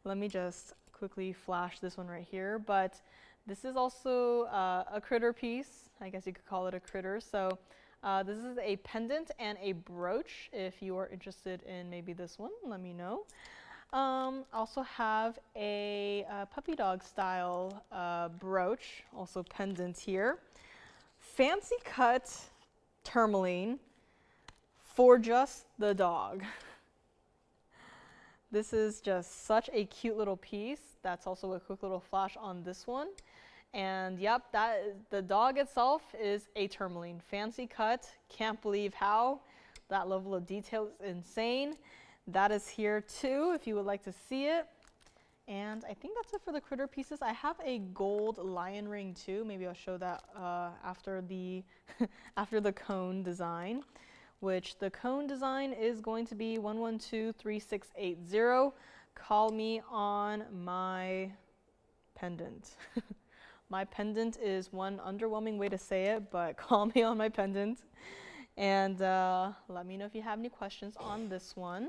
[SPEAKER 1] Let me just quickly flash this one right here. But this is also a critter piece. I guess you could call it a critter. So this is a pendant and a brooch. If you are interested in maybe this one, let me know. Also have a puppy dog style brooch, also pendant here. Fancy cut tourmaline for just the dog. This is just such a cute little piece. That's also a quick little flash on this one. And yep, the dog itself is a tourmaline. Fancy cut, can't believe how. That level of detail is insane. That is here too, if you would like to see it. And I think that's it for the critter pieces. I have a gold lion ring too. Maybe I'll show that after the after the cone design, which the cone design is going to be 1123680. Call me on my pendant. My pendant is one underwhelming way to say it, but call me on my pendant. And let me know if you have any questions on this one.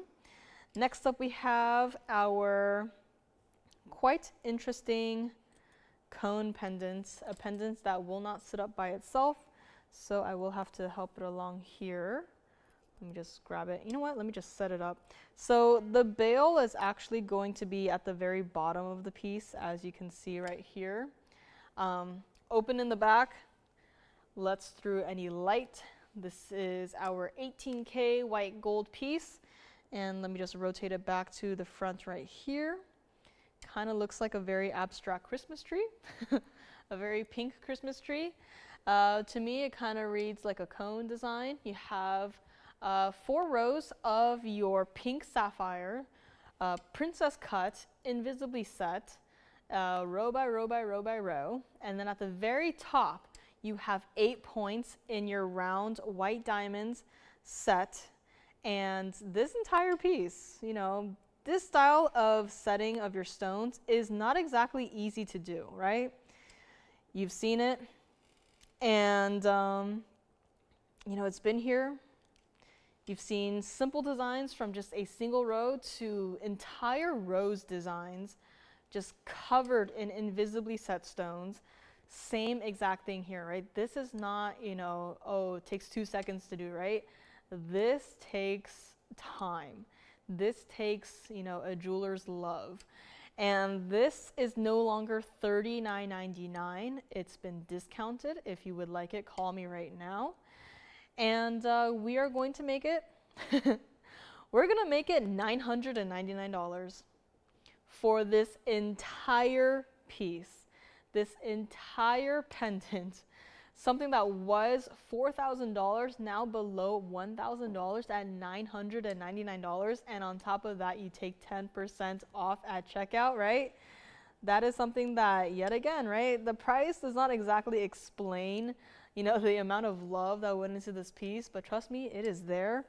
[SPEAKER 1] Next up we have our quite interesting cone pendant, a pendant that will not sit up by itself, so I will have to help it along here. Let me just grab it. You know what? Let me just set it up. So the bail is actually going to be at the very bottom of the piece, as you can see right here. Open in the back, lets through any light. This is our 18K white gold piece, and let me just rotate it back to the front right here. Kind of looks like a very abstract Christmas tree, a very pink Christmas tree. To me, it kind of reads like a cone design. You have 4 rows of your pink sapphire, princess cut, invisibly set, row by row by row by row, and then at the very top you have 8 points in your round white diamonds set. And this entire piece, you know, this style of setting of your stones is not exactly easy to do, right? You've seen it, and you know, it's been here. You've seen simple designs from just a single row to entire rows designs just covered in invisibly set stones. Same exact thing here, right? This is not, you know, oh, it takes 2 seconds to do, right? This takes time. This takes, you know, a jeweler's love. And this is no longer $39.99. It's been discounted. If you would like it, call me right now. And we are going to make it, we're going to make it $999 for this entire piece, this entire pendant. Something that was $4,000, now below $1,000 at $999. And on top of that, you take 10% off at checkout, right? That is something that, yet again, right? The price does not exactly explain, you know, the amount of love that went into this piece, but trust me, it is there.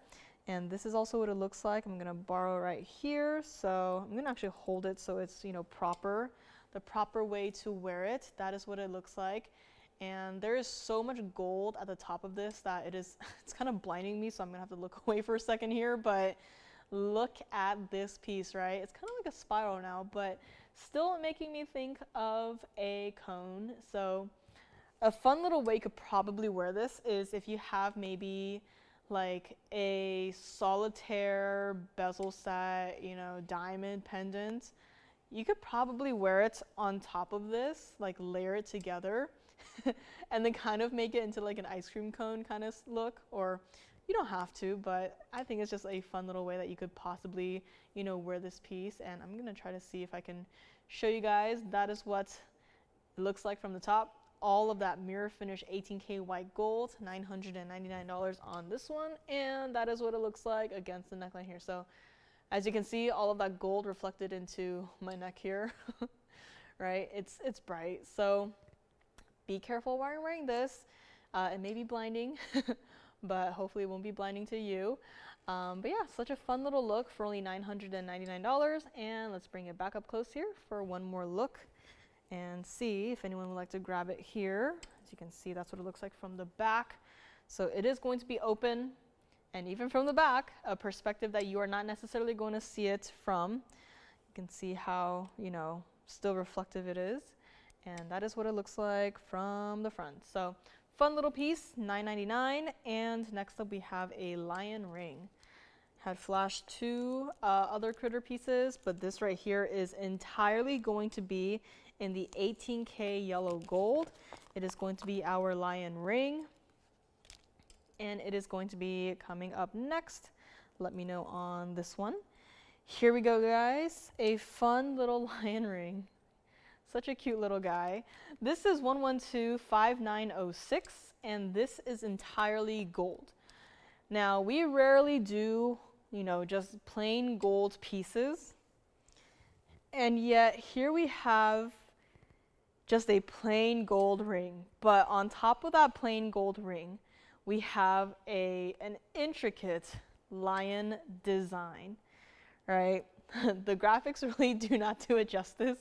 [SPEAKER 1] And this is also what it looks like. I'm gonna borrow right here. So I'm gonna actually hold it so it's, you know, proper, the proper way to wear it. That is what it looks like. And there is so much gold at the top of this that it's kind of blinding me, so I'm gonna have to look away for a second here, but look at this piece, right? It's kind of like a spiral now, but still making me think of a cone. So a fun little way you could probably wear this is if you have maybe like a solitaire bezel set, you know, diamond pendant. You could probably wear it on top of this, like layer it together and then kind of make it into like an ice cream cone kind of look, or you don't have to, but I think it's just a fun little way that you could possibly, you know, wear this piece. And I'm gonna try to see if I can show you guys. That is what it looks like from the top. All of that mirror finish 18K white gold, $999 on this one, and that is what it looks like against the neckline here. So as you can see, all of that gold reflected into my neck here, right? It's bright, so be careful while you're wearing this. It may be blinding, but hopefully it won't be blinding to you. But yeah, such a fun little look for only $999. And let's bring it back up close here for one more look and see if anyone would like to grab it here. As you can see, that's what it looks like from the back. So it is going to be open, and even from the back, a perspective that you are not necessarily going to see it from. You can see how, you know, still reflective it is. And that is what it looks like from the front. So fun little piece, $9.99. And next up we have a lion ring. Had flashed 2 other critter pieces, but this right here is entirely going to be in the 18K yellow gold. It is going to be our lion ring, and it is going to be coming up next. Let me know on this one. Here we go, guys. A fun little lion ring. Such a cute little guy. This is 1125906, and this is entirely gold. Now, we rarely do, you know, just plain gold pieces. And yet here we have just a plain gold ring. But on top of that plain gold ring, we have an intricate lion design, right? The graphics really do not do it justice.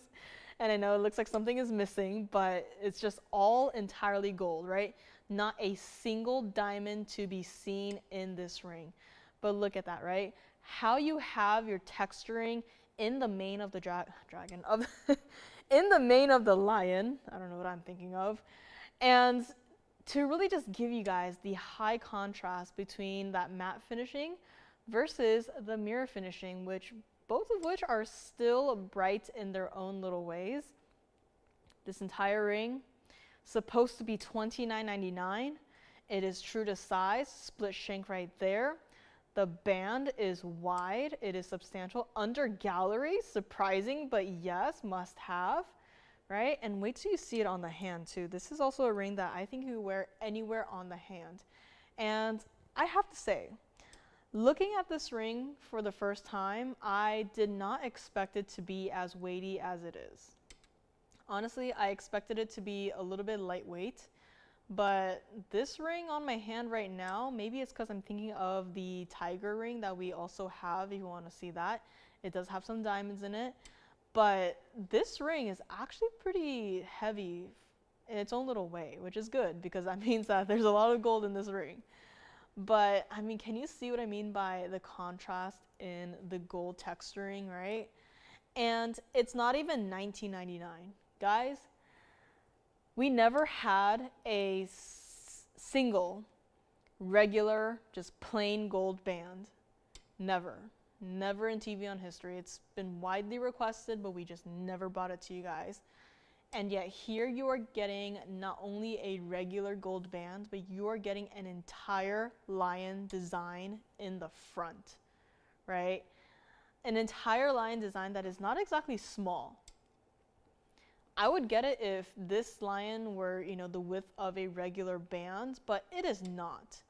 [SPEAKER 1] And I know it looks like something is missing, but it's just all entirely gold, right? Not a single diamond to be seen in this ring. But look at that, right? How you have your texturing in the mane of the dragon, of in the mane of the lion. I don't know what I'm thinking of. And to really just give you guys the high contrast between that matte finishing versus the mirror finishing, both of which are still bright in their own little ways. This entire ring, supposed to be $29.99. It is true to size, split shank right there. The band is wide, it is substantial. Under gallery, surprising, but yes, must have, right? And wait till you see it on the hand too. This is also a ring that I think you wear anywhere on the hand. And I have to say, looking at this ring for the first time, I did not expect it to be as weighty as it is. Honestly, I expected it to be a little bit lightweight, but this ring on my hand right now, maybe it's because I'm thinking of the tiger ring that we also have, if you want to see that. It does have some diamonds in it, but this ring is actually pretty heavy in its own little way, which is good because that means that there's a lot of gold in this ring. But I mean, can you see what I mean by the contrast in the gold texturing, right? And it's not even $19.99. Guys, we never had a single regular, just plain gold band. Never. Never in TVON history. It's been widely requested, but we just never brought it to you guys. And yet here you are getting not only a regular gold band, but you are getting an entire lion design in the front, right? An entire lion design that is not exactly small. I would get it if this lion were, you know, the width of a regular band, but it is not.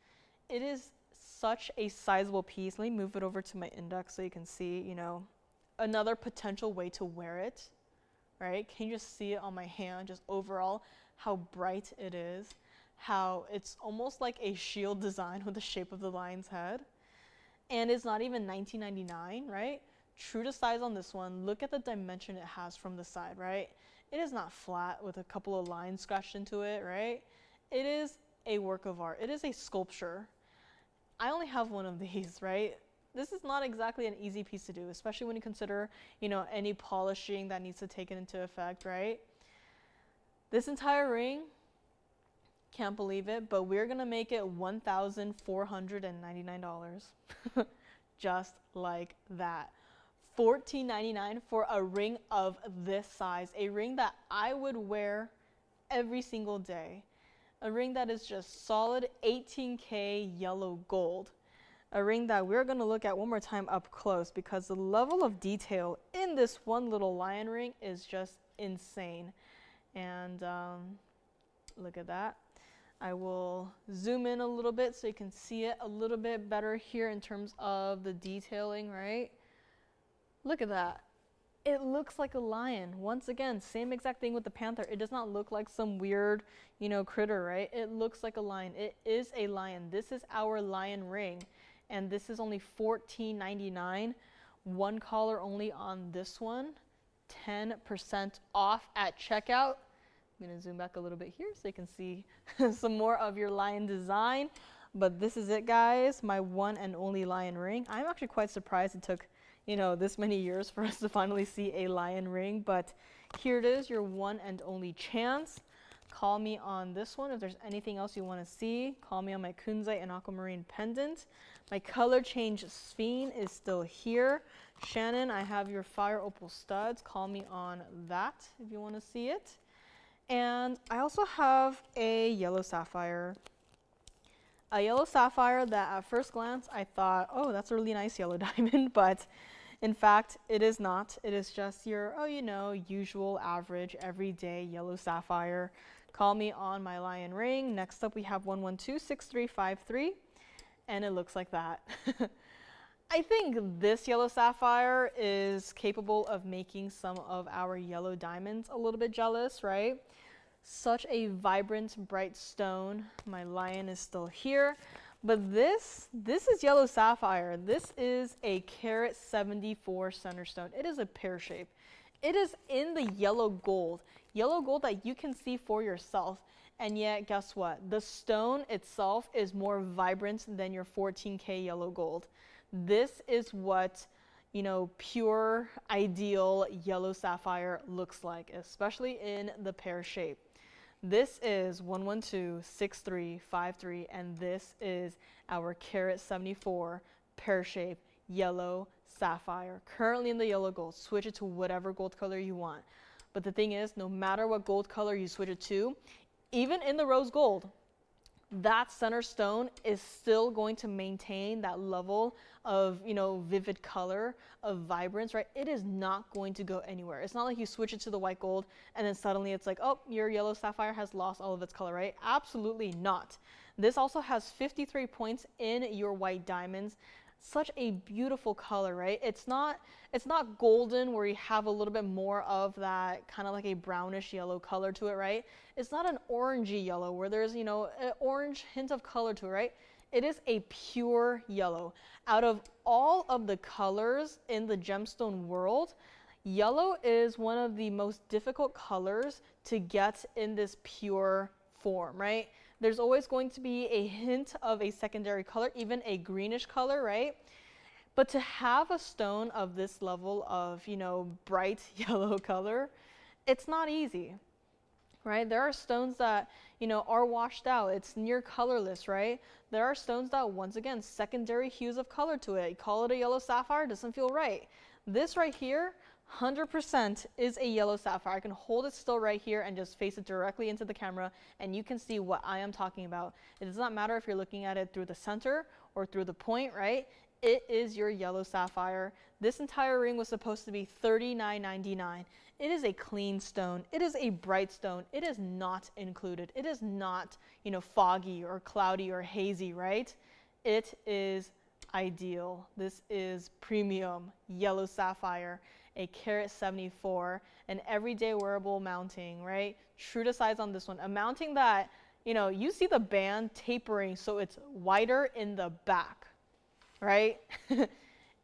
[SPEAKER 1] It is such a sizable piece. Let me move it over to my index so you can see, you know, another potential way to wear it, right? Can you just see it on my hand, just overall, how bright it is, how it's almost like a shield design with the shape of the lion's head. And it's not even $19.99, right? True to size on this one. Look at the dimension it has from the side, right? It is not flat with a couple of lines scratched into it, right? It is a work of art. It is a sculpture. I only have one of these, right? This is not exactly an easy piece to do, especially when you consider, you know, any polishing that needs to take it into effect, right? This entire ring, can't believe it, but we're gonna make it $1,499. Just like that. $14.99 for a ring of this size, a ring that I would wear every single day, a ring that is just solid 18K yellow gold, a ring that we're going to look at one more time up close because the level of detail in this one little lion ring is just insane. And look at that. I will zoom in a little bit so you can see it a little bit better here in terms of the detailing, right? Look at that. It looks like a lion. Once again, same exact thing with the panther. It does not look like some weird, you know, critter, right? It looks like a lion. It is a lion. This is our lion ring. And this is only $14.99. One collar only on this one. 10% off at checkout. I'm going to zoom back a little bit here so you can see some more of your lion design. But this is it, guys. My one and only lion ring. I'm actually quite surprised it took, you know, this many years for us to finally see a lion ring, but here it is, your one and only chance. Call me on this one if there's anything else you want to see. Call me on my Kunzite and aquamarine pendant. My color change Sphene is still here. Shannon, I have your fire opal studs. Call me on that if you want to see it. And I also have a yellow sapphire. A yellow sapphire that at first glance I thought, oh, that's a really nice yellow diamond, but in fact, it is not. It is just your, oh, you know, usual, average, everyday yellow sapphire. Call me on my lion ring. Next up, we have 1126353, and it looks like that. I think this yellow sapphire is capable of making some of our yellow diamonds a little bit jealous, right? Such a vibrant, bright stone. My lion is still here. But this is yellow sapphire. This is a carat 74 center stone. It is a pear shape. It is in the yellow gold that you can see for yourself. And yet, guess what? The stone itself is more vibrant than your 14K yellow gold. This is what, you know, pure, ideal yellow sapphire looks like, especially in the pear shape. This is 1126353, and this is our carat 74 pear shape yellow sapphire. Currently in the yellow gold. Switch it to whatever gold color you want. But the thing is, no matter what gold color you switch it to, even in the rose gold, that center stone is still going to maintain that level of, you know, vivid color, of vibrance, right? It is not going to go anywhere. It's not like you switch it to the white gold and then suddenly it's like, oh, your yellow sapphire has lost all of its color, right? Absolutely not. This also has 53 points in your white diamonds. Such a beautiful color, right? It's not golden where you have a little bit more of that kind of like a brownish yellow color to it, right? It's not an orangey yellow where there's, you know, an orange hint of color to it, right? It is a pure yellow. Out of all of the colors in the gemstone world, yellow is one of the most difficult colors to get in this pure form, right? There's always going to be a hint of a secondary color, even a greenish color, right? But to have a stone of this level of, you know, bright yellow color, it's not easy, right? There are stones that, you know, are washed out. It's near colorless, right? There are stones that, once again, secondary hues of color to it. You call it a yellow sapphire, doesn't feel right. This right here, 100% is a yellow sapphire. I can hold it still right here and just face it directly into the camera, and you can see what I am talking about. It does not matter if you're looking at it through the center or through the point, right? It is your yellow sapphire. This entire ring was supposed to be $39.99. It is a clean stone. It is a bright stone. It is not included. It is not, you know, foggy or cloudy or hazy, right? It is ideal. This is premium yellow sapphire, a carat 74, an everyday wearable mounting, right? True to size on this one. A mounting that, you know, you see the band tapering so it's wider in the back, right?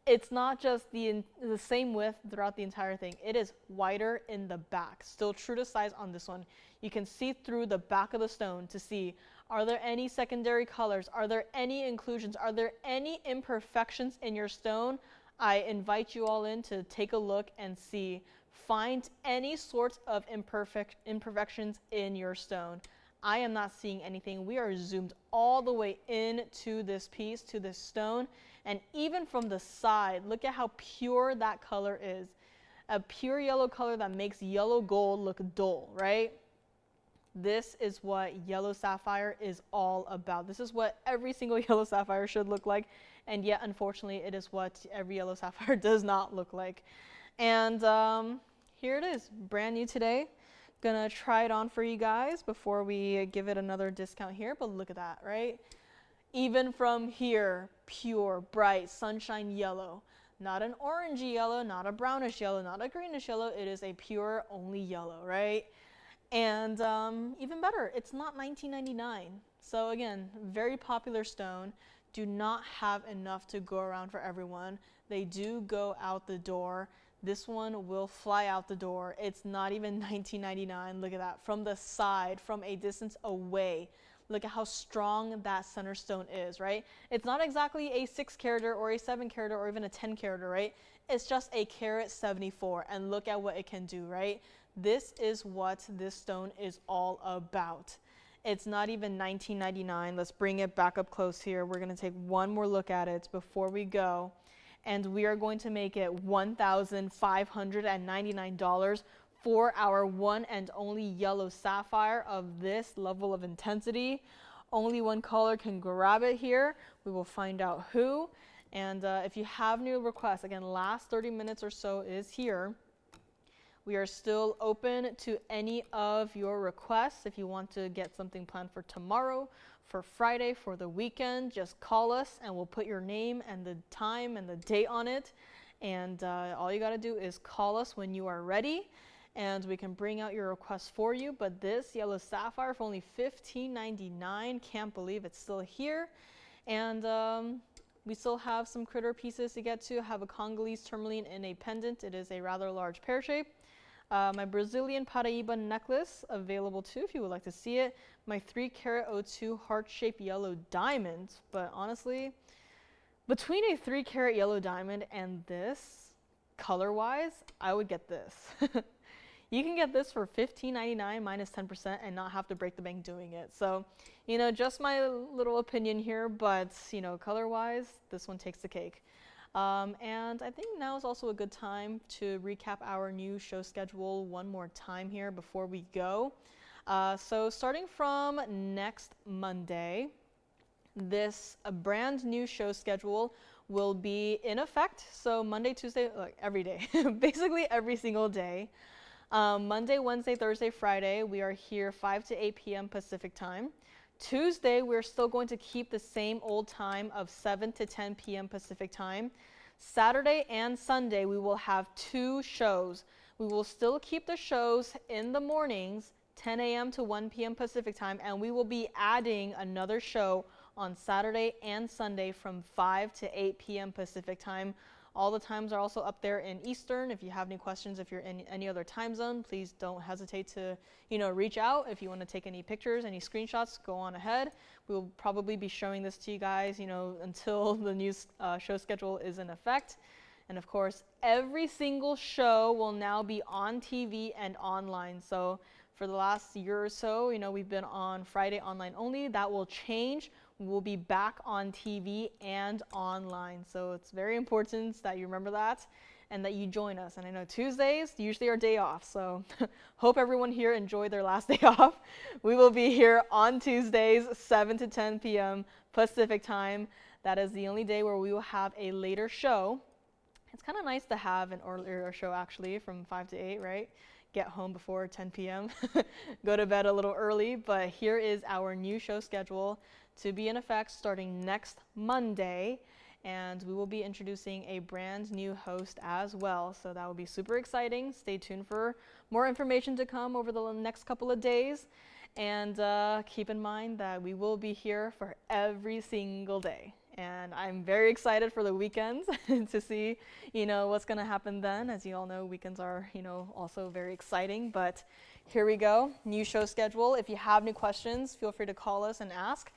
[SPEAKER 1] It's not just the same width throughout the entire thing. It is wider in the back. Still true to size on this one. You can see through the back of the stone to see, are there any secondary colors? Are there any inclusions? Are there any imperfections in your stone? I invite you all in to take a look and see. Find any sorts of imperfections in your stone. I am not seeing anything. We are zoomed all the way into this piece, to this stone. And even from the side, look at how pure that color is. A pure yellow color that makes yellow gold look dull, right? This is what yellow sapphire is all about. This is what every single yellow sapphire should look like. And yet, unfortunately, it is what every yellow sapphire does not look like. And here it is, brand new today. Gonna try it on for you guys before we give it another discount here. But look at that, right? Even from here, pure, bright, sunshine yellow. Not an orangey yellow, not a brownish yellow, not a greenish yellow. It is a pure, only yellow, right? And even better, it's not $19.99. So again, very popular stone. Do not have enough to go around for everyone. They do go out the door. This one will fly out the door. It's not even $19.99. Look at that. From the side, from a distance away, look at how strong that center stone is, right? It's not exactly a 6 carat or a 7 carat or even a 10 carat, right? It's just a carat 74, and look at what it can do, right? This is what this stone is all about. It's not even $19.99. Let's bring it back up close here. We're going to take one more look at it before we go. And we are going to make it $1,599 for our one and only yellow sapphire of this level of intensity. Only one caller can grab it here. We will find out who. And if you have new requests, again, last 30 minutes or so is here. We are still open to any of your requests. If you want to get something planned for tomorrow, for Friday for the weekend, just call us and we'll put your name and the time and the date on it. And all you got to do is call us when you are ready and we can bring out your request for you. But this yellow sapphire for only $15.99, can't believe it's still here. And we still have some critter pieces to get to. I have a Congolese tourmaline in a pendant. It is a rather large pear shape. My Brazilian Paraíba necklace available too if you would like to see it. My 3-carat O2 heart-shaped yellow diamond. But honestly, between a 3-carat yellow diamond and this, color-wise, I would get this. You can get this for $15.99 minus 10% and not have to break the bank doing it. So, you know, just my little opinion here, but, you know, color-wise, this one takes the cake. And I think now is also a good time to recap our new show schedule one more time here before we go. So starting from next Monday, this brand new show schedule will be in effect. So Monday, Tuesday, like every day, basically every single day. Monday, Wednesday, Thursday, Friday, we are here 5 to 8 p.m. Pacific time. Tuesday, we're still going to keep the same old time of 7 to 10 p.m. Pacific time. Saturday and Sunday, we will have 2 shows. We will still keep the shows in the mornings, 10 a.m. to 1 p.m. Pacific time, and we will be adding another show on Saturday and Sunday from 5 to 8 p.m. Pacific time. All the times are also up there in Eastern. If you have any questions, if you're in any other time zone, please don't hesitate to, you know, reach out. If you want to take any pictures, any screenshots, go on ahead. We will probably be showing this to you guys, you know, until the new show schedule is in effect. And of course, every single show will now be on TV and online. So for the last year or so, you know, we've been on Friday online only. That will change. We'll be back on TV and online. So it's very important that you remember that and that you join us. And I know Tuesdays usually are day off. So hope everyone here enjoyed their last day off. We will be here on Tuesdays, 7 to 10 p.m. Pacific time. That is the only day where we will have a later show. It's kind of nice to have an earlier show actually from 5 to 8, right? Get home before 10 p.m. Go to bed a little early. But here is our new show schedule to be in effect starting next Monday, and we will be introducing a brand new host as well, so that will be super exciting. Stay tuned for more information to come over the next couple of days, and keep in mind that we will be here for every single day, and I'm very excited for the weekends to see, you know, what's going to happen then. As you all know, weekends are, you know, also very exciting. But here we go, new show schedule. If you have any questions, feel free to call us and ask.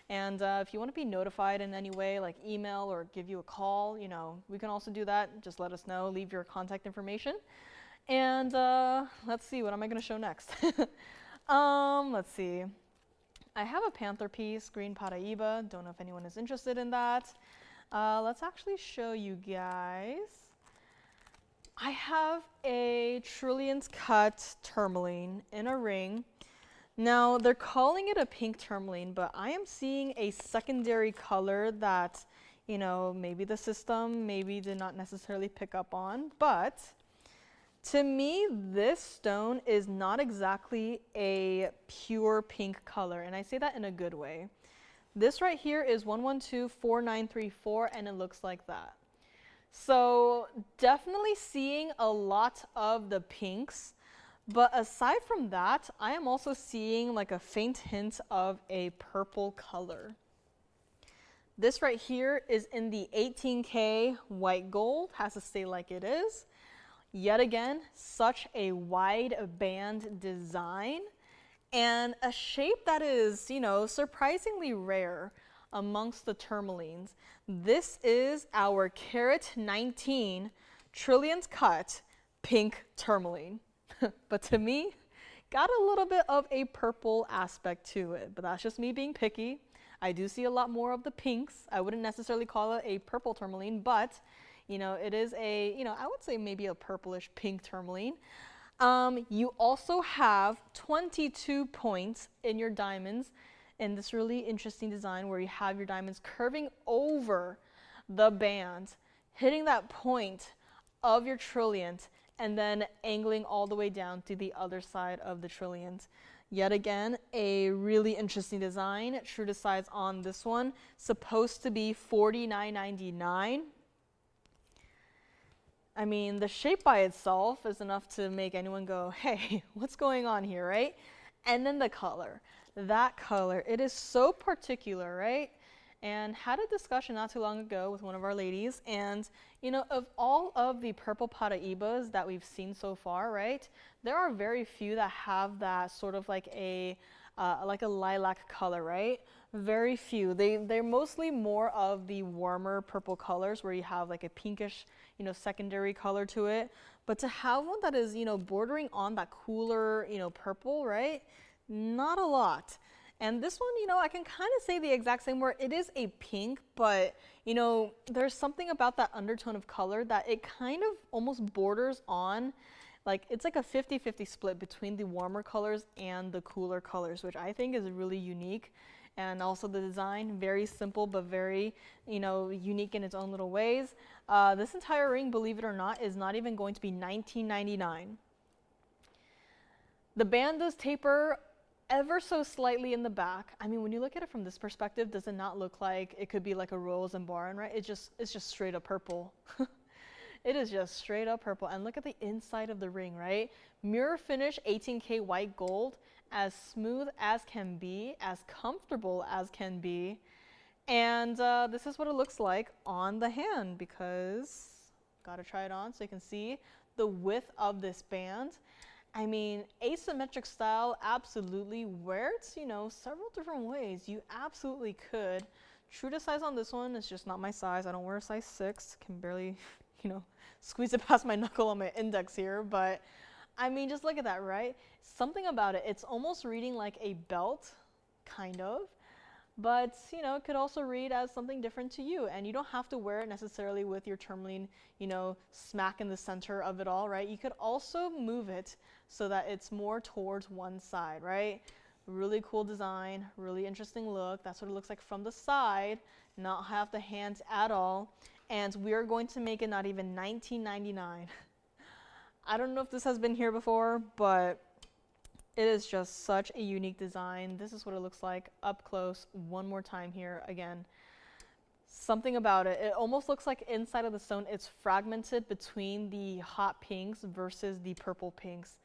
[SPEAKER 1] And if you want to be notified in any way, like email or give you a call, you know, we can also do that. Just let us know, leave your contact information. And let's see, what am I going to show next? Let's see. I have a Panther piece, green Paraíba. Don't know if anyone is interested in that. Let's actually show you guys. I have a Trilliant cut tourmaline in a ring. Now, they're calling it a pink tourmaline, but I am seeing a secondary color that, you know, maybe the system maybe did not necessarily pick up on. But to me, this stone is not exactly a pure pink color, and I say that in a good way. This right here is 1124934, and it looks like that. So definitely seeing a lot of the pinks. But aside from that, I am also seeing like a faint hint of a purple color. This right here is in the 18K white gold, has to stay like it is. Yet again, such a wide band design and a shape that is, you know, surprisingly rare amongst the tourmalines. This is our carat 19 Trilliant cut pink tourmaline. But to me, got a little bit of a purple aspect to it, but that's just me being picky. I do see a lot more of the pinks. I wouldn't necessarily call it a purple tourmaline, but you know, it is a, you know, I would say maybe a purplish pink tourmaline. You also have 22 points in your diamonds in this really interesting design where you have your diamonds curving over the band, hitting that point of your Trilliant, and then angling all the way down to the other side of the Trilliant. Yet again, a really interesting design. True to size on this one, supposed to be $49.99. I mean, the shape by itself is enough to make anyone go, hey, what's going on here, right? And then the color. That color, it is so particular, right? And had a discussion not too long ago with one of our ladies, and you know, of all of the purple Paraibas that we've seen so far, right, there are very few that have that sort of like a lilac color, right? Very few. They're mostly more of the warmer purple colors where you have like a pinkish, you know, secondary color to it. But to have one that is, you know, bordering on that cooler, you know, purple, right? Not a lot. And this one, you know, I can kind of say the exact same word. It is a pink, but, you know, there's something about that undertone of color that it kind of almost borders on, like, it's like a 50-50 split between the warmer colors and the cooler colors, which I think is really unique. And also the design, very simple, but very, you know, unique in its own little ways. This entire ring, believe it or not, is not even going to be $19.99. The band does taper ever so slightly in the back. I mean, when you look at it from this perspective, does it not look like it could be like a rose and barn, right? It's just straight up purple. It is just straight up purple. And look at the inside of the ring, right? Mirror finish 18K white gold, as smooth as can be, as comfortable as can be. And this is what it looks like on the hand, because gotta try it on so you can see the width of this band. I mean, asymmetric style, absolutely. Wear it, you know, several different ways. You absolutely could. True to size on this one, it's just not my size. I don't wear a size 6. Can barely, you know, squeeze it past my knuckle on my index here. But, I mean, just look at that, right? Something about it. It's almost reading like a belt, kind of. But, you know, it could also read as something different to you. And you don't have to wear it necessarily with your tourmaline, you know, smack in the center of it all, right? You could also move it so that it's more towards one side, right? Really cool design, really interesting look. That's what it looks like from the side, not have the hands at all. And we are going to make it not even $19.99. I don't know if this has been here before, but it is just such a unique design. This is what it looks like up close one more time here again. Something about it, it almost looks like inside of the stone it's fragmented between the hot pinks versus the purple pinks.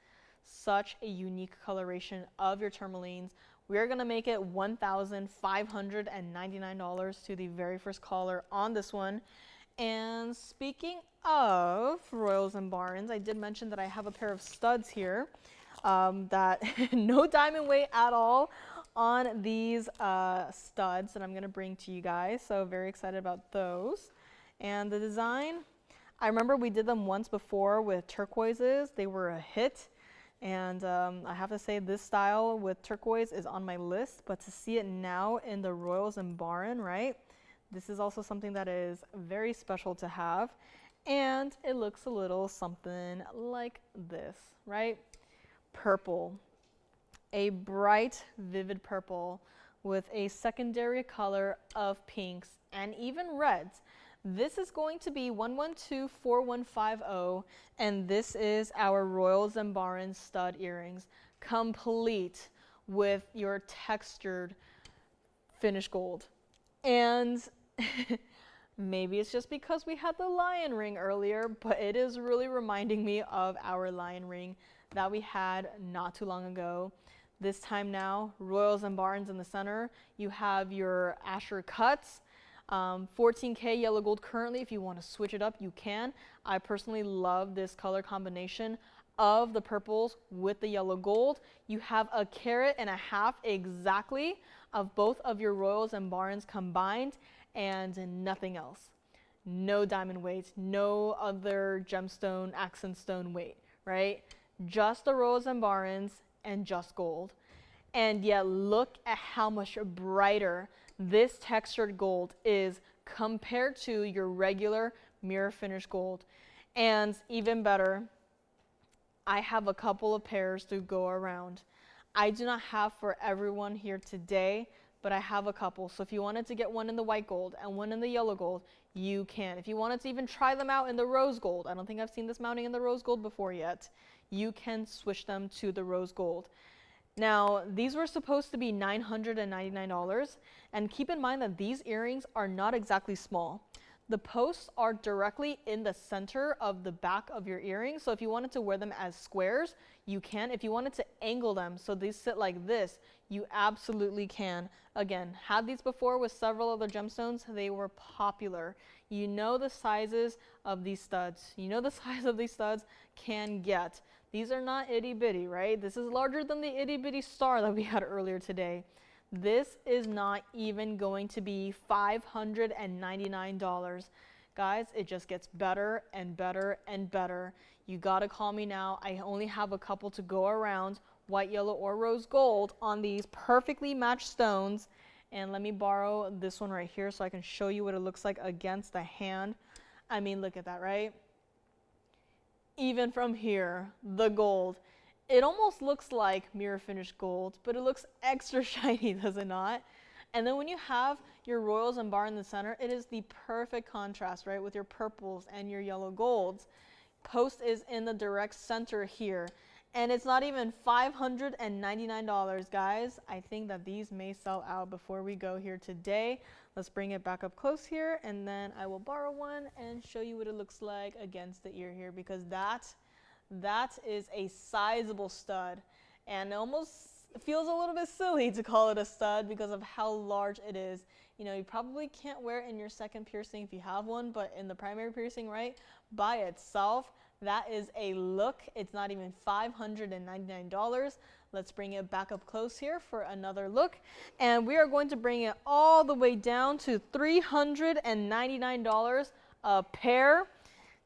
[SPEAKER 1] Such a unique coloration of your tourmalines. We are gonna make it $1,599 to the very first caller on this one. And speaking of Royals and Barons, I did mention that I have a pair of studs here. That no diamond weight at all on these studs that I'm going to bring to you guys. So very excited about those. And the design, I remember we did them once before with turquoises. They were a hit. And I have to say this style with turquoise is on my list. But to see it now in the Royals and Baron, right? This is also something that is very special to have. And it looks a little something like this, right? Purple, a bright, vivid purple with a secondary color of pinks and even reds. This is going to be 1124150, and this is our Royals and Barons stud earrings, complete with your textured finished gold. And maybe it's just because we had the lion ring earlier, but it is really reminding me of our lion ring that we had not too long ago. This time now, Royals and Barons in the center. You have your Asscher cuts, 14K yellow gold currently. If you want to switch it up, you can. I personally love this color combination of the purples with the yellow gold. You have a carat and a half exactly of both of your Royals and Barons combined and nothing else. No diamond weight, no other gemstone, accent stone weight, right? Just the Royals and Barons and just gold. And yet look at how much brighter this textured gold is compared to your regular mirror finish gold. And even better, I have a couple of pairs to go around. I do not have for everyone here today, but I have a couple. So if you wanted to get one in the white gold and one in the yellow gold, you can. If you wanted to even try them out in the rose gold, I don't think I've seen this mounting in the rose gold before yet, you can switch them to the rose gold. Now, these were supposed to be $999, and keep in mind that these earrings are not exactly small. The posts are directly in the center of the back of your earrings, so if you wanted to wear them as squares, you can. If you wanted to angle them so they sit like this, you absolutely can. Again, had these before with several other gemstones, they were popular. You know the sizes of these studs. You know the size of these studs can get. These are not itty bitty, right? This is larger than the itty bitty star that we had earlier today. This is not even going to be $599. Guys, it just gets better and better and better. You gotta call me now. I only have a couple to go around, white, yellow, or rose gold on these perfectly matched stones. And let me borrow this one right here so I can show you what it looks like against the hand. I mean, look at that, right? Even from here, the gold. It almost looks like mirror finished gold, but it looks extra shiny, does it not? And then when you have your royals and bar in the center, it is the perfect contrast, right, with your purples and your yellow golds. Post is in the direct center here, and it's not even $599, guys. I think that these may sell out before we go here today. Let's bring it back up close here, and then I will borrow one and show you what it looks like against the ear here, because that is a sizable stud, and it almost feels a little bit silly to call it a stud because of how large it is. You know, you probably can't wear it in your second piercing if you have one, but in the primary piercing, right, by itself, that is a look. It's not even $599. Let's bring it back up close here for another look, and we are going to bring it all the way down to $399 a pair.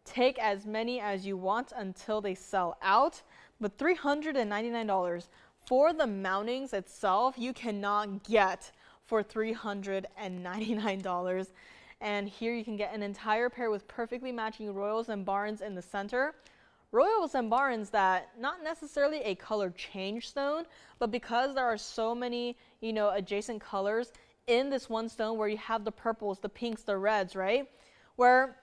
[SPEAKER 1] Take as many as you want until they sell out, but $399 for the mountings itself, you cannot get for $399. And here you can get an entire pair with perfectly matching royals and barons in the center. Royals and barons that not necessarily a color change stone, but because there are so many, you know, adjacent colors in this one stone where you have the purples, the pinks, the reds, right? Where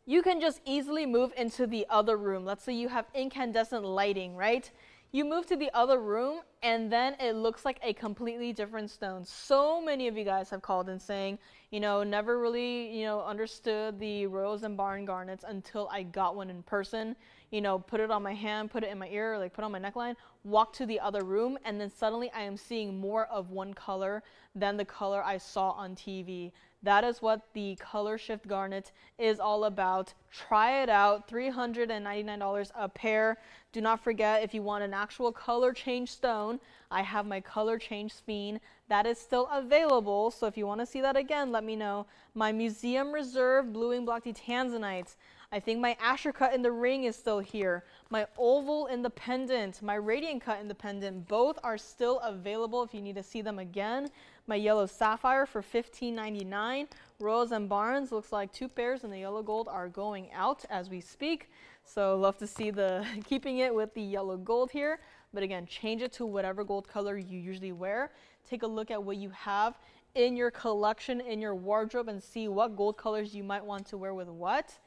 [SPEAKER 1] you can just easily move into the other room. Let's say you have incandescent lighting, right? You move to the other room and then it looks like a completely different stone. So many of you guys have called in saying, you know, never really, you know, understood the royals and barn garnets until I got one in person. You know, put it on my hand, put it in my ear, like put it on my neckline, walk to the other room, and then suddenly I am seeing more of one color than the color I saw on TV. That is what the color shift garnet is all about. Try it out, $399 a pair. Do not forget, if you want an actual color change stone, I have my color change Sphene. That is still available, so if you want to see that again, let me know. My museum reserve bluing block Tanzanite. I think my Asscher cut in the ring is still here. My oval in the pendant, my radiant cut in the pendant, both are still available if you need to see them again. My yellow sapphire for $15.99. Royals and barns, looks like 2 pairs and the yellow gold are going out as we speak. So love to see the keeping it with the yellow gold here. But again, change it to whatever gold color you usually wear. Take a look at what you have in your collection, in your wardrobe, and see what gold colors you might want to wear with what.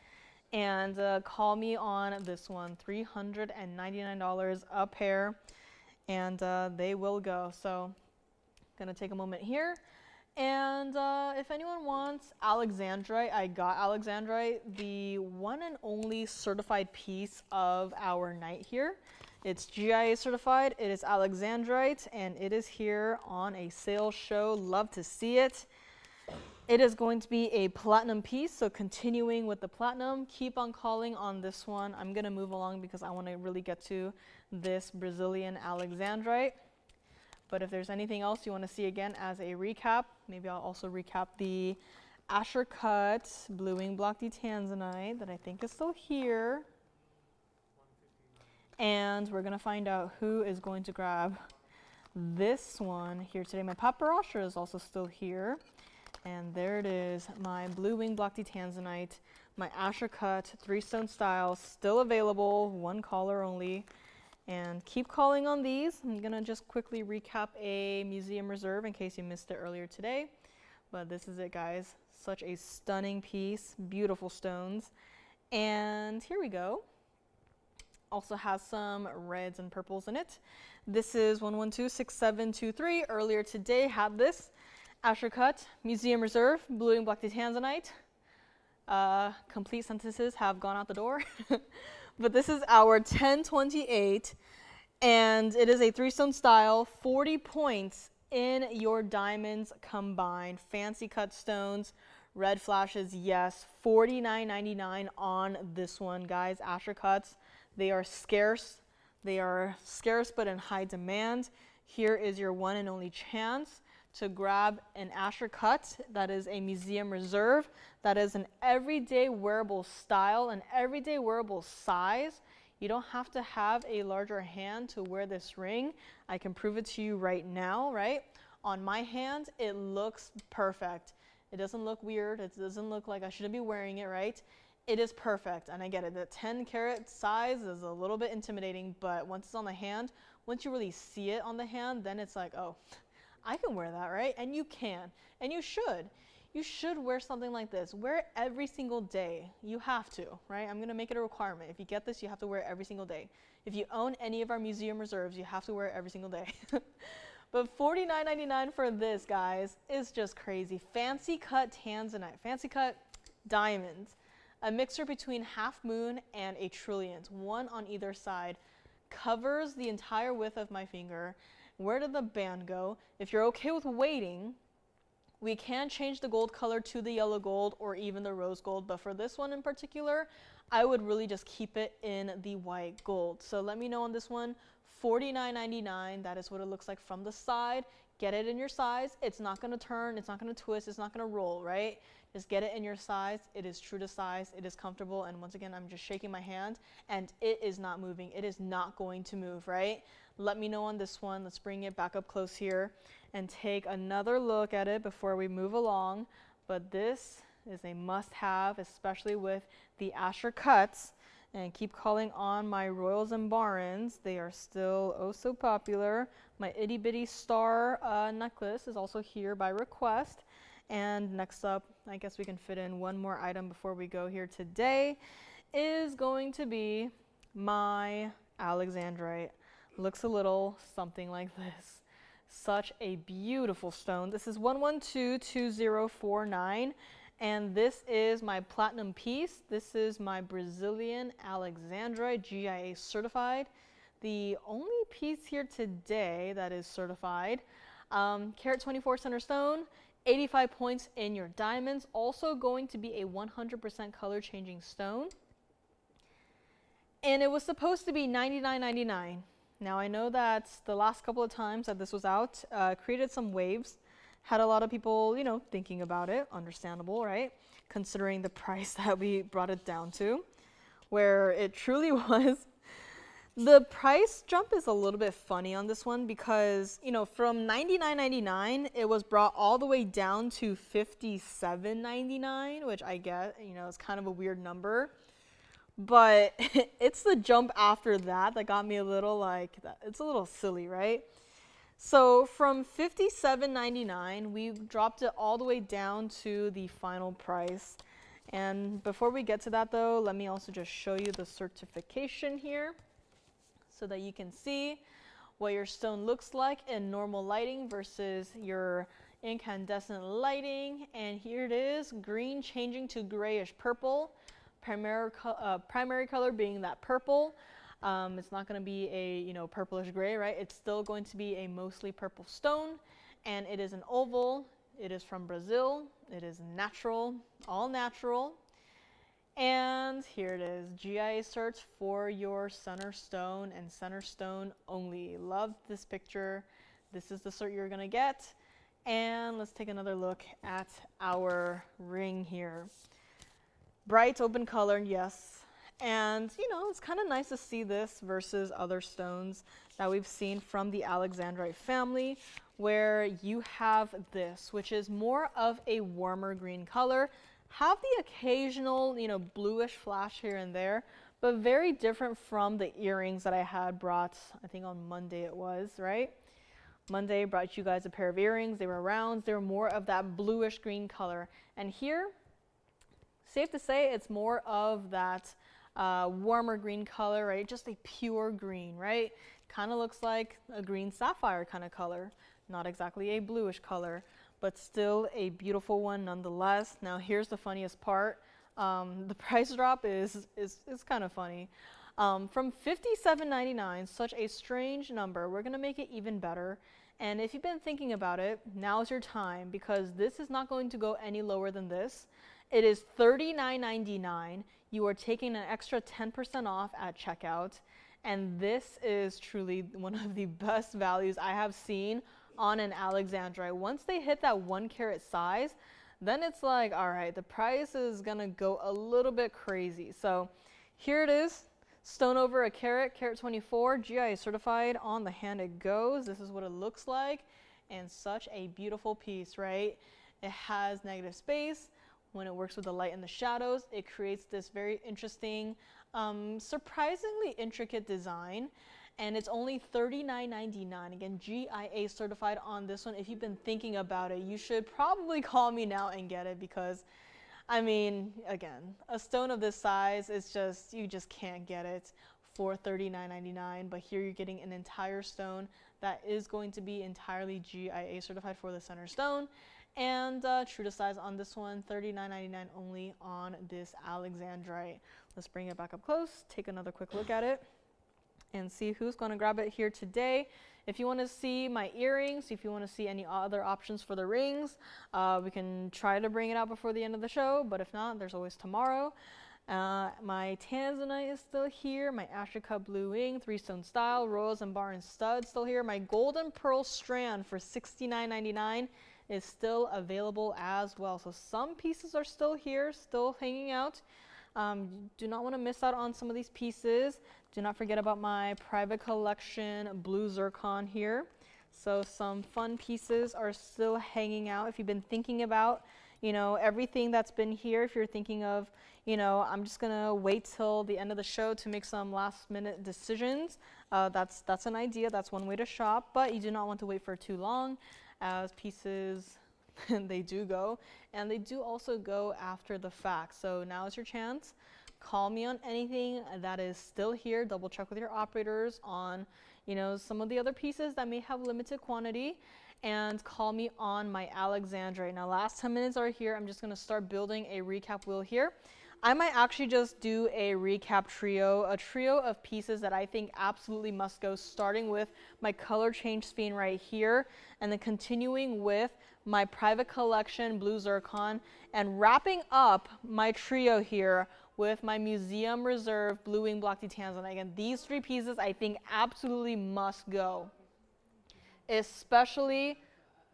[SPEAKER 1] And call me on this one, $399 a pair, and they will go. So gonna take a moment here, and if anyone wants Alexandrite, I got Alexandrite, the one and only certified piece of our night here. It's GIA certified, it is Alexandrite, and it is here on a sale show. Love to see it. It is going to be a platinum piece, so continuing with the platinum, keep on calling on this one. I'm going to move along because I want to really get to this Brazilian Alexandrite. But if there's anything else you want to see again as a recap, maybe I'll also recap the Asscher cut bluing block Tanzanite that I think is still here. And we're going to find out who is going to grab this one here today. My Padparadscha is also still here. And there it is, my blue wing block Tanzanite, my Asscher cut 3-stone style, still available, 1 caller only. And keep calling on these. I'm gonna just quickly recap a museum reserve in case you missed it earlier today. But this is it, guys. Such a stunning piece, beautiful stones. And here we go. Also has some reds and purples in it. This is 1126723. Earlier today had this Asscher cut, Museum Reserve, blue and black Tanzanite. Complete sentences have gone out the door. But this is our 1028, and it is a 3-stone style, 40 points in your diamonds combined. Fancy cut stones, red flashes, yes. $49.99 on this one, guys. Asscher cuts, they are scarce. They are scarce but in high demand. Here is your one and only chance to grab an Asscher cut that is a museum reserve, that is an everyday wearable style, an everyday wearable size. You don't have to have a larger hand to wear this ring. I can prove it to you right now, right? On my hand, it looks perfect. It doesn't look weird. It doesn't look like I shouldn't be wearing it, right? It is perfect, and I get it. The 10 carat size is a little bit intimidating, but once it's on the hand, once you really see it on the hand, then it's like, oh, I can wear that, right? And you can, and you should. You should wear something like this. Wear it every single day. You have to, right? I'm gonna make it a requirement. If you get this, you have to wear it every single day. If you own any of our museum reserves, you have to wear it every single day. But $49.99 for this, guys, is just crazy. Fancy cut Tanzanite, fancy cut diamonds. A mixture between half moon and a trilliant, one on either side, covers the entire width of my finger. Where did the band go? If you're okay with waiting, we can change the gold color to the yellow gold or even the rose gold, but for this one in particular, I would really just keep it in the white gold. So let me know on this one. $49.99, that is what it looks like from the side. Get it in your size. It's not gonna turn, it's not gonna twist, it's not gonna roll, right? Just get it in your size. It is true to size, it is comfortable, and once again, I'm just shaking my hand, and it is not moving. It is not going to move, right? Let me know on this one. Let's bring it back up close here and take another look at it before we move along. But this is a must-have, especially with the Asscher cuts. And keep calling on my Royals and Barons. They are still oh so popular. My itty bitty star necklace is also here by request. And next up, I guess we can fit in one more item before we go here today, is going to be my Alexandrite. Looks a little something like this. Such a beautiful stone. This is 1122049. And this is my platinum piece. This is my Brazilian Alexandrite, GIA certified. The only piece here today that is certified. Carat 24 center stone, 85 points in your diamonds. Also going to be a 100% color changing stone. And it was supposed to be $99.99. Now I know that the last couple of times that this was out, created some waves. Had a lot of people, you know, thinking about it. Understandable, right? Considering the price that we brought it down to, where it truly was. The price jump is a little bit funny on this one because, you know, from $99.99, it was brought all the way down to $57.99, which I get, you know, is kind of a weird number. But it's the jump after that that got me a little like, it's a little silly, right? So from $57.99, we dropped it all the way down to the final price. And before we get to that though, let me also just show you the certification here so that you can see what your stone looks like in normal lighting versus your incandescent lighting. And here it is, green changing to grayish purple, primary color being that purple. It's not going to be a, you know, purplish gray, right? It's still going to be a mostly purple stone, and it is an oval. It is from Brazil. It is natural, all natural. And here it is, GIA search for your center stone and center stone only. Love this picture. This is the cert you're going to get. And let's take another look at our ring here. Bright open color, yes. And, you know, it's kind of nice to see this versus other stones that we've seen from the Alexandrite family, where you have this, which is more of a warmer green color. Have the occasional, you know, bluish flash here and there, but very different from the earrings that I had brought, I think on Monday it was, right? Monday brought you guys a pair of earrings. They were rounds. They were more of that bluish green color. And here, safe to say, it's more of that warmer green color, right? Just a pure green, right? Kind of looks like a green sapphire kind of color. Not exactly a bluish color, but still a beautiful one nonetheless. Now here's the funniest part. The price drop is kind of funny. From $57.99, such a strange number, we're gonna make it even better. And if you've been thinking about it, now's your time, because this is not going to go any lower than this. It is $39.99. You are taking an extra 10% off at checkout. And this is truly one of the best values I have seen on an Alexandrite. Once they hit that 1 carat size, then it's like, all right, the price is gonna go a little bit crazy. So here it is, stone over a carat, carat 24, GIA certified. On the hand it goes. This is what it looks like, and such a beautiful piece, right? It has negative space. When it works with the light and the shadows, it creates this very interesting, surprisingly intricate design. And it's only $39.99. Again, GIA certified on this one. If you've been thinking about it, you should probably call me now and get it, because, I mean, again, a stone of this size is just, you just can't get it for $39.99. But here you're getting an entire stone that is going to be entirely GIA certified for the center stone. And true to size on this one, $39.99 only on this Alexandrite. Let's bring it back up close, take another quick look at it, and see who's going to grab it here today. If you want to see my earrings, if you want to see any other options for the rings, we can try to bring it out before the end of the show, but if not, there's always tomorrow. My Tanzanite is still here, my Asscher cut blue wing, 3-stone style, Royals and Bar and stud still here. My golden pearl strand for $69.99 is still available as well. So some pieces are still here, still hanging out. Do not want to miss out on some of these pieces. Do not forget about my private collection blue zircon here. So some fun pieces are still hanging out. If you've been thinking about, you know, everything that's been here, if you're thinking of, you know, I'm just gonna wait till the end of the show to make some last minute decisions, that's an idea. That's one way to shop, but you do not want to wait for too long, as pieces they do go, and they do also go after the fact. So now is your chance. Call me on anything that is still here. Double check with your operators on, you know, some of the other pieces that may have limited quantity, and call me on my Alexandrite. Now, last 10 minutes are here. I'm just going to start building a recap wheel here. I might actually just do a recap trio, a trio of pieces that I think absolutely must go, starting with my color change Sphene right here, and then continuing with my private collection blue zircon, and wrapping up my trio here with my museum reserve blue wing block Tanzanite. Again, these 3 pieces I think absolutely must go, especially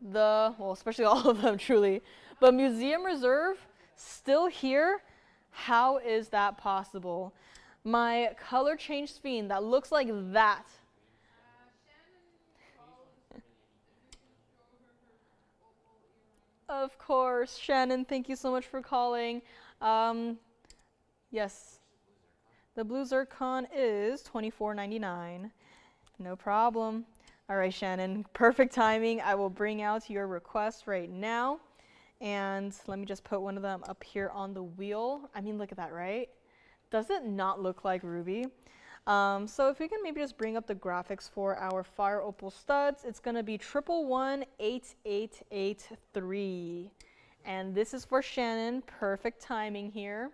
[SPEAKER 1] especially all of them truly, but museum reserve still here. How is that possible? My color change Sphene that looks like that. Of course, Shannon, thank you so much for calling. Yes, the blue zircon is $24.99. No problem. All right, Shannon, perfect timing. I will bring out your request right now. And let me just put one of them up here on the wheel. I mean, look at that, right? Does it not look like ruby? So if we can maybe just bring up the graphics for our fire opal studs, it's going to be 1118883. And this is for Shannon. Perfect timing here.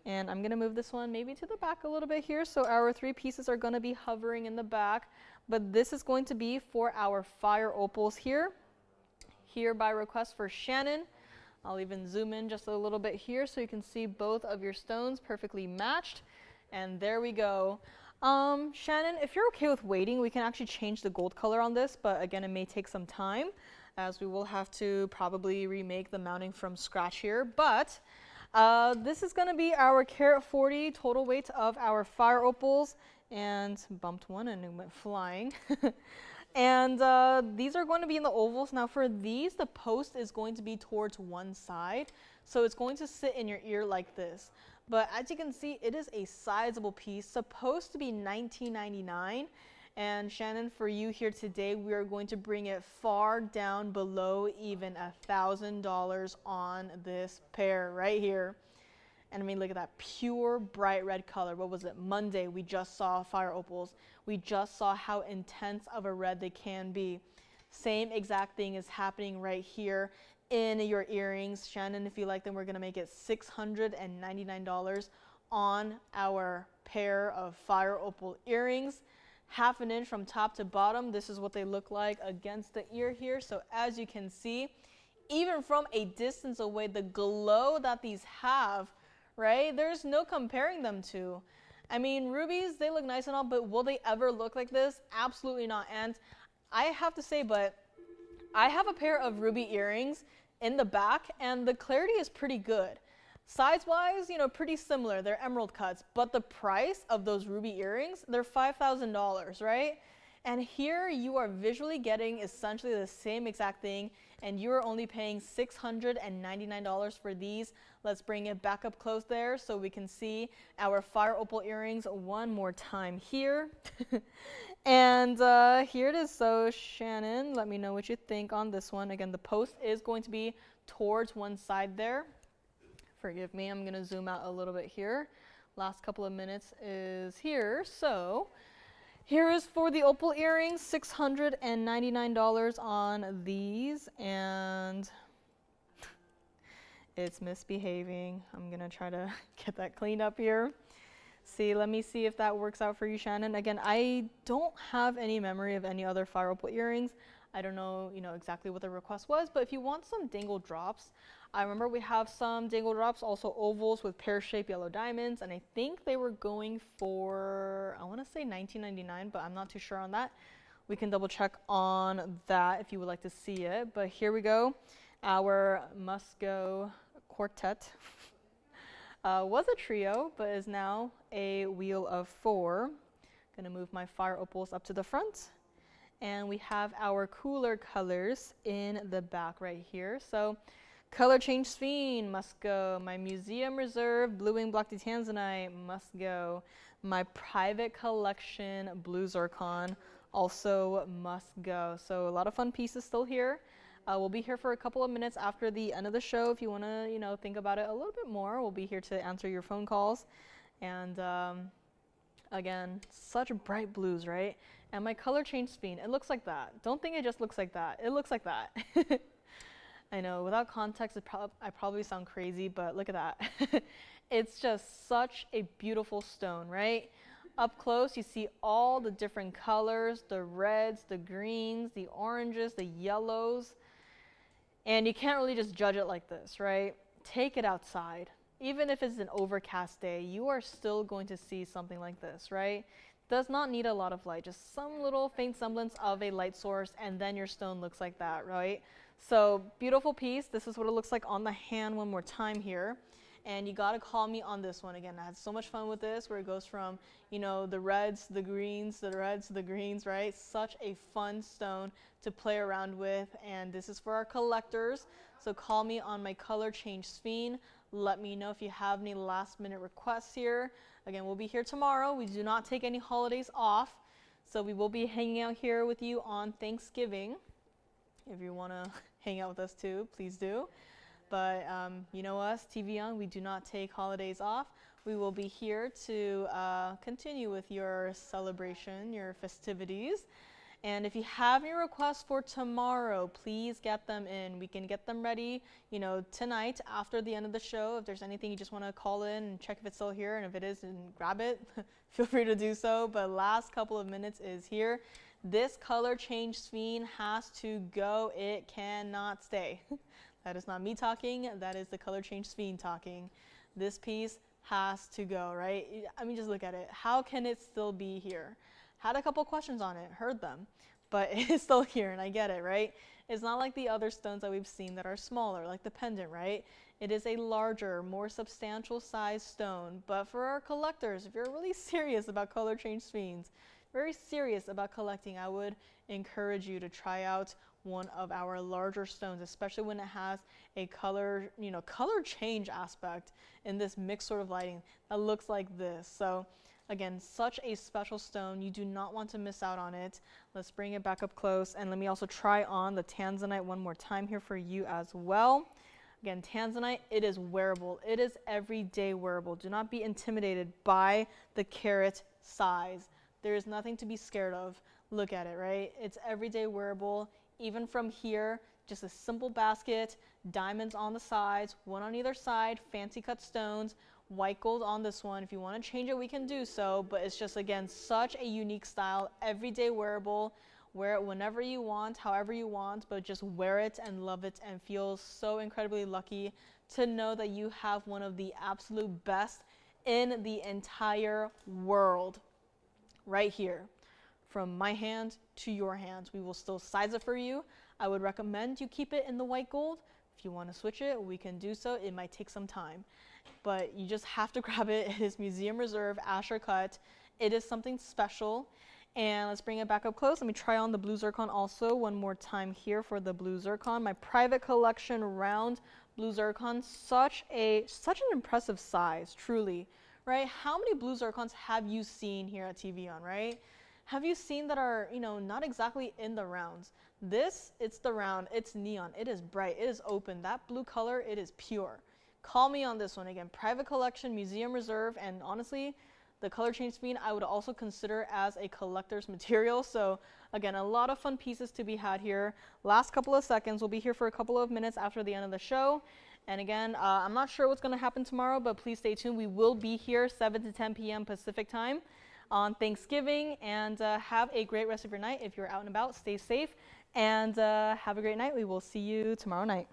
[SPEAKER 1] And I'm going to move this one maybe to the back a little bit here. So our 3 pieces are going to be hovering in the back. But this is going to be for our fire opals here. Here by request for Shannon. I'll even zoom in just a little bit here so you can see both of your stones perfectly matched. And there we go. Shannon, if you're okay with waiting, we can actually change the gold color on this, but again, it may take some time, as we will have to probably remake the mounting from scratch here. But this is going to be our carat 40 total weight of our fire opals, and bumped one and it went flying. And these are going to be in the ovals. Now for these, the post is going to be towards one side, so it's going to sit in your ear like this. But as you can see, it is a sizable piece, supposed to be $19.99. And Shannon, for you here today, we are going to bring it far down below even $1,000 on this pair right here. And I mean, look at that pure bright red color. What was it? Monday, we just saw fire opals. We just saw how intense of a red they can be. Same exact thing is happening right here in your earrings. Shannon, if you like them, we're gonna make it $699 on our pair of fire opal earrings. 1/2 inch from top to bottom. This is what they look like against the ear here. So as you can see, even from a distance away, the glow that these have, right? There's no comparing them to. I mean, rubies, they look nice and all, but will they ever look like this? Absolutely not. And I have to say, but I have a pair of ruby earrings in the back, and the clarity is pretty good. Size-wise, you know, pretty similar. They're emerald cuts, but the price of those ruby earrings, they're $5,000, right? And here you are visually getting essentially the same exact thing, and you are only paying $699 for these. Let's bring it back up close there so we can see our fire opal earrings one more time here. And here it is. So Shannon, let me know what you think on this one. Again, the post is going to be towards one side there. Forgive me, I'm gonna zoom out a little bit here. Last couple of minutes is here. So here is for the opal earrings, $699 on these, and it's misbehaving. I'm gonna try to get that cleaned up here. See, let me see if that works out for you, Shannon. Again, I don't have any memory of any other fire opal earrings. I don't know, exactly what the request was, but if you want some dangle drops, I remember we have some dangle drops, also ovals with pear-shaped yellow diamonds, and I think they were going for, I want to say $19.99, but I'm not too sure on that. We can double check on that if you would like to see it. But here we go. Our must-go quartet was a trio, but is now a wheel of 4. Gonna move my fire opals up to the front. And we have our cooler colors in the back right here. So color change Sphene must go. My museum reserve blue wing block Tanzanite must go. My private collection blue zircon also must go. So a lot of fun pieces still here. We'll be here for a couple of minutes after the end of the show. If you want to, think about it a little bit more, we'll be here to answer your phone calls. And again, such bright blues, right? And my color change Sphene, it looks like that. Don't think it just looks like that. It looks like that. I know, without context, I probably sound crazy, but look at that. It's just such a beautiful stone, right? Up close, you see all the different colors, the reds, the greens, the oranges, the yellows. And you can't really just judge it like this, right? Take it outside. Even if it's an overcast day, you are still going to see something like this, right? Does not need a lot of light, just some little faint semblance of a light source, and then your stone looks like that, right? So beautiful piece. This is what it looks like on the hand one more time here. And you gotta call me on this one. Again, I had so much fun with this, where it goes from, the reds, the greens, the reds, the greens, right? Such a fun stone to play around with. And this is for our collectors. So call me on my color change Sphene. Let me know if you have any last minute requests here. Again, we'll be here tomorrow. We do not take any holidays off. So we will be hanging out here with you on Thanksgiving. If you wanna hang out with us too, please do. But you know us, TVON, we do not take holidays off. We will be here to continue with your celebration, your festivities. And if you have any requests for tomorrow, please get them in. We can get them ready, tonight after the end of the show. If there's anything you just want to call in and check if it's still here, and if it is, then grab it. Feel free to do so. But last couple of minutes is here. This color change Sphene has to go. It cannot stay. That is not me talking. That is the color change Sphene talking. This piece has to go, right? I mean, just look at it. How can it still be here? Had a couple questions on it, heard them, but it's still here, and I get it, right? It's not like the other stones that we've seen that are smaller, like the pendant, right? It is a larger, more substantial size stone. But for our collectors, if you're really serious about color change Sphenes, very serious about collecting, I would encourage you to try out one of our larger stones, especially when it has a color, color change aspect in this mixed sort of lighting that looks like this. So again, such a special stone. You do not want to miss out on it. Let's bring it back up close, and let me also try on the Tanzanite one more time here for you as well. Again, Tanzanite, it is wearable. It is everyday wearable. Do not be intimidated by the carat size. There is nothing to be scared of. Look at it, right? It's everyday wearable. Even from here, just a simple basket, diamonds on the sides, one on either side, fancy cut stones, white gold on this one. If you want to change it, we can do so, but it's just, again, such a unique style, everyday wearable. Wear it whenever you want, however you want, but just wear it and love it and feel so incredibly lucky to know that you have one of the absolute best in the entire world right here. From my hand to your hands. We will still size it for you. I would recommend you keep it in the white gold. If you want to switch it, we can do so. It might take some time, but you just have to grab it. It is museum reserve, Asscher cut. It is something special. And let's bring it back up close. Let me try on the blue zircon also one more time here for the blue zircon. My private collection round blue zircon, such an impressive size, truly, right? How many blue zircons have you seen here at TVON, right? Have you seen that are, not exactly in the rounds? This, it's the round, it's neon, it is bright, it is open. That blue color, it is pure. Call me on this one. Again, private collection, museum reserve, and honestly, the color change Sphene I would also consider as a collector's material. So again, a lot of fun pieces to be had here. Last couple of seconds, we'll be here for a couple of minutes after the end of the show. And again, I'm not sure what's gonna happen tomorrow, but please stay tuned. We will be here 7 to 10 p.m. Pacific time on Thanksgiving, and have a great rest of your night. If you're out and about, stay safe, and have a great night. We will see you tomorrow night.